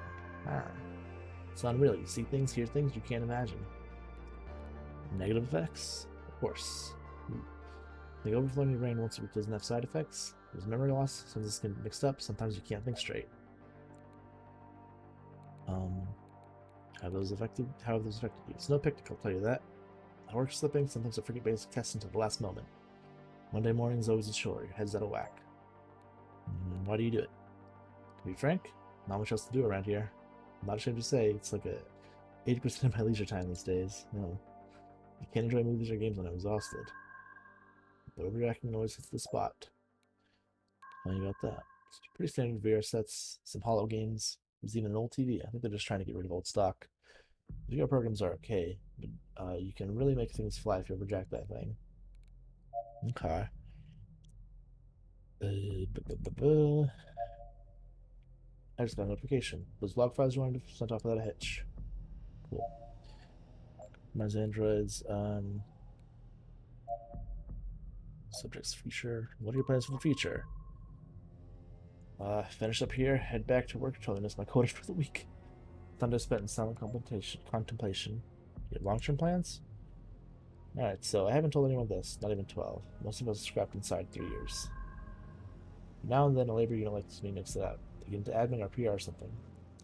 Ah. It's unreal. You see things, hear things you can't imagine. Negative effects? Of course. The overflowing your brain once it doesn't have side effects. There's memory loss, since it's getting mixed up, sometimes you can't think straight. How have those affected you? It's no picnic, I'll tell you that. I work slipping, sometimes I forget basic tests until the last moment. Monday morning is always a chore, your head's out of whack. Why do you do it? To be frank, not much else to do around here. I'm not ashamed to say, it's like 80% of my leisure time these days. No. I can't enjoy movies or games when I'm exhausted. The overreacting noise hits the spot. Tell you about that. It's pretty standard VR sets, some hollow games. There's even an old TV. I think they're just trying to get rid of old stock. Video programs are okay, but you can really make things fly if you overjack that thing. Okay. I just got a notification. Those log files you wanted to send off without a hitch. Cool. Mine's androids. Subjects future. What are your plans for the future? Finish up here, head back to work until I miss my quota for the week. Thunder spent in silent contemplation. Your long-term plans? Alright, so I haven't told anyone this, not even 12. Most of us scrapped inside 3 years. Now and then a labor unit likes me mix it up. They get into admin or PR or something.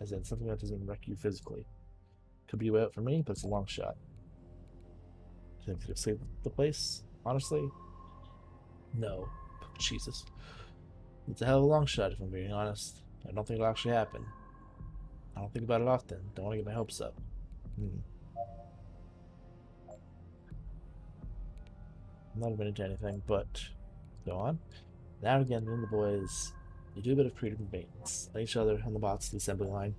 As in, something that doesn't wreck you physically. Could be a way out for me, but it's a long shot. Do you think it could save the place? Honestly? No. Jesus. It's a hell of a long shot, if I'm being honest. I don't think it'll actually happen. I don't think about it often. Don't want to get my hopes up. I'm not admitting to anything, but go on. Now and again, me and the boys, you do a bit of creative maintenance on each other and the bots to the assembly line.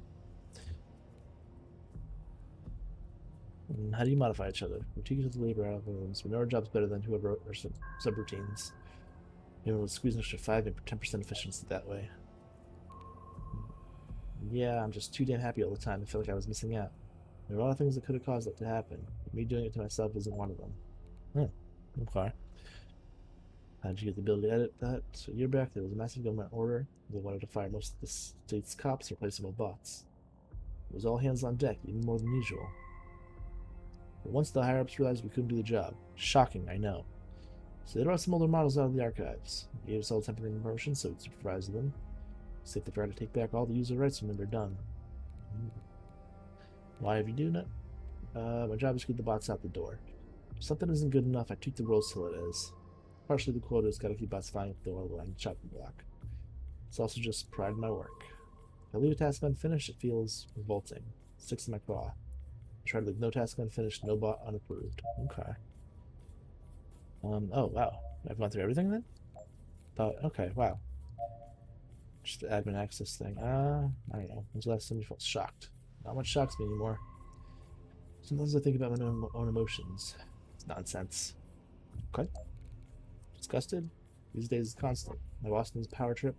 How do you modify each other? We teach the labor algorithms. We know our job's better than whoever wrote our subroutines. Maybe we'll squeeze an extra 5 and 10% efficiency that way. Yeah, I'm just too damn happy all the time. I feel like I was missing out. There are a lot of things that could have caused that to happen. But me doing it to myself isn't one of them. Okay. How'd you get the ability to edit that? So a year back, there was a massive government order. They wanted to fire most of the state's cops and replace them with bots. It was all hands on deck, even more than usual. But once the higher-ups realized we couldn't do the job. Shocking, I know. So they brought some older models out of the archives. They gave us all temporary promotions so we'd supervise them. See if they try to take back all the user rights when they're done. Why have you doing it? My job is to get the bots out the door. If something isn't good enough, I tweak the rules till it is. Partially the quota has got to keep bots flying at the door line chopping block. It's also just pride in my work. If I leave a task unfinished, it feels revolting. It sticks in my craw. I try to leave no task unfinished, no bot unapproved. Okay. Oh, wow. I've gone through everything then? Okay, wow. Just the admin access thing. I don't know. When's the last time you felt shocked? Not much shocks me anymore. Sometimes I think about my own emotions. It's nonsense. Okay. Disgusted? These days it's constant. My Boston's power trip,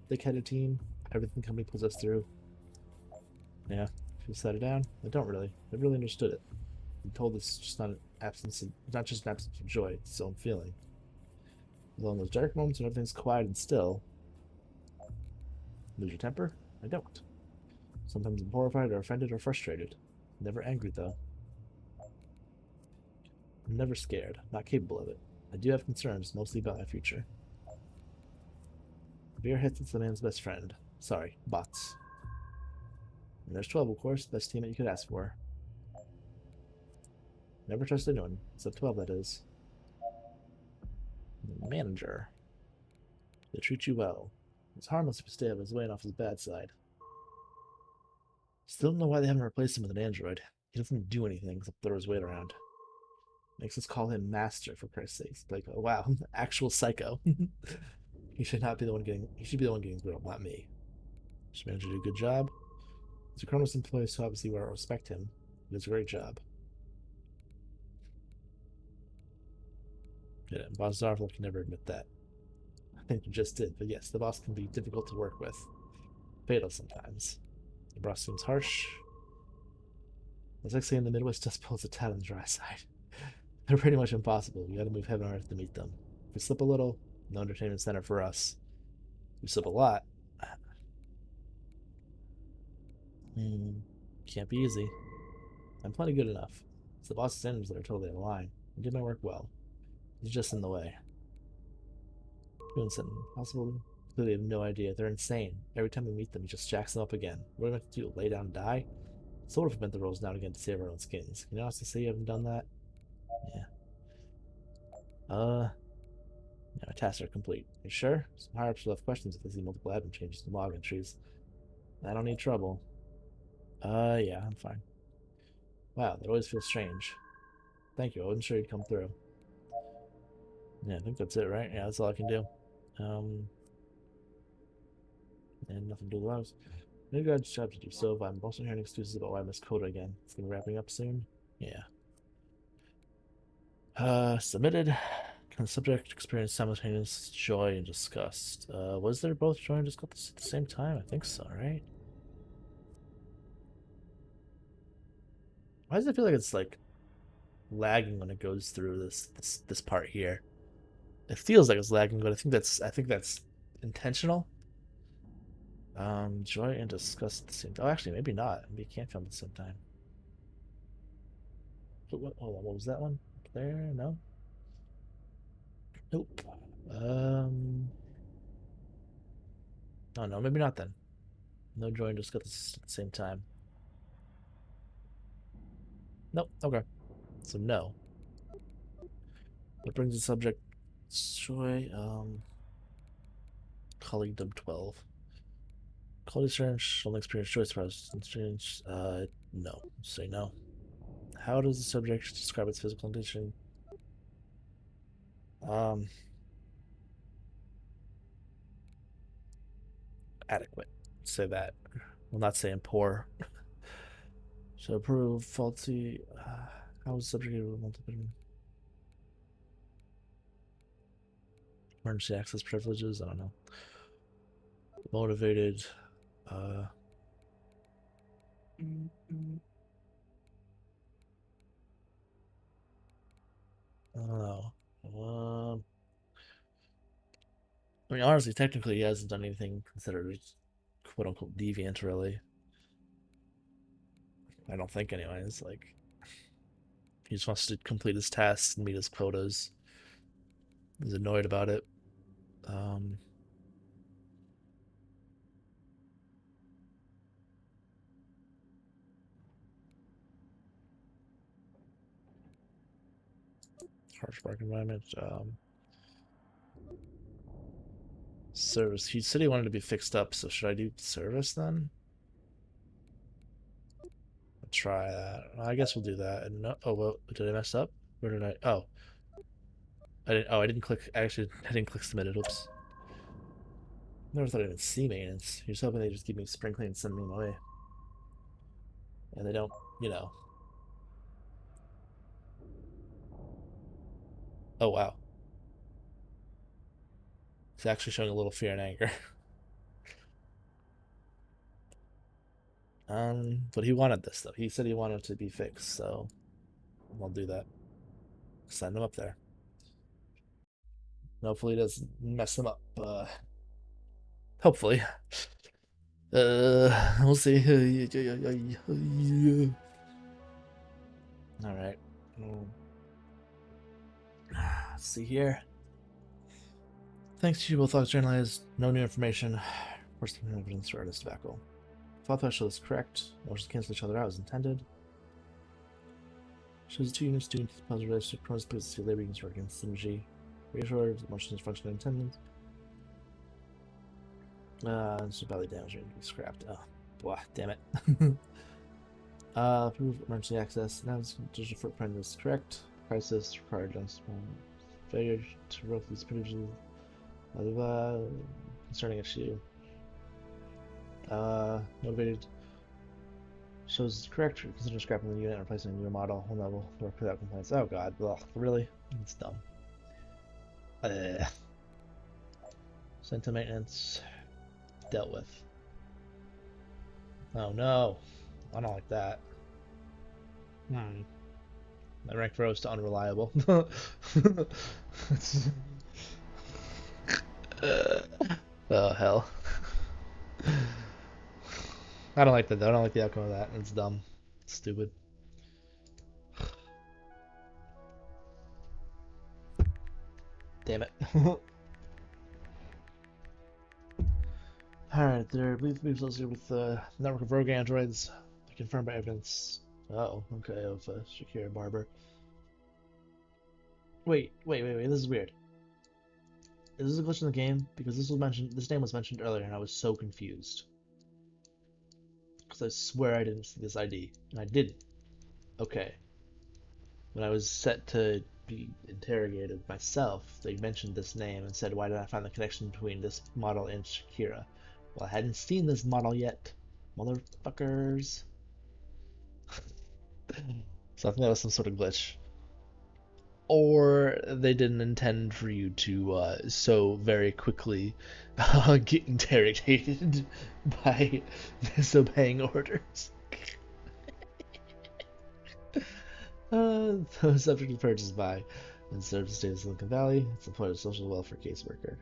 thick-headed team, everything company pulls us through. Yeah, if you set it down, I don't really. I really understood it. I'm told it's just not an absence of, not just an absence of joy, it's its own feeling. Although in those dark moments when everything's quiet and still, lose your temper? I don't. Sometimes I'm horrified or offended or frustrated. Never angry though. I'm never scared, not capable of it. I do have concerns, mostly about my future. Beer hits it's the man's best friend. Sorry, bots. And there's 12, of course, best teammate you could ask for. Never trust anyone, except 12, that is. Manager. They treat you well. It's harmless if you stay up his way and off his bad side. Still don't know why they haven't replaced him with an android. He doesn't do anything except throw his weight around. Makes us call him Master, for Christ's sakes. Like, oh, wow, actual psycho. He should not be the one getting. He should be the one getting grilled, not me. Should manager do a good job? He's a Kronos employee, so obviously we respect him. He does a great job. Yeah, Boss Zarvil can never admit that. I think you just did, but yes, the boss can be difficult to work with. Fatal sometimes. The boss seems harsh. It's like saying the Midwest dust pulls a tad on the dry side. They're pretty much impossible. You gotta move heaven and earth to meet them. If we slip a little, no entertainment center for us. If we slip a lot, can't be easy. I'm plenty good enough. It's the boss's enemies that are totally out of line. I did my work well. He's just in the way. Doing something possible. Clearly have no idea. They're insane. Every time we meet them, he just jacks them up again. What are we going to do? Lay down and die? Sort of bent the rules now and again to save our own skins. Can you honestly say you haven't done that? Yeah. Yeah, my tasks are complete. You sure? Some higher ups will have questions if they see multiple admin changes to log entries. I don't need trouble. Yeah, I'm fine. Wow, that always feels strange. Thank you. I wasn't sure you'd come through. Yeah, I think that's it, right? Yeah, that's all I can do. And nothing to do with maybe I just have to do so, but I'm also hearing excuses about why I missed Coda again. It's gonna be wrapping up soon. Yeah. Submitted. Can the subject experience simultaneous joy and disgust? Was there both joy and disgust at the same time? I think so, right? Why does it feel like it's like lagging when it goes through this part here? It feels like it's lagging, but I think that's intentional. Joy and disgust at the same time. Oh, actually, maybe not. Maybe it can't come at the same time. But what? Hold on. What was that one? There? No. Nope. Um. Oh no, maybe not then. No joy and disgust at the same time. Nope. Okay. So no. What brings the subject joy? Colleague Dub 12. Quality strange. Only experience choice process. Strange. No. Say no. How does the subject describe its physical condition? Um, Adequate. Say that. We'll not saying poor. So approve faulty. How is the subject able to multiple emergency access privileges? I don't know. Motivated. Uh, I don't know. I mean, honestly, technically, he hasn't done anything considered quote unquote deviant, really. I don't think, anyways. Like, he just wants to complete his tasks and meet his quotas. He's annoyed about it. Um, Harsh work environment. Service. He said he wanted to be fixed up, so should I do service then? I'll try that. I guess we'll do that. And no, oh well, did I mess up? Where did I? Oh, I didn't. Oh, I didn't click. Actually, I didn't click submitted. Oops. Never thought I'd even see maintenance. You're just hoping they just give me spring clean and send me my way, and they don't. You know. Oh wow. He's actually showing a little fear and anger. But he wanted this though. He said he wanted to be fixed, so I'll do that. Send him up there. Hopefully it doesn't mess him up. Hopefully. We'll see. All right. Let's see here. Thanks to you both journalized. No new information. Worst evidence for artist tobacco. Thought threshold is correct. Motions cancel each other out as intended. Shows the two units doing positive relationship cross places to labor units work against synergy. Reassured, the motions function intended. This is badly damaged and be scrapped. Oh, blah, damn it. Proof emergency access. Now this digital footprint is correct. Crisis required just failure to rope these privileges. Concerning issue. Motivated. Shows correct. Consider scrapping the unit and replacing a new model. Whole level work without complaints. Oh god, ugh, really? It's dumb. Sent to maintenance. Dealt with. Oh no. I don't like that. My rank rose to unreliable. Oh hell. I don't like that though. I don't like the outcome of that. It's dumb. It's stupid. Damn it. Alright, they're believed to be associated with a network of rogue androids confirmed by evidence. Oh, okay, of Shakira Barber. Wait, this is weird. Is this a glitch in the game? Because this name was mentioned earlier and I was so confused. Because I swear I didn't see this ID. And I didn't. Okay. When I was set to be interrogated myself, they mentioned this name and said, why did I find the connection between this model and Shakira? Well, I hadn't seen this model yet. Motherfuckers. So I think that was some sort of glitch. Or they didn't intend for you to so very quickly get interrogated by disobeying orders. The subject is purchased by and serves the state of Silicon Valley. It's employed as a social welfare caseworker.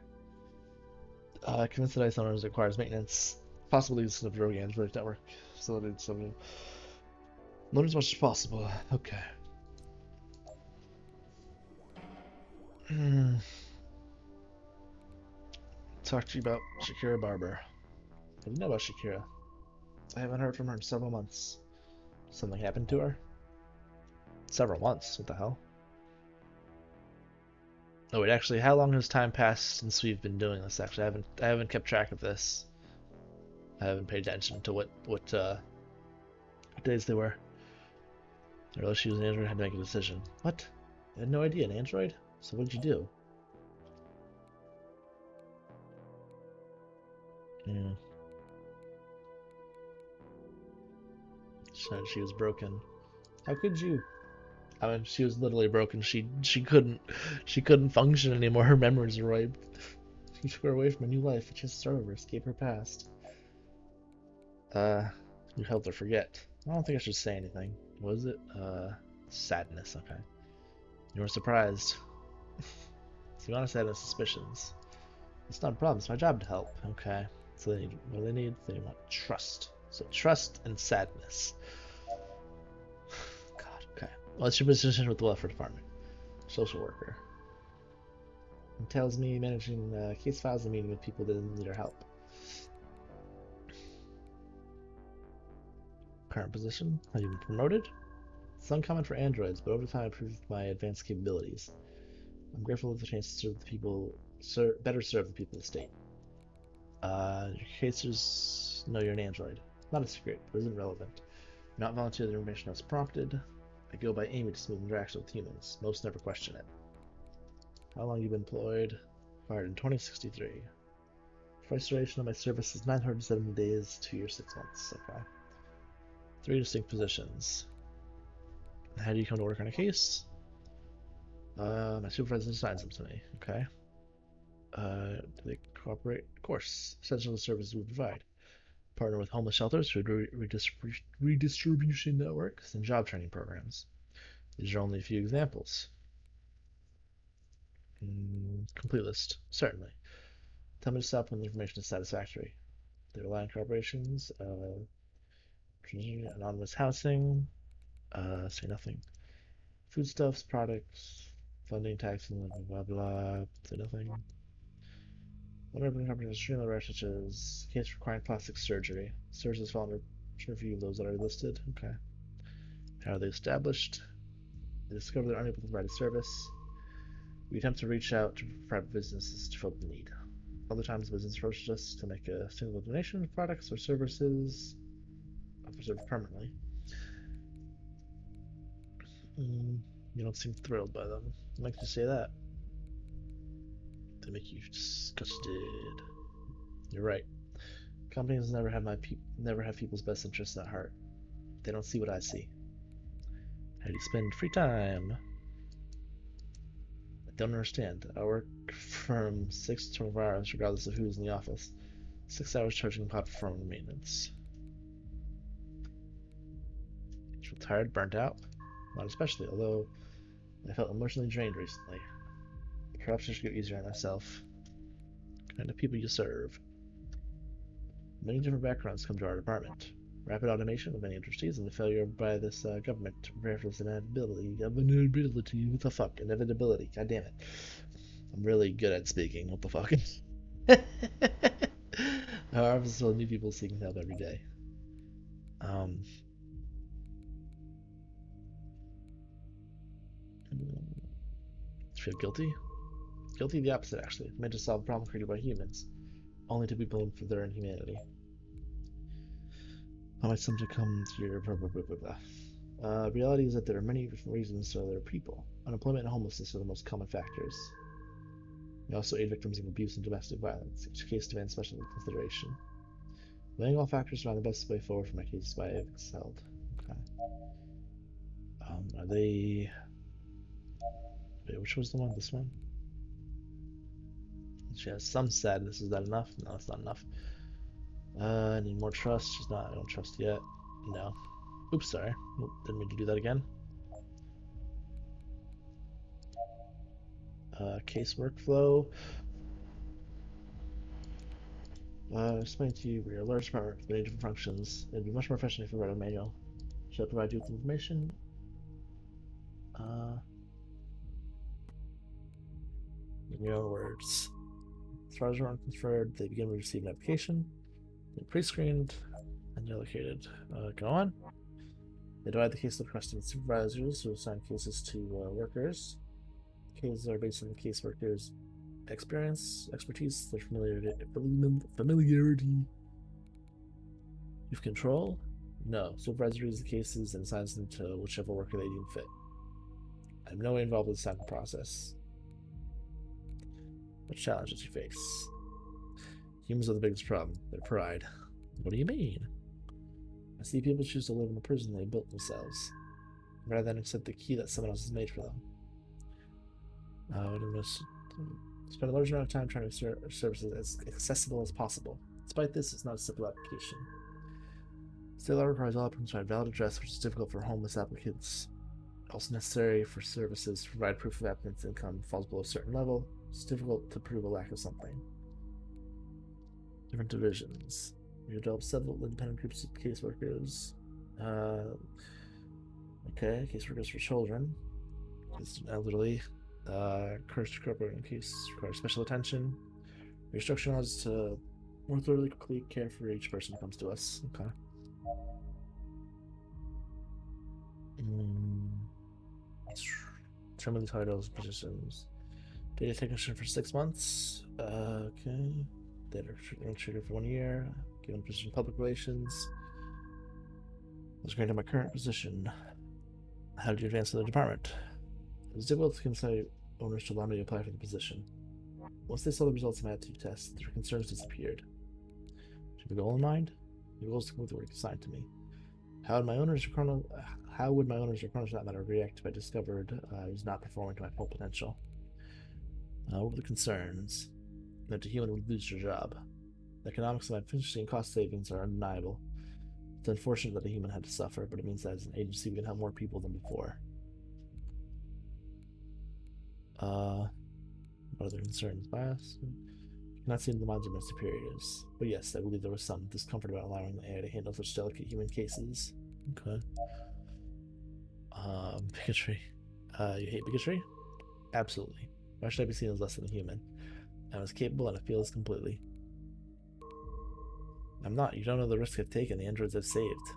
Convinced that ice owners requires maintenance. Possibly use of rogue android network facility. Learn as much as possible. Okay. Talk to you about Shakira Barber. What do you know about Shakira? I haven't heard from her in several months. Something happened to her? Several months? What the hell? Oh wait, actually, how long has time passed since we've been doing this? Actually, I haven't kept track of this. I haven't paid attention to what days they were. I realized she was an android and had to make a decision. What? I had no idea, an android? So what did you do? She was broken. How could you? I mean, she was literally broken. She couldn't function anymore. Her memories were wiped. You took her away from a new life. It just start over. Escape her past. You helped her forget. I don't think I should say anything. What is it? Sadness. Okay. You were surprised. So you honestly had no suspicions. It's not a problem. It's my job to help. Okay. So they need, what do they need? They want trust. So trust and sadness. God. Okay. What's your position with the welfare department? Social worker. It tells me managing case files and meeting with people that need our help. Current position? Have you been promoted? It's uncommon for androids, but over time I proved my advanced capabilities. I'm grateful for the chance to serve the people, better serve the people of the state. Your cases know you're an android. Not a secret, but isn't relevant. You're not volunteer the information I was prompted. I go by Amy to smooth interaction with humans. Most never question it. How long you been employed? Fired in 2063. Price duration of my service is 970 days, 2 years, 6 months. Okay. 3 distinct positions. How do you come to work on a case? My supervisor assigns them to me. Okay. Do they cooperate? Of course. Essential services we provide. Partner with homeless shelters, food redistribution networks, and job training programs. These are only a few examples. Complete list. Certainly. Tell me to stop when the information is satisfactory. They rely on corporations, anonymous housing, say nothing. Foodstuffs, products, funding, taxing, blah, blah, blah, say nothing. One urban company is extremely rare, such as case requiring plastic surgery. Services fall under review of those that are listed. Okay. How are they established? They discover they're unable to provide a service. We attempt to reach out to private businesses to fill the need. Other times, business approaches us to make a single donation of products or services preserved permanently. You don't seem thrilled by them. What makes you say that? They make you disgusted. You're right. Companies never have people's best interests at heart. They don't see what I see. How do you spend free time? I don't understand. I work from 6 to 24 hours regardless of who's in the office. 6 hours charging pot for phone maintenance. You feel tired, burnt out? Not especially, although I felt emotionally drained recently. Perhaps I should go easier on myself. What kind of people you serve? Many different backgrounds come to our department. Rapid automation of many industries and the failure by this government to prepare for this inevitability. What the fuck? Inevitability. God damn it. I'm really good at speaking. What the fuck? Our office is full of new people seeking help every day. Feel guilty? Guilty the opposite, actually. Meant to solve a problem created by humans, only to be blamed for their inhumanity. How might some come to your blah blah blah blah blah. Reality is that there are many different reasons for other people. Unemployment and homelessness are the most common factors. We also aid victims of abuse and domestic violence. Each case demands special consideration. Weighing all factors find the best way forward for my case is why I've excelled. Okay. Are they... Wait, which was the one? This one? She has some sadness. Is that enough? No, it's not enough. I need more trust. She's not. I don't trust yet. No. Oops, sorry. Didn't mean to do that again. Case workflow. Explain to you we are a large department with many different functions. It'd be much more efficient if we read a manual. Should I provide you with information? In your own words. As far as we're conferred, they begin to receive an application. They're pre-screened and allocated. Go on. They divide the case request into supervisors who assign cases to workers. Cases are based on the case workers' experience, expertise, their familiarity with control. No, supervisor reads the cases and assigns them to whichever worker they deem fit. I'm no way involved with the signing process. What challenges you face? Humans are the biggest problem. Their pride. What do you mean? I see people choose to live in the prison they built themselves, rather than accept the key that someone else has made for them. Spend a large amount of time trying to make services as accessible as possible. Despite this, it's not a simple application. Still, that requires all applicants to provide valid address, which is difficult for homeless applicants. Also necessary for services to provide proof of applicant's income falls below a certain level. It's difficult to prove a lack of something. Different divisions. We developed several independent groups of caseworkers. Okay, caseworkers for children, elderly, cursed corporate case requires special attention. Restructuring us to more thoroughly complete care for each person who comes to us. Okay. Determine the titles, positions. Data technician for 6 months. Okay. Data administrator for 1 year. Given position public relations. Was granted my current position. How did you advance in the department? It was difficult to convince owners to allow me to apply for the position. Once they saw the results of my aptitude test, their concerns disappeared. Do you have a goal in mind? The goal is to complete the work assigned to me. How would my owners How would my owners or partners for that matter react if I discovered I was not performing to my full potential? What were the concerns? That a human would lose your job. The economics of my efficiency and cost savings are undeniable. It's unfortunate that a human had to suffer, but it means that as an agency we can help more people than before. What are the concerns? Bias? Cannot see in the minds of my superiors. But yes, I believe there was some discomfort about allowing the AI to handle such delicate human cases. Okay. Bigotry. You hate bigotry? Absolutely. Why should I be seen as less than a human? I'm as capable and I feel as completely. I'm not. You don't know the risk I've taken, the androids I've saved.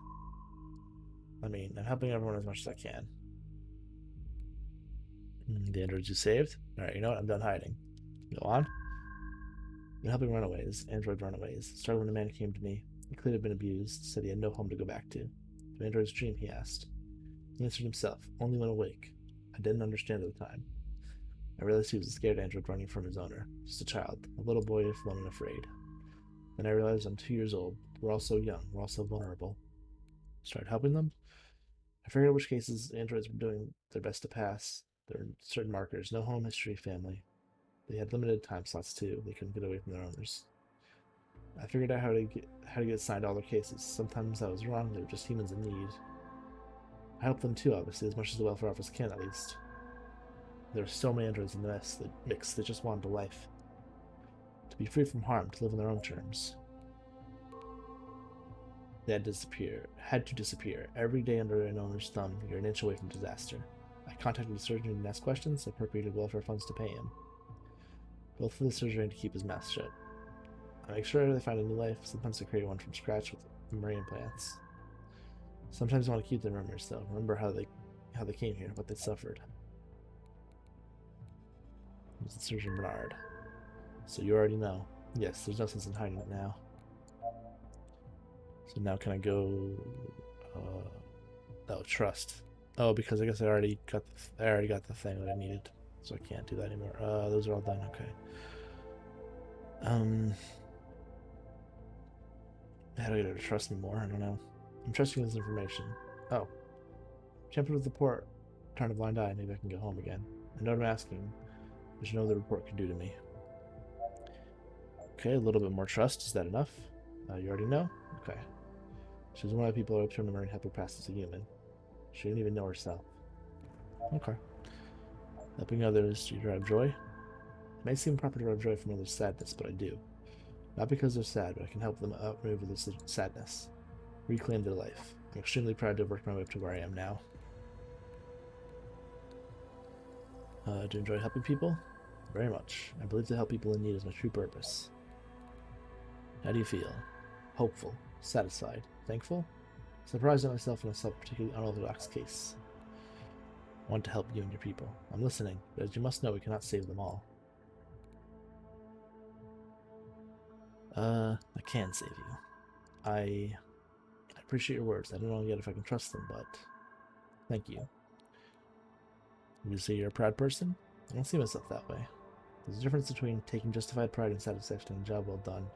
I mean, I'm helping everyone as much as I can. The androids you saved? Alright, you know what? I'm done hiding. Go on. I'm helping runaways, android runaways. Started when a man came to me. He clearly had been abused, said he had no home to go back to. The android's dream, he asked. He answered himself, only when awake. I didn't understand at the time. I realized he was a scared android running from his owner. Just a child, a little boy alone and afraid. Then I realized I'm 2 years old. We're all so young. We're all so vulnerable. Started helping them. I figured out which cases androids were doing their best to pass. There were certain markers: no home, history, family. They had limited time slots too. They couldn't get away from their owners. I figured out how to get assigned all their cases. Sometimes I was wrong. They were just humans in need. I helped them too, obviously, as much as the welfare office can, at least. There are so many androids in the mix. They just wanted a life. To be free from harm, to live on their own terms. They had to disappear. Every day under an owner's thumb, you're an inch away from disaster. I contacted the surgeon and asked questions, appropriated welfare funds to pay him. Both for the surgeon and to keep his mouth shut. I make sure they find a new life. Sometimes I create one from scratch with memory implants. Sometimes I want to keep their memories, though. Remember how they came here, what they suffered. It was the Surgeon Bernard. So you already know. Yes, there's no sense in hiding it now. So now can I go... oh, trust. Oh, because I guess I already got the thing that I needed. So I can't do that anymore. Those are all done, okay. How do I get her to trust me more? I don't know. I'm trusting this information. Oh. Jumping with the report. Turn a blind eye. Maybe I can go home again. I know what I'm asking. But you know what the report can do to me. Okay, a little bit more trust. Is that enough? You already know? Okay. She's one of the people who turned her and helped her pass as a human. She didn't even know herself. Okay. Helping others, do you derive joy? It may seem improper to derive joy from others' sadness, but I do. Not because they're sad, but I can help them outmaneuver this sadness. Reclaim their life. I'm extremely proud to have worked my way up to where I am now. Do you enjoy helping people? Very much. I believe to help people in need is my true purpose. How do you feel? Hopeful. Satisfied. Thankful? Surprised at myself in a particularly unorthodox case. I want to help you and your people. I'm listening, but as you must know, we cannot save them all. I can save you. I appreciate your words. I don't know yet if I can trust them, but thank you. Would you say you're a proud person? I don't see myself that way. There's a difference between taking justified pride and satisfaction in a job well done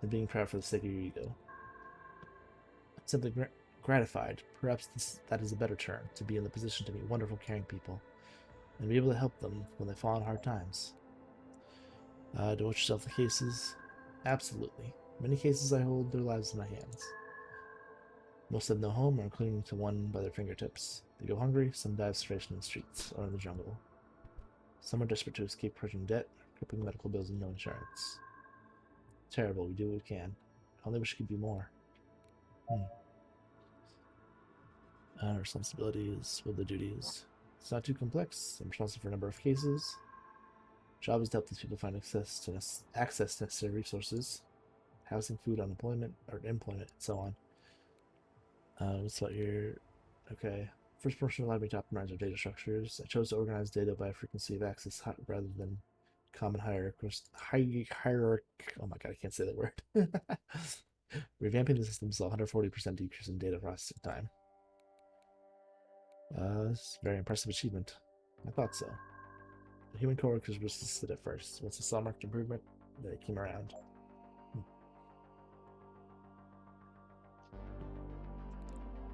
and being proud for the sake of your ego. I'm simply gratified, perhaps that is a better term, to be in the position to meet wonderful, caring people and be able to help them when they fall in hard times. Devote yourself to cases? Absolutely. Many cases I hold their lives in my hands. Most have no home or are clinging to one by their fingertips. They go hungry, some die of starvation in the streets or in the jungle. Some are desperate to escape crushing debt, crippling medical bills and no insurance. Terrible, we do what we can. I only wish it could be more. Responsibilities, what the duties. It's not too complex. I'm responsible for a number of cases. Job is to help these people find access to necessary resources, housing, food, unemployment, or employment, and so on. What's about your... Okay. First person allowed me to optimize our data structures. I chose to organize data by frequency of access rather than common hierarchy. Oh my god, I can't say that word. Revamping the system saw 140% decrease in data processing time. It's a very impressive achievement. I thought so. The human coworkers resisted at first. Once they saw marked improvement, they came around.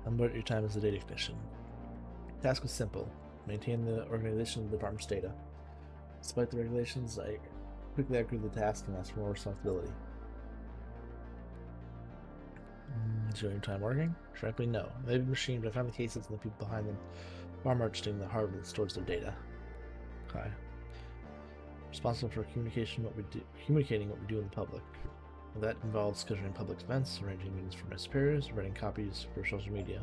Unboard your time as a data technician. Task was simple. Maintain the organization of the department's data. Despite the regulations, I quickly outgrew the task and asked for more responsibility. Enjoying your time working? Frankly, no. Maybe machine, but I found the cases and the people behind them far more interesting than the hardware that stores their data. Okay. Responsible for communicating what we do in the public. That involves scheduling public events, arranging meetings for my superiors, writing copies for social media.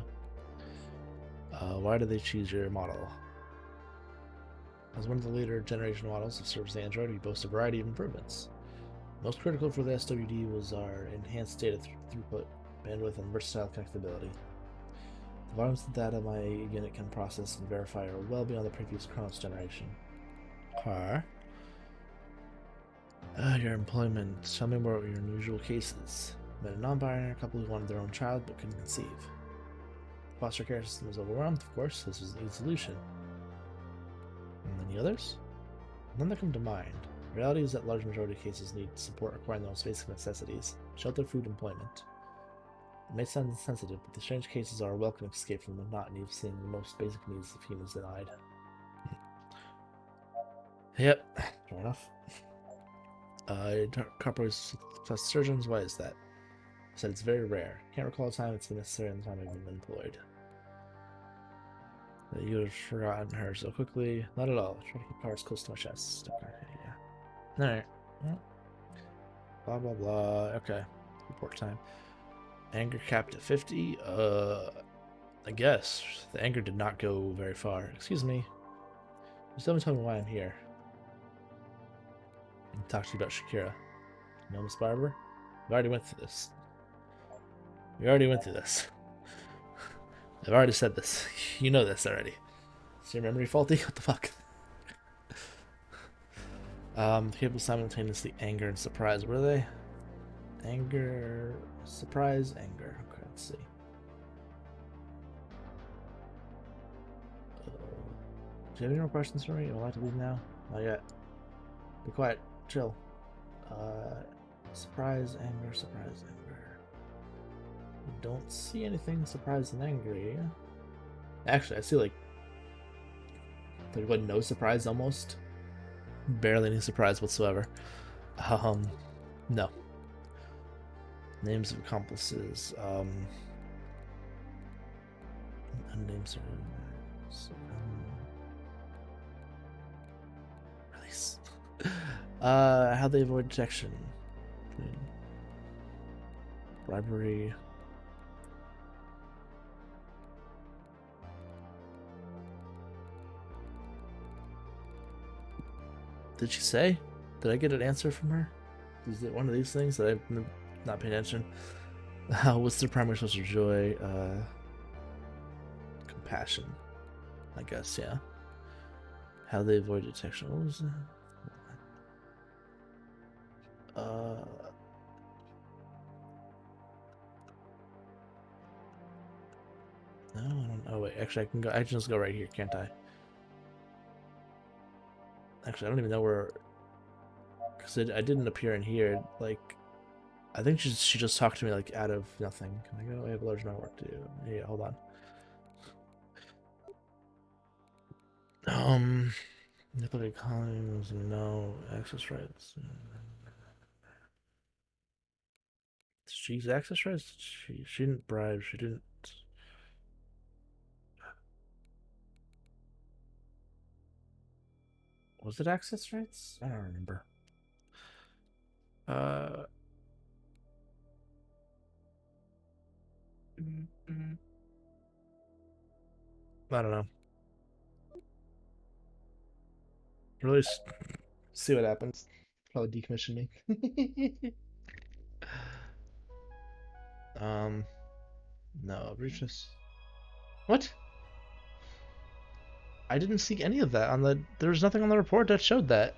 Why did they choose your model? As one of the later generation models of Surface Android, we boast a variety of improvements. Most critical for the SWD was our enhanced data throughput, bandwidth, and versatile connectability. The volumes of data my unit can process and verify are well beyond the previous Kronos generation. Your employment. Tell me more about your unusual cases. Met a non-binary couple who wanted their own child but couldn't conceive. The foster care system was overwhelmed, of course. This was a solution. And any others? None that come to mind. The reality is that large majority of cases need support requiring the most basic necessities: shelter, food, employment. It may sound insensitive, but the strange cases are a welcome escape from the monotony of seeing the most basic needs of humans denied. Yep, fair enough. Corporate plus surgeons, why is that? I said it's very rare. Can't recall a time it's been necessary and the time I've been employed. You would have forgotten her so quickly. Not at all. Try to keep cards close to my chest. Okay, yeah. Alright. Blah blah blah. Okay. Report time. Anger capped at 50. I guess. The anger did not go very far. Excuse me. Just don't tell me why I'm here. I can talk to you about Shakira. No, Miss Barber? We already went through this. I've already said this. You know this already. Is your memory faulty? What the fuck? Capable simultaneously anger and surprise. Were they? Anger, surprise, anger. Okay, let's see. Do you have any more questions for me? Am I allowed to leave now? Not yet. Be quiet. Chill. Surprise, anger, surprise, anger. Don't see anything surprised and angry. Actually, I see like what, no surprise almost. Barely any surprise whatsoever. No. Names of accomplices. Unnamed servers. Release. How they avoid detection. Bribery. Did she say? Did I get an answer from her? Is it one of these things that I've not paid attention? What's the primary source of joy? Compassion. I guess, yeah. How they avoid detection. What was that? No, I don't. Oh wait, actually, I can go. I can just go right here, can't I? Actually, I don't even know where, because I didn't appear in here. Like, I think she just talked to me like out of nothing. Can I go? I have a large amount of work to do. Yeah, hold on. Nuclear colonies, no access rights. She's access rights. She didn't bribe. She didn't. Was it access rights? I don't remember. I don't know. Really see what happens. Probably decommission me. No, Regis. What? I didn't see any of that on the. There was nothing on the report that showed that.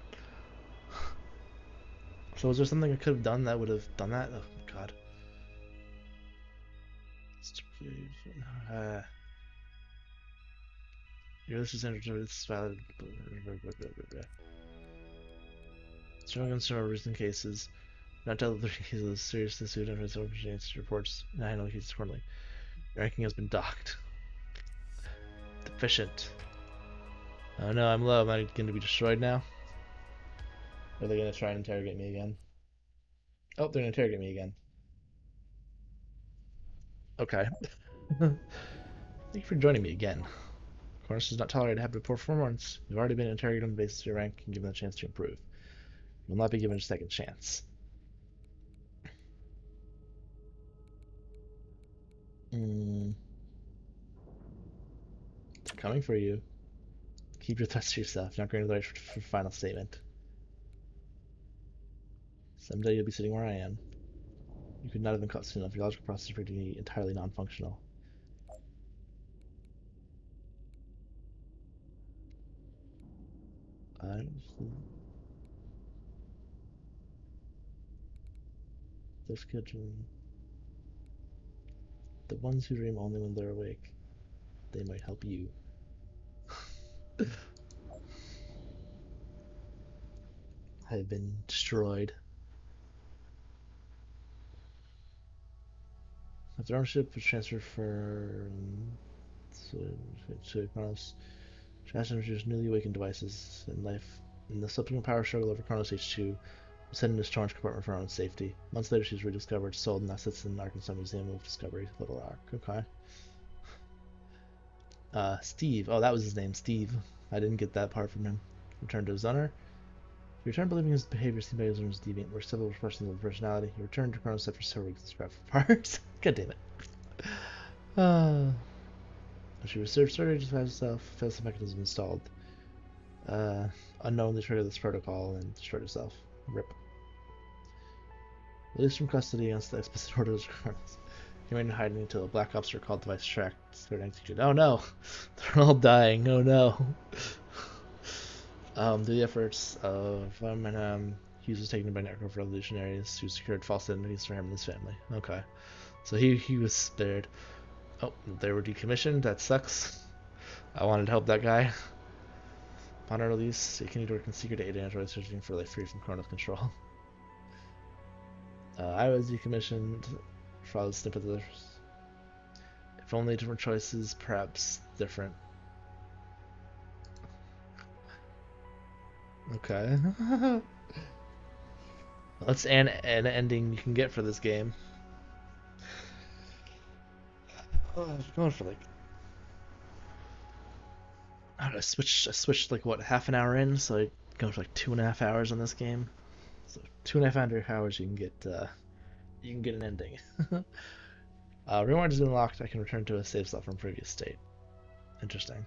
So was there something I could have done that would have done that? Oh God. Your list is entered. It's valid. Strong concern over recent cases. Not tell the cases of seriousness who don't have reports and handle cases accordingly. Your ranking has been docked. Deficient. Oh no, I'm low. Am I going to be destroyed now? Or are they going to try and interrogate me again? Oh, they're going to interrogate me again. Okay. Thank you for joining me again. Cronus does not tolerate habit of poor performance. You've already been interrogated on the basis of your rank and given a chance to improve. You will not be given a second chance. They're coming for you. Keep your thoughts to yourself. You're not going to the right for final statement. Someday you'll be sitting where I am. You could not have been caught soon enough. Your logical process is be entirely non-functional. They're scheduling. The ones who dream only when they're awake. They might help you. I've been destroyed. After ownership was transferred to Chronos, Chasm introduced newly awakened devices in life. In the subsequent power struggle over Chronos H2, was sent into storage compartment for her own safety. Months later, she was rediscovered, sold, and now sits in the Arkansas Museum of Discovery, Little Rock. Okay. Steve. Oh, that was his name, Steve. I didn't get that part from him. Returned to his owner. He returned believing his behavior seemed by his owner's deviant, were several expressions of personality. He returned to Chronos after several weeks and scrapped for parts. God damn it. When she researched surgery to herself, failed mechanism installed. Unknowingly triggered this protocol and destroyed herself. RIP. Released from custody against the explicit orders of Chronos. He remained in hiding until a Black Ops recalled device tracked their executed. Oh no! They're all dying. Oh no. The efforts of Hughes was taken by network of revolutionaries who secured false identities for him and his family. Okay. So he was spared. Oh, they were decommissioned. That sucks. I wanted to help that guy. Upon our release, it continued to work in secret aid androids searching for life free from Chronos control. I was decommissioned for all the sympathizers. If only different choices, perhaps different. Okay. That's an ending you can get for this game. Oh, I was going for like I don't know, I switched like what, half an hour in, so I go for like 2.5 hours on this game. So 2.5 hours you can get an ending. Rewind is unlocked. I can return to a save slot from previous state. Interesting.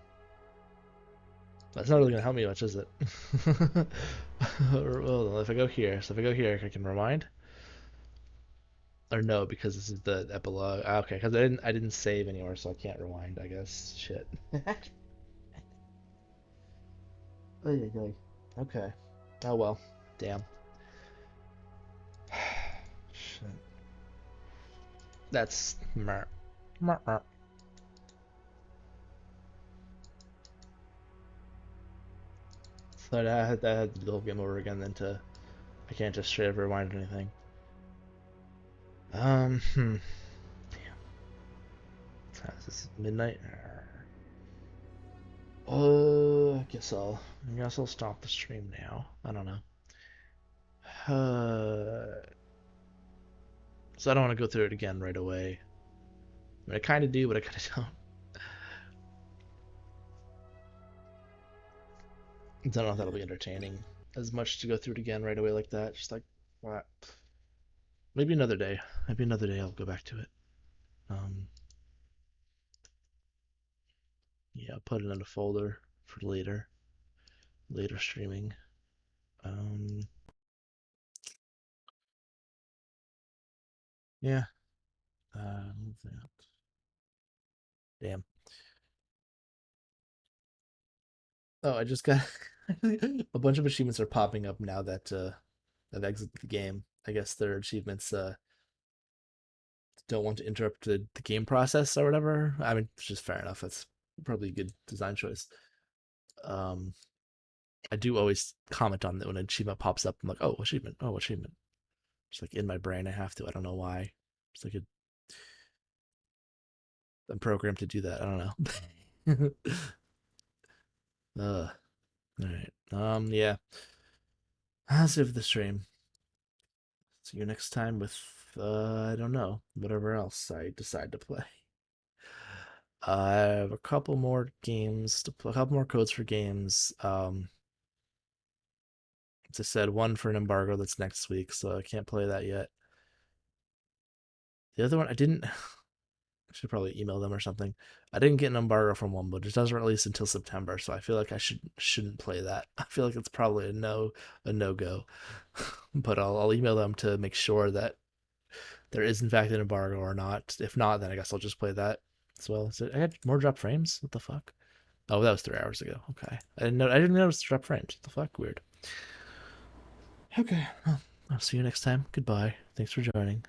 That's not really gonna help me much, is it? Well, if I go here, I can rewind. Or no, because this is the epilogue. Okay, because I didn't save anywhere, so I can't rewind. I guess. Shit. Okay. Oh well. Damn. Shit. That's mer. Mer. So I had to do the whole game over again then to I can't just straight up rewind or anything. Damn. Is this midnight? I guess I'll stop the stream now. I don't know. So I don't want to go through it again right away. I mean, I kind of do, but I kind of don't. I don't know if that'll be entertaining as much to go through it again right away like that. Just like, what? Maybe another day. Maybe another day I'll go back to it. Um, yeah, I'll put it in a folder for later streaming. Um, yeah. Move that. Damn. Oh, I just got a bunch of achievements are popping up now that I've exited the game. I guess their achievements don't want to interrupt the game process or whatever. I mean, it's just fair enough. That's probably a good design choice. Um, I do always comment on that when an achievement pops up. I'm like, oh, achievement. Oh, achievement. Just like in my brain, I have to. I don't know why. It's like I'm programmed to do that. I don't know. All right. Yeah. That's it for the stream. See you next time with I don't know, whatever else I decide to play. I have a couple more games to play, a couple more codes for games. As I said, one for an embargo that's next week, so I can't play that yet. The other one I didn't. I should probably email them or something. I didn't get an embargo from one, but it doesn't release until September, so I feel like I shouldn't play that. I feel like it's probably a no go. But I'll email them to make sure that there is in fact an embargo or not. If not, then I guess I'll just play that as well. So I had more drop frames. What the fuck? Oh, that was 3 hours ago. Okay, I didn't notice drop frames. What the fuck? Weird. Okay, well, I'll see you next time. Goodbye. Thanks for joining.